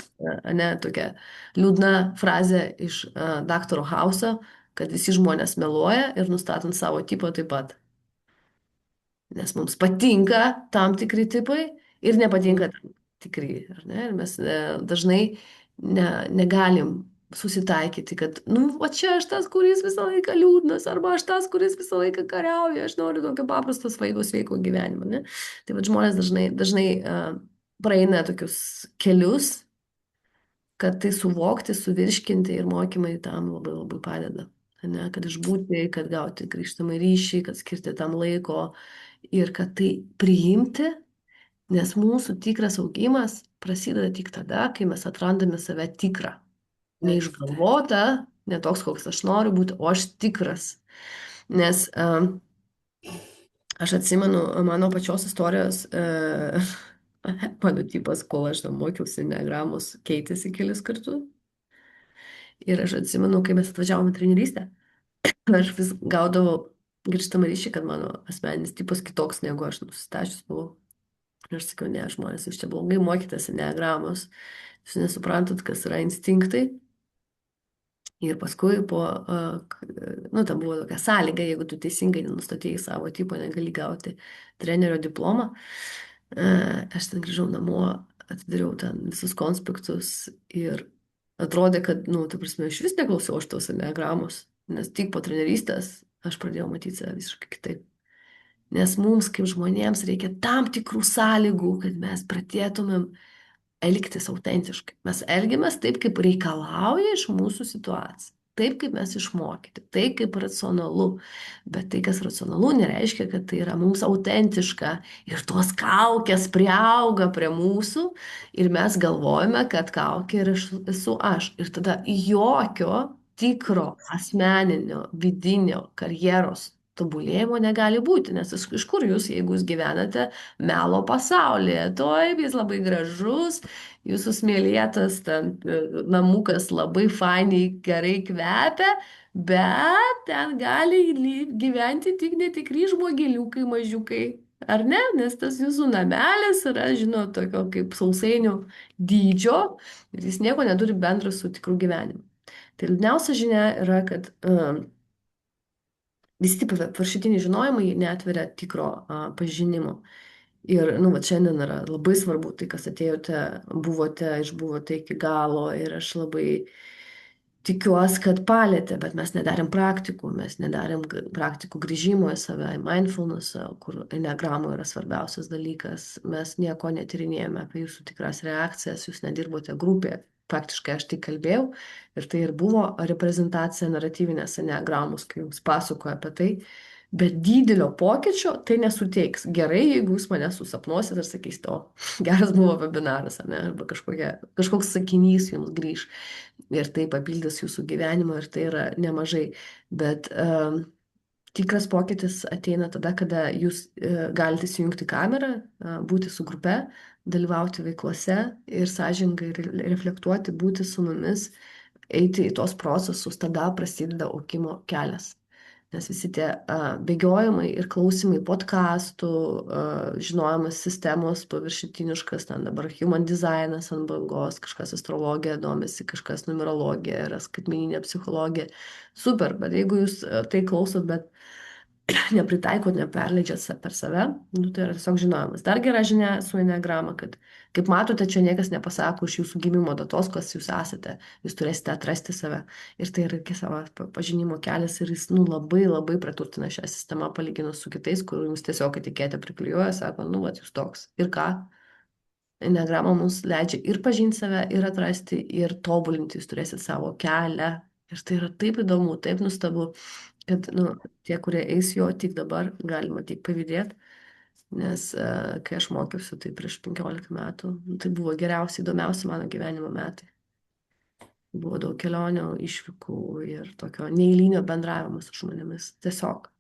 ne, tokia liūdna frazė iš daktaro Hauso, kad visi žmonės meluoja ir nustatant savo tipą taip pat. Nes mums patinka tam tikri tipai ir nepatinka tam tikri, ar ne? Ir mes dažnai negalim susitaikyti, kad, nu, o čia aš tas, kuris visą laiką liūdnas, arba aš tas, kuris visą laiką kariauja, aš noriu tokio paprasto sveiko gyvenimo, ne? Tai vad žmonės dažnai praeina tokius kelius, kad tai suvokti, suvirškinti ir mokymai tam labai labai padeda. Ne, kad išbūti, kad gauti grįžtamą ryšį, kad skirti tam laiko ir kad tai priimti, nes mūsų tikras augimas prasideda tik tada, kai mes atrandame save tikrą. Neišgalvota, ne toks, koks aš noriu būti, o aš tikras. Nes aš atsimenu mano pačios istorijos, mano tipas, kol aš tam mokiausi negramos, keitėsi kelis kartus. Ir aš atsimenu, kai mes atvažiavome į treniruotę, aš vis gaudavau grįžtamą ryšį, kad mano asmeninis tipas kitoks negu aš nusistačius buvau. Ir aš sakiau, ne, žmonės, jūs čia blogai mokytasi negramos, jūs nesuprantat, kas yra instinktai. Ir paskui nu, tam buvo tokia sąlyga, jeigu tu teisingai nenustatėjai savo tipo, negali gauti trenerio diplomą. Aš ten grįžau namo, atidariau ten visus konspektus ir atrodė, kad, nu, ta prasme, aš vis neklausiau aš tos diagramos, nes tik po trenerystės aš pradėjau matyti save visiškai kitaip. Nes mums, kaip žmonėms, reikia tam tikrų sąlygų, kad mes pradėtumėm elgtis autentiškai. Mes elgiamės taip, kaip reikalauja iš mūsų situacija. Taip, kaip mes išmokyti, taip, kaip racionalu. Bet tai, kas racionalu, nereiškia, kad tai yra mums autentiška. Ir tos kaukės priauga prie mūsų ir mes galvojame, kad kaukė ir esu aš. Ir tada jokio tikro asmeninio, vidinio karjeros tobulėjimo negali būti, nes iš kur jūs, jeigu jūs gyvenate melo pasaulyje, toj jis labai gražus, jūsų smėlėtas ten namukas labai fainiai gerai kvepia, bet ten gali gyventi tik netikri žmogeliukai mažiukai. Ar ne? Nes tas jūsų namelis yra, žinot, tokio kaip sausainių dydžio ir jis nieko neturi bendro su tikru gyvenimu. Tai liūdniausia žinia yra, kad visi tipai viršutiniai žinojimai neatveria tikro pažinimo. Ir, nu, va, šiandien yra labai svarbu tai, kas atėjote, buvote, išbuvote iki galo ir aš labai tikiuosi, kad palėtė, bet mes nedarėm praktikų, mes nedarėm praktikų grįžimo į save, į mindfulness, kur enneagramų yra svarbiausias dalykas. Mes nieko netyrinėjome apie jūsų tikras reakcijas, jūs nedirbote grupėje. Praktiškai aš tai kalbėjau ir tai ir buvo reprezentacija naratyvinės enneagramos, kai jums pasakoju apie tai. Bet didelio pokyčio tai nesuteiks. Gerai, jeigu jūs mane susapnuosit ir sakysite, o geras buvo webinaras, ne? Arba kažkoks sakinys jums grįž ir tai papildys jūsų gyvenimą ir tai yra nemažai. Bet tikras pokytis ateina tada, kada jūs galite įsijungti kamerą, būti su grupe, dalyvauti veiklose ir sąžiningai reflektuoti, būti su mumis, eiti į tos procesus, tada prasideda augimo kelias. Nes visi tie bėgiojimai ir klausimai podkastų, žinojimas sistemos paviršutiniškas, ten dabar human designas ant bangos, kažkas astrologija domisi, kažkas numerologija, yra skaitmeninė psichologija. Super, bet jeigu jūs tai klausot, bet nepritaikot, neperleidžiat per save, nu, tai yra tiesiog žinojimas. Dar gera žinia su enneagrama, kad, kaip matote, čia niekas nepasako iš jūsų gimimo datos, kas jūs esate. Jūs turėsite atrasti save. Ir tai yra iki savo pažinimo kelias ir jis, nu, labai labai praturtina šią sistemą palyginus su kitais, kur jums tiesiog etiketę priklijuoja, sako, nu, vat, jūs toks. Ir ką? Enneagrama mums leidžia ir pažinti save, ir atrasti, ir tobulinti. Jūs turėsit savo kelią. Ir tai yra taip įdomu, taip nuostabu, kad nu, tie, kurie eis jo tik dabar, galima tik pavydėti. Nes kai aš mokiausi, tai prieš 15 metų, tai buvo geriausi, įdomiausi mano gyvenimo metai. Buvo daug kelionių, išvykų ir tokio neeilinio bendravimo su žmonėmis. Tiesiog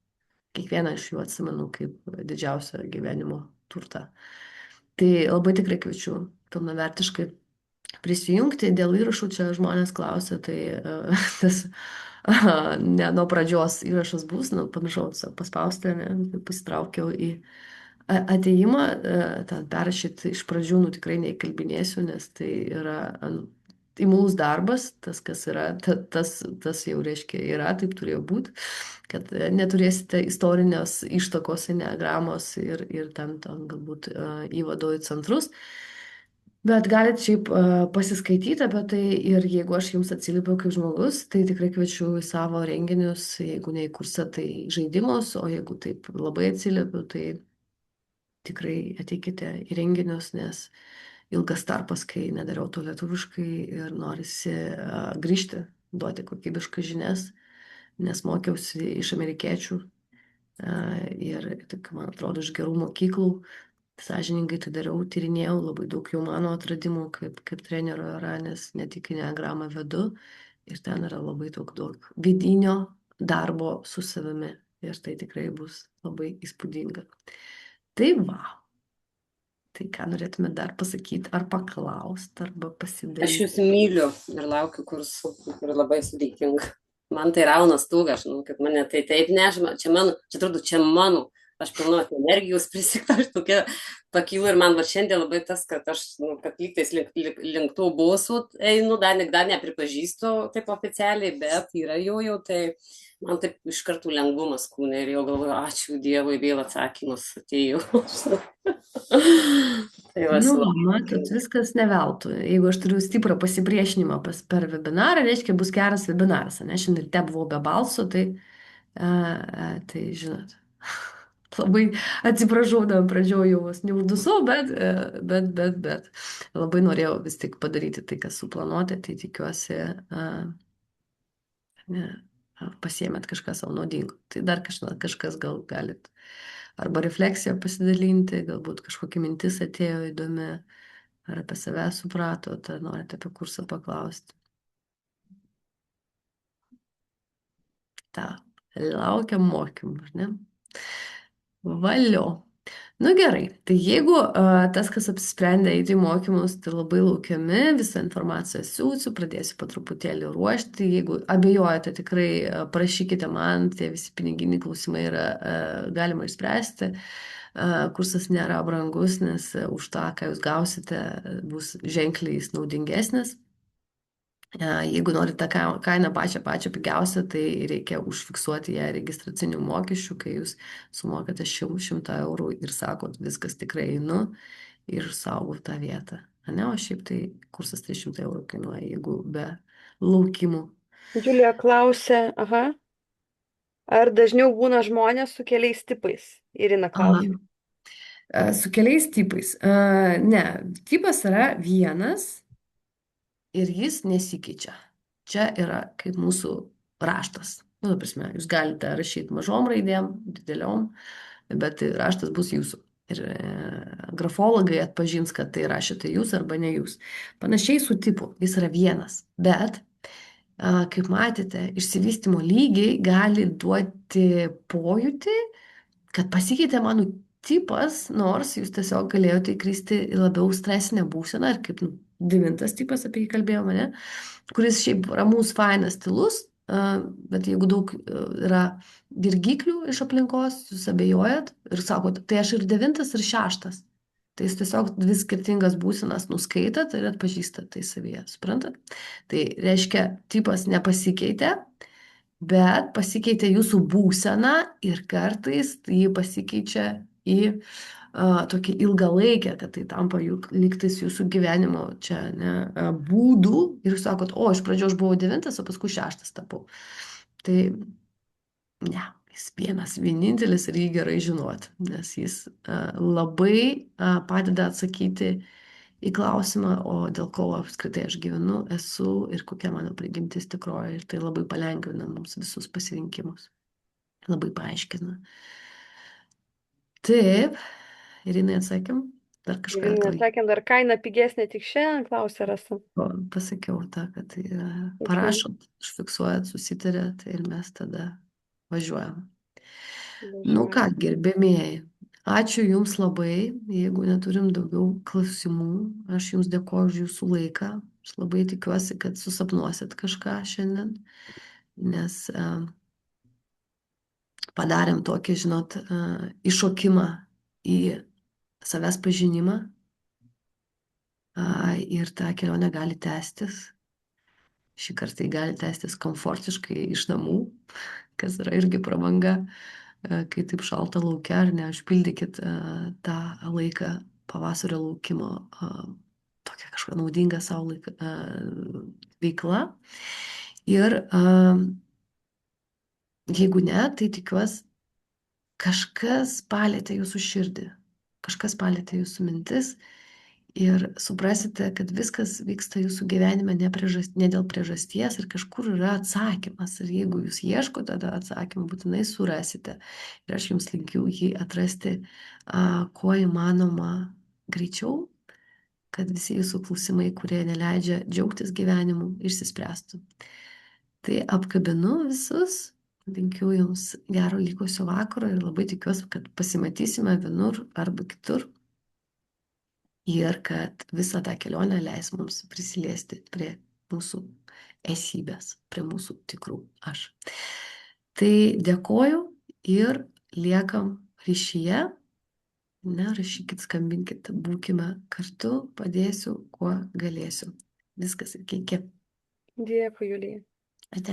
kiekvieną iš jų atsimenu kaip didžiausią gyvenimo turtą. Tai labai tikrai kviečiu pilnavertiškai prisijungti. Dėl įrašų čia žmonės klausia, tai tas ne nuo pradžios įrašas bus, nu, pamiršau paspausti, ne, pasitraukiau į atėjimą, ten perrašyti iš pradžių, nu, tikrai neįkalbinėsiu, nes tai yra imlus darbas, tas, kas yra, tas jau reiškia yra, taip turėjo būti, kad neturėsite istorinės ištakos enneagramos ir ten galbūt įvado į centrus. Bet galite šiaip pasiskaityti apie tai ir jeigu aš jums atsiliepiau kaip žmogus, tai tikrai kviečiu į savo renginius, jeigu ne į kursą, tai žaidimus, o jeigu taip labai atsiliepiu, tai tikrai ateikite į renginius, nes ilgas tarpas, kai nedariau to lietuviškai ir norisi grįžti, duoti kokybiškas žinias, nes mokiausi iš amerikiečių ir, tik, man atrodo, iš gerų mokyklų. Sąžiningai tai dariau, tyrinėjau, labai daug jau mano atradimų kaip trenerio yra, nes ne tik enneagramą vedu ir ten yra labai daug vidinio darbo su savimi ir tai tikrai bus labai įspūdinga. Tai va, tai ką norėtume dar pasakyti, ar paklausti, arba pasidalyti. Aš jūs myliu ir laukiu kursų ir labai sudėtinga. Man tai raunas stūga, aš žinau, kad mane tai taip nežima, čia atrodo, čia mano. Aš pilnu energijos prisikta, aš tokia pakylu ir man va šiandien labai tas, kad aš, nu, kad lygtais link tų bosų einu, dar nepripažįstu taip oficialiai, bet yra jau, tai man taip iš karto lengvumas kūne ir jau galvoju, ačiū Dievui, vėl atsakymus atėjau. Tai va, nu, matot, viskas neveltui. Jeigu aš turiu stiprą pasipriešinimą per webinarą, reiškia bus geras webinaras. Ne, šiandien ryte buvau be balso, tai žinot. Labai atsiprašau, pradžioj jau vos neuždusau, bet labai norėjau vis tik padaryti tai, kas suplanuota, tai tikiuosi pasiėmėt kažką savo naudingo. Tai dar kažkas gal galit arba refleksiją pasidalinti, galbūt kažkokia mintis atėjo įdomi, ar apie save supratot, ar norite apie kursą paklausti. Laukiam mokymų, ar ne? Valio. Nu gerai, tai jeigu tas, kas apsisprendė eiti į mokymus, tai labai laukiami, visą informaciją siūsiu, pradėsiu po truputėlį ruošti. Jeigu abejojate, tikrai parašykite man, tie visi piniginiai klausimai yra galima išspręsti. Kursas nėra brangus, nes už tą, ką jūs gausite, bus ženkliai naudingesnis. Jeigu norite kainą pačią pigiausią, tai reikia užfiksuoti ją registracinių mokesčių, kai jūs sumokate 100 eurų ir sakot, viskas tikrai einu ir saugau tą vietą. Ne, o šiaip tai kursas 300 eurų kainuoja, jeigu be laukimų. Julija klausia, ar dažniau būna žmonės su keliais tipais? Irina Aha. klausia. Su keliais tipais. Ne, tipas yra vienas ir jis nesikeičia. Čia yra kaip mūsų raštas. Nu, ta prasme, jūs galite rašyti mažom raidėm, dideliom, bet tai raštas bus jūsų. Ir grafologai atpažins, kad tai rašėte jūs arba ne jūs. Panašiai su tipu, jis yra vienas, bet kaip matėte, išsivystimo lygiai gali duoti pojūtį, kad pasikeitė mano tipas, nors jūs tiesiog galėjote įkristi į labiau stresinę būseną, ir kaip devintas tipas, apie jį kalbėjome, ne? Kuris šiaip ramus, fainas, tylus, bet jeigu daug yra dirgiklių iš aplinkos, jūs abejojat ir sakot, tai aš ir devintas, ir šeštas. Tai jūs tiesiog dvi skirtingas būsenas nuskaitat ir atpažįstat tai savyje, suprantat? Tai reiškia, tipas nepasikeitė, bet pasikeitė jūsų būsena ir kartais jį pasikeičia į tokį ilgalaikę, kad tai tampa juk lygtais jūsų gyvenimo čia, ne, būdų ir jūs sakot, o iš pradžio aš buvau devintas, o paskui šeštas tapau. Tai ne, jis vienas, vienintelis ir jį gerai žinot, nes jis labai padeda atsakyti į klausimą, o dėl ko apskritai aš gyvenu, esu ir kokia mano prigimtis tikroji. Ir tai labai palengvina mums visus pasirinkimus. Labai paaiškina. Taip, Irinai atsakėm, dar kažką Irinai tau atsakėm, dar kaina pigesnė tik šiandien, klausia Rasa. pasakiau tą, kad tai Okay. parašot, užfiksuojat, susitarėt ir mes tada važiuojam. Nu ką, gerbėmieji, ačiū Jums labai. Jeigu neturim daugiau klausimų, aš Jums dėkoju už Jūsų laiką. Aš labai tikiuosi, kad susapnuosit kažką šiandien, nes padarėm tokį, žinot, iššokimą į savęs pažinimą ir ta kelionė gali tęstis. Šį kartą tai gali tęstis komfortiškai iš namų, kas yra irgi prabanga, kai taip šalta laukia, ar ne, užpildykit tą laiką pavasario laukimo tokia kažkokia naudinga savo veikla. Ir jeigu ne, tai tikiuosi, kažkas palėtė jūsų širdį, kažkas palėtė jūsų mintis ir suprasite, kad viskas vyksta jūsų gyvenime ne dėl priežasties ir kažkur yra atsakymas. Ir jeigu jūs ieškote tą atsakymą, būtinai surasite. Ir aš jums linkiu jį atrasti kuo įmanoma greičiau, kad visi jūsų klausimai, kurie neleidžia džiaugtis gyvenimu, išsispręstų. Tai apkabinu visus, linkiu jums gero likusio vakaro ir labai tikiuosi, kad pasimatysime vienur arba kitur. Ir kad visą tą kelionę leis mums prisiliesti prie mūsų esybės, prie mūsų tikrų aš. Tai dėkoju ir liekam ryšyje. Rašykit, skambinkit, būkime kartu, padėsiu, kuo galėsiu. Viskas, iki. Dėkui, Julija. Ate.